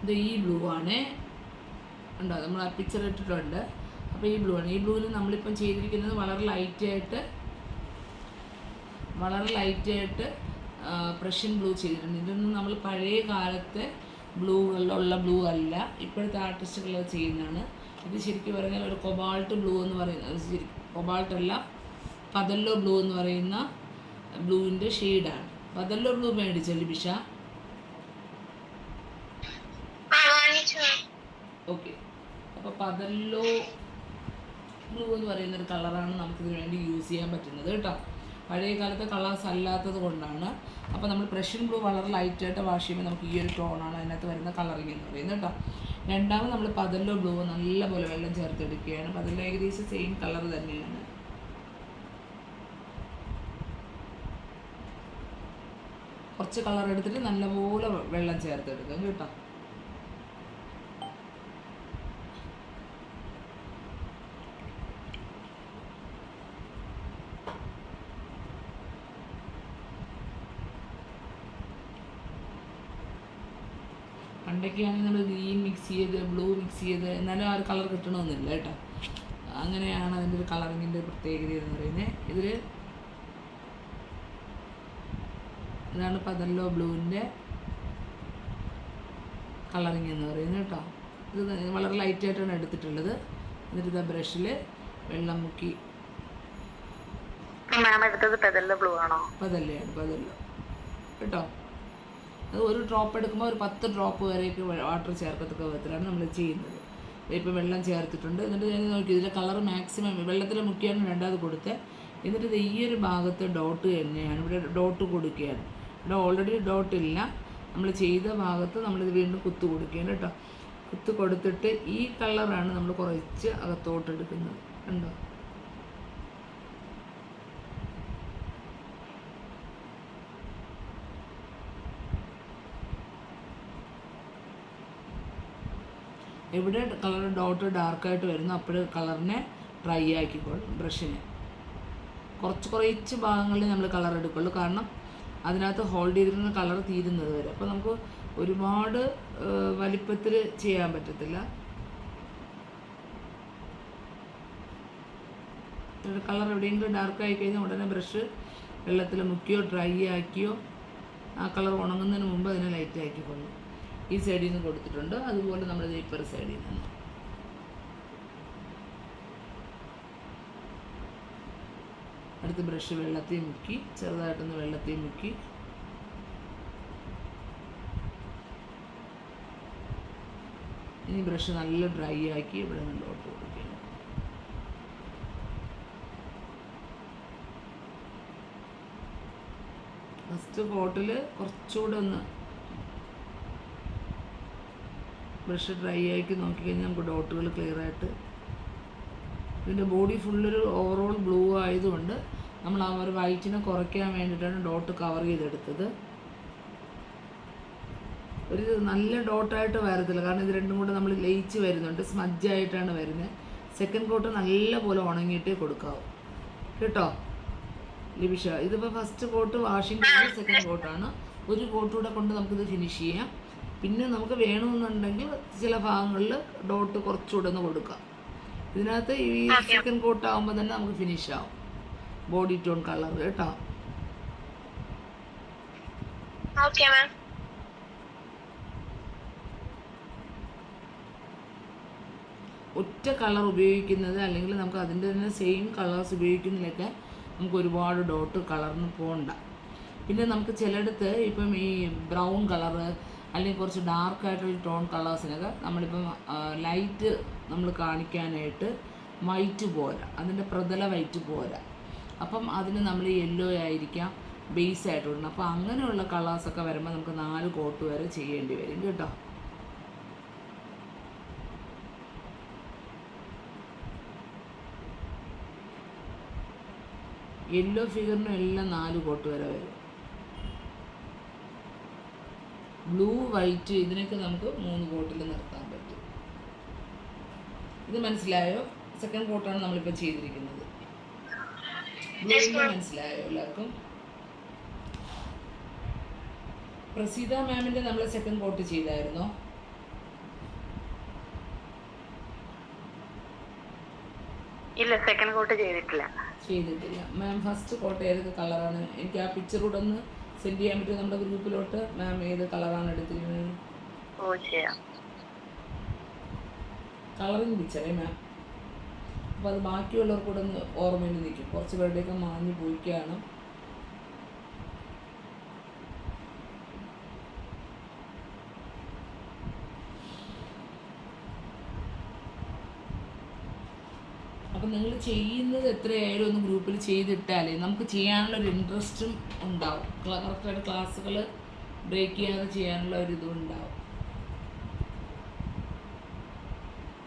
ഇത് ഈ ബ്ലൂ ആണ് ഉണ്ടോ, നമ്മൾ ആ പിക്ചർ ഇട്ടിട്ടുണ്ട്. അപ്പോൾ ഈ ബ്ലൂ ആണ്. ഈ ബ്ലൂവിൽ നമ്മളിപ്പം ചെയ്തിരിക്കുന്നത് വളരെ ലൈറ്റായിട്ട് പ്രഷ്യൻ ബ്ലൂ ചെയ്തിട്ടുണ്ട്. ഇതൊന്നും നമ്മൾ പഴയ കാലത്തെ ബ്ലൂകളിലുള്ള ബ്ലൂ അല്ല, ഇപ്പോഴത്തെ ആർട്ടിസ്റ്റുകൾ ചെയ്യുന്നതാണ്. ഇത് ശരിക്കും പറഞ്ഞാൽ ഒരു കൊബാൾട്ട് ബ്ലൂ എന്ന് പറയുന്നത്, കൊബാൾട്ടല്ല, പതല്ലോ ബ്ലൂ എന്ന് പറയുന്ന ബ്ലൂവിൻ്റെ ഷെയ്ഡാണ്. പതല്ലോ ബ്ലൂ മേടിച്ചോ ലിബിഷ? ഓക്കെ. അപ്പോൾ പതല്ലോ ബ്ലൂ എന്ന് പറയുന്നൊരു കളറാണ് നമുക്കിതിന് വേണ്ടി യൂസ് ചെയ്യാൻ പറ്റുന്നത് കേട്ടോ. പഴയ കാലത്തെ കളേഴ്സ് അല്ലാത്തത് കൊണ്ടാണ്. അപ്പോൾ നമ്മൾ പ്രഷ്യൻ ബ്ലൂ വളരെ ലൈറ്റായിട്ട് വാഷ് ചെയ്യുമ്പോൾ നമുക്ക് ഈ ഒരു ടോണാണ് അതിനകത്ത് വരുന്ന കളറിങ് എന്ന് പറയുന്നത് കേട്ടോ. രണ്ടാമത് നമ്മൾ പതല്ലോ ബ്ലൂ നല്ലപോലെ വെള്ളം ചേർത്തെടുക്കുകയാണ്. പതല്ലോ ഏകദേശം സെയിം കളർ തന്നെയാണ്. കുറച്ച് കളർ എടുത്തിട്ട് നല്ലപോലെ വെള്ളം ചേർത്തെടുക്കാം കേട്ടോ. പണ്ടൊക്കെയാണെങ്കിൽ നമ്മൾ ഗ്രീൻ മിക്സ് ചെയ്ത് ബ്ലൂ മിക്സ് ചെയ്ത് എന്നാലും ആ ഒരു കളർ കിട്ടണമെന്നില്ല കേട്ടോ. അങ്ങനെയാണ് അതിൻ്റെ ഒരു കളറിങ്ങിൻ്റെ പ്രത്യേകത എന്ന് പറയുന്നത്. ഇതാണ് പതല്ലോ ബ്ലൂവിൻ്റെ കളറിങ് എന്ന് പറയുന്നത് കേട്ടോ. ഇത് വളരെ ലൈറ്റായിട്ടാണ് എടുത്തിട്ടുള്ളത്. എന്നിട്ട് ഇതാ ബ്രഷിൽ വെള്ളം മുക്കി. പതല്ലോ ബ്ലൂ ആണോ? പതല്ലോ കേട്ടോ. അത് ഒരു ഡ്രോപ്പ് എടുക്കുമ്പോൾ ഒരു 10 ഡ്രോപ്പ് വരെയൊക്കെ വാട്ടർ ചേർക്കത്തക്ക വിധത്തിലാണ് നമ്മൾ ചെയ്യുന്നത്. ഇപ്പോൾ വെള്ളം ചേർത്തിട്ടുണ്ട്. എന്നിട്ട് ഞാൻ നോക്കി ഇതിൻ്റെ കളർ മാക്സിമം വെള്ളത്തിൽ മുക്കിയാണ് രണ്ടാമത് കൊടുത്തത്. എന്നിട്ട് ഇത് ഈ ഒരു ഭാഗത്ത് ഡോട്ട് തന്നെയാണ്, ഇവിടെ ഡോട്ട് കൊടുക്കുകയാണ്. ഇവിടെ ഓൾറെഡി ഡോട്ടില്ല, നമ്മൾ ചെയ്ത ഭാഗത്ത് നമ്മളിത് വീണ്ടും കുത്തു കൊടുക്കുകയാണ് കേട്ടോ. കുത്തു കൊടുത്തിട്ട് ഈ കളറാണ് നമ്മൾ കുറച്ച് അകത്തോട്ടെടുക്കുന്നത് കണ്ടോ. എവിടെ കളർ ഡോട്ട് ഡാർക്കായിട്ട് വരുന്നു അപ്പോഴും കളറിനെ ഡ്രൈ ആക്കിക്കോളും. ബ്രഷിനെ കുറച്ച് ഭാഗങ്ങളിൽ നമ്മൾ കളർ എടുക്കുള്ളൂ, കാരണം അതിനകത്ത് ഹോൾഡ് ചെയ്തിരുന്ന കളർ തീരുന്നത് വരെ. അപ്പോൾ നമുക്ക് ഒരുപാട് വലിപ്പത്തിൽ ചെയ്യാൻ പറ്റത്തില്ല. കളർ എവിടെയെങ്കിലും ഡാർക്കായി കഴിഞ്ഞാൽ ഉടനെ ബ്രഷ് വെള്ളത്തിൽ മുക്കിയോ ഡ്രൈ ആക്കിയോ ആ കളർ ഉണങ്ങുന്നതിന് മുമ്പ് അതിനെ ലൈറ്റ് ആക്കിക്കൊള്ളു. ഈ സൈഡിൽ നിന്ന് കൊടുത്തിട്ടുണ്ട്, അതുപോലെ നമ്മൾ ഇപ്പർ സൈഡിൽ നിന്ന് അടുത്ത് ബ്രഷ് വെള്ളത്തിൽ മുക്കി ചെറുതായിട്ടൊന്ന് വെള്ളത്തിൽ മുക്കി ഇനി ബ്രഷ് നല്ല ഡ്രൈ ആക്കി ഇവിടെ നിന്ന് ഡോട്ട് കൊടുക്കുകയാണ്. ഫസ്റ്റ് കോട്ടിൽ കുറച്ചുകൂടെ ഒന്ന് ബ്രഷ് ഡ്രൈ ആക്കി നോക്കിക്കഴിഞ്ഞാൽ നമുക്ക് ഡോട്ടുകൾ ക്ലിയറായിട്ട്. ഇതിൻ്റെ ബോഡി ഫുള്ളൊരു ഓവറോൾ ബ്ലൂ ആയതുകൊണ്ട് നമ്മൾ ആ ഒരു വൈറ്റിനെ കുറയ്ക്കാൻ വേണ്ടിയിട്ടാണ് ഡോട്ട് കവർ ചെയ്തെടുത്തത്. ഒരു നല്ല ഡോട്ടായിട്ട് വരത്തില്ല, കാരണം ഇത് രണ്ടും കൂടെ നമ്മൾ ലയിച്ച് വരുന്നുണ്ട്, സ്മജ്ജായിട്ടാണ് വരുന്നത്. സെക്കൻഡ് കോട്ട് നല്ല പോലെ ഉണങ്ങിയിട്ടേ കൊടുക്കാവൂ കേട്ടോ ലിബിഷ. ഇതിപ്പോൾ ഫസ്റ്റ് കോട്ട് വാഷിംഗ് കഴിഞ്ഞ് സെക്കൻഡ് കോട്ടാണ്. ഒരു കോട്ടൂടെ കൊണ്ട് നമുക്കിത് ഫിനിഷ് ചെയ്യാം. പിന്നെ നമുക്ക് വേണമെന്നുണ്ടെങ്കിൽ ചില ഭാഗങ്ങളിൽ ഡോട്ട് കുറച്ചുകൂടെ ഒന്ന് കൊടുക്കാം. ഇതിനകത്ത് ഈ സെക്കൻഡ് കോട്ട് ആകുമ്പോൾ തന്നെ നമുക്ക് ഫിനിഷ് ആവും ബോഡി ടോൺ കളർ കേട്ടോ. ഒറ്റ കളർ ഉപയോഗിക്കുന്നത് അല്ലെങ്കിൽ നമുക്ക് അതിൻ്റെ തന്നെ സെയിം കളേഴ്സ് ഉപയോഗിക്കുന്നതിലൊക്കെ നമുക്ക് ഒരുപാട് ഡോട്ട് കളറിന് പോകണ്ട. പിന്നെ നമുക്ക് ചിലയിടത്ത് ഇപ്പം ഈ ബ്രൗൺ കളറ് അല്ലെങ്കിൽ കുറച്ച് ഡാർക്കായിട്ടുള്ള ടോൺ കളേഴ്സിനൊക്കെ നമ്മളിപ്പം ലൈറ്റ് നമ്മൾ കാണിക്കാനായിട്ട് വൈറ്റ് പോരാ, അതിൻ്റെ പ്രതല വൈറ്റ് പോരാ. അപ്പം അതിന് നമ്മൾ യെല്ലോ ആയിരിക്കാം ബേസ് ആയിട്ട് വിടണം. അപ്പോൾ അങ്ങനെയുള്ള കളേഴ്സൊക്കെ വരുമ്പോൾ നമുക്ക് 4 കോട്ട് വരെ ചെയ്യേണ്ടി വരും കേട്ടോ. യെല്ലോ ഫിഗറിനും എല്ലാം 4 കോട്ട് വരെ വരും. ബ്ലൂ വൈറ്റ് ഇതിനൊക്കെ നമുക്ക് 3 കോട്ടിൽ നിർത്താൻ പറ്റും. ഇത് മനസ്സിലായോ? സെക്കൻഡ് കോട്ടാണ് നമ്മളിപ്പോൾ ചെയ്തിരിക്കുന്നത്. ബ്ലൂവിൻ്റെ മനസ്സിലായോ എല്ലാവർക്കും? പ്രസീത മാമിൻ്റെ നമ്മൾ സെക്കൻഡ് കോട്ട് ചെയ്തായിരുന്നോ? ഇല്ല, സെക്കൻഡ് കോട്ട് ചെയ്തിട്ടില്ല. മാം ഫസ്റ്റ് കോട്ട് ഏതൊക്കെ കളറാണ്? എനിക്ക് ആ പിക്ചർ കൂടെ ഒന്ന് സെൻഡ് ചെയ്യാൻ പറ്റുമോ നമ്മുടെ ഗ്രൂപ്പിലോട്ട്? മാം ഏത് കളറാണ് എടുത്തിരിക്കുന്നത്? ഓ ചെയ്യാം. കളറിങ് പിക്ചറേ മാം. അപ്പോൾ അത് ബാക്കിയുള്ളവർ കൂടെ ഒന്ന് ഓർമ്മയിൽ നിൽക്കും. കുറച്ച് പേരുടെയൊക്കെ മാഞ്ഞു പോയിക്കാണ്. അപ്പം നിങ്ങൾ ചെയ്യുന്നത് എത്രയായാലും ഒന്ന് ഗ്രൂപ്പിൽ ചെയ്തിട്ടാലേ നമുക്ക് ചെയ്യാനുള്ളൊരു ഇൻട്രസ്റ്റും ഉണ്ടാവും. കറക്റ്റായിട്ട് ക്ലാസ്സുകൾ ബ്രേക്ക് ചെയ്യാതെ ചെയ്യാനുള്ള ഒരു ഇതും ഉണ്ടാവും.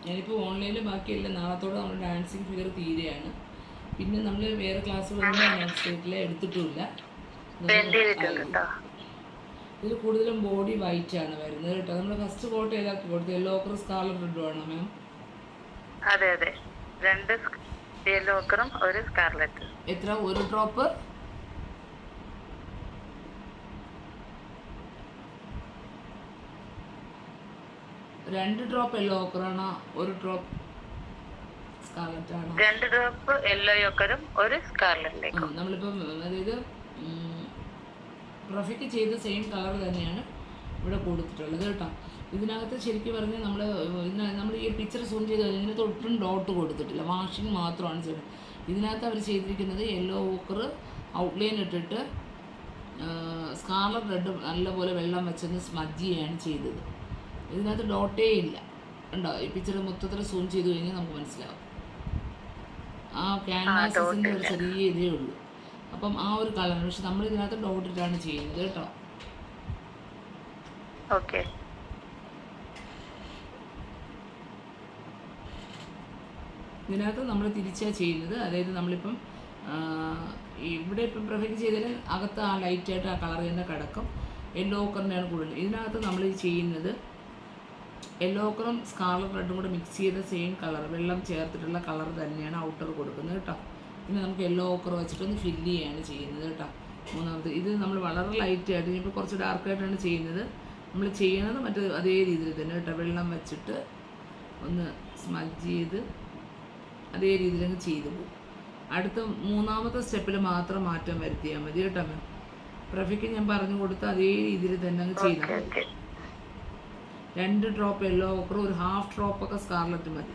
ഞാനിപ്പോൾ ഓൺലൈനിൽ ബാക്കിയല്ല, നാളത്തോടെ നമ്മൾ ഡാൻസിങ് ഫിഗർ തീരെയാണ്. പിന്നെ നമ്മൾ വേറെ ക്ലാസ്സുകളൊന്നും നെക്സ്റ്റ് സ്റ്റേറ്റിൽ എടുത്തിട്ടുമില്ല. ഇതിൽ കൂടുതലും ബോഡി വൈറ്റ് ആണ് വരുന്നത് കേട്ടോ. നമ്മൾ ഫസ്റ്റ് കോട്ട് ഏതാക്കി കൊടുത്തത്? യെല്ലോ ഓക്കർ സ്കാർലറ്റ് റെഡും ആണോ മാം? അതെ അതെ, 2 യെല്ലോ ഓക്കറും 1 സ്കാർലറ്റ്. എത്ര? 1 ഡ്രോപ്പ്? രണ്ട് ഡ്രോപ്പ് യെല്ലോ ഓക്കറാണോ 1 ഡ്രോപ്പ് സ്കാർലറ്റ് ആണോ? 2 ഡ്രോപ്പ് യെല്ലോ ഓക്കറും 1 സ്കാർലറ്റിലേക്കും. നമ്മളിപ്പം അതായത് പ്രൊഫിക്ക് ചെയ്ത സെയിം കളർ തന്നെയാണ് ഇവിടെ കൊടുത്തിട്ടുള്ളത് കേട്ടോ. ഇതിനകത്ത് ശരിക്കും പറഞ്ഞാൽ നമ്മൾ ഈ പിക്ചർ സൂം ചെയ്ത് കഴിഞ്ഞാൽ ഇതിനകത്ത് ഒട്ടും ഡോട്ട് കൊടുത്തിട്ടില്ല, വാഷിംഗ് മാത്രമാണ് ചെയ്തത്. ഇതിനകത്ത് അവർ ചെയ്തിരിക്കുന്നത് യെല്ലോ ഓക്കർ ഔട്ട്ലൈൻ ഇട്ടിട്ട് സ്കാർലറ്റ് റെഡ് നല്ലപോലെ വെള്ളം വെച്ചൊന്ന് സ്മജ് ചെയ്യുകയാണ് ചെയ്തത്. ഇതിനകത്ത് ഡോട്ടേ ഇല്ല ഉണ്ടോ? ഈ പിക്ചർ മൊത്തത്തിൽ സൂം ചെയ്ത് കഴിഞ്ഞാൽ നമുക്ക് മനസ്സിലാവും. ആ ക്യാൻവാസിൻ്റെ ഒരു ചെറിയ ഇതേ ഉള്ളൂ. അപ്പം ആ ഒരു കളറാണ്. പക്ഷെ നമ്മൾ ഇതിനകത്ത് ഡോട്ട് ഇട്ടാണ് ചെയ്യുന്നത് കേട്ടോ. ഓക്കെ. ഇതിനകത്ത് നമ്മൾ തിരിച്ചാണ് ചെയ്യുന്നത്. അതായത് നമ്മളിപ്പം ഇവിടെ ഇപ്പം പ്രൊഫൈൽ ചെയ്തതിൽ അകത്ത് ആ ലൈറ്റായിട്ട് ആ കളർ തന്നെ കിടക്കും. യെല്ലോ ഓക്കറിൻ്റെയാണ് കൂടുതൽ. ഇതിനകത്ത് നമ്മൾ ചെയ്യുന്നത് യെല്ലോ ഓക്കറും സ്കാർലറ്റ് റെഡും കൂടെ മിക്സ് ചെയ്ത സെയിം കളർ, വെള്ളം ചേർത്തിട്ടുള്ള കളർ തന്നെയാണ് ഔട്ടർ കൊടുക്കുന്നത് കേട്ടോ. പിന്നെ നമുക്ക് യെല്ലോ ഓക്കർ വെച്ചിട്ടൊന്ന് ഫില്ല് ചെയ്യുകയാണ് ചെയ്യുന്നത് കേട്ടോ. മൂന്നാമത് ഇത് നമ്മൾ വളരെ ലൈറ്റായിട്ട്, ഇപ്പോൾ കുറച്ച് ഡാർക്കായിട്ടാണ് ചെയ്യുന്നത്. നമ്മൾ ചെയ്യണത് മറ്റേ അതേ രീതിയിൽ തന്നെ കേട്ടോ. വെള്ളം വെച്ചിട്ട് ഒന്ന് സ്മജ് ചെയ്ത് അതേ രീതിയിൽ അങ്ങ് ചെയ്തു പോകും. അടുത്ത മൂന്നാമത്തെ സ്റ്റെപ്പിൽ മാത്രം മാറ്റം വരുത്തിയാൽ മതി കേട്ടോ മാം. പ്രഫിക്ക് ഞാൻ പറഞ്ഞു കൊടുത്ത അതേ രീതിയിൽ തന്നെ അങ്ങ് ചെയ്താൽ മതി. 2 ഡ്രോപ്പ് യെല്ലോ ഓക്കർ, 1/2 ഡ്രോപ്പൊക്കെ സ്കാർലറ്റ് മതി.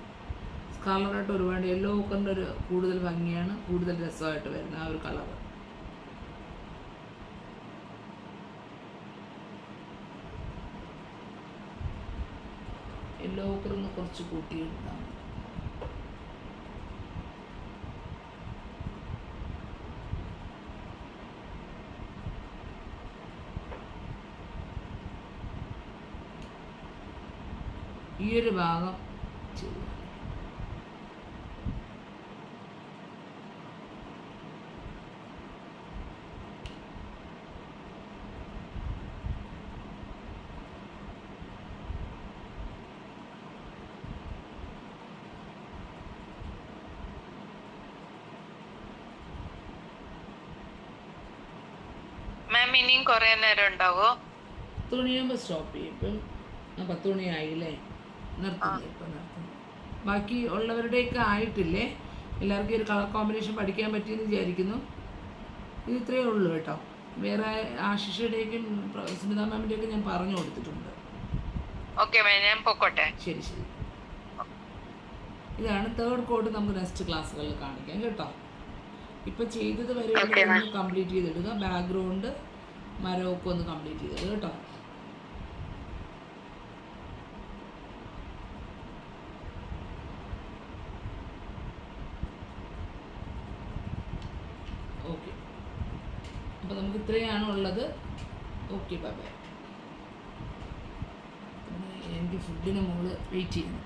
സ്കാർലറ്റായിട്ട് ഒരുപാട് യെല്ലോ ഓക്കറിൻ്റെ ഒരു കൂടുതൽ ഭംഗിയാണ്, കൂടുതൽ രസമായിട്ട് വരുന്നത് ആ ഒരു കളർ. യെല്ലോ ഓക്കർ ഒന്ന് കുറച്ച് കൂട്ടിയെടുത്താണ്. ഈ ഒരു ഭാഗം ചെയ്തു. മാം ഇനിയും കുറെ നേരം ഉണ്ടാവോ? 10 മണിയാകുമ്പോൾ സ്റ്റോപ്പ് ചെയ്യും. ഇപ്പം 10 മണിയായില്ലേ, നിർത്തുന്നു. ഇപ്പം നിർത്തുന്നു. ബാക്കി ഉള്ളവരുടെയൊക്കെ ആയിട്ടില്ലേ, എല്ലാവർക്കും ഒരു കളർ കോമ്പിനേഷൻ പഠിക്കാൻ പറ്റിയെന്ന് വിചാരിക്കുന്നു. ഇത് ഇത്രയേ ഉള്ളൂ കേട്ടോ. വേറെ ആശിഷയുടെയൊക്കെ സ്മിത മാമിൻ്റെയൊക്കെ ഞാൻ പറഞ്ഞു കൊടുത്തിട്ടുണ്ട്. ഓക്കെ മാം, ഞാൻ പൊക്കോട്ടെ. ശരി ശരി. ഇതാണ് തേർഡ് കോഡ്. നമുക്ക് നെക്സ്റ്റ് ക്ലാസ്സുകളിൽ കാണിക്കാം കേട്ടോ. ഇപ്പം ചെയ്തത് വരെ ഒന്ന് കംപ്ലീറ്റ് ചെയ്തിടുക. ബാക്ക്ഗ്രൗണ്ട് മരമൊക്കെ ഒന്ന് കംപ്ലീറ്റ് ചെയ്തിടുക കേട്ടോ. ഓക്കെ, അപ്പോൾ നമുക്ക് ഇത്രയാണ് ഉള്ളത്. Okay, bye bye. എനിക്ക് ഫുഡിന് മുകളിൽ വെയിറ്റ് ചെയ്യുന്നു.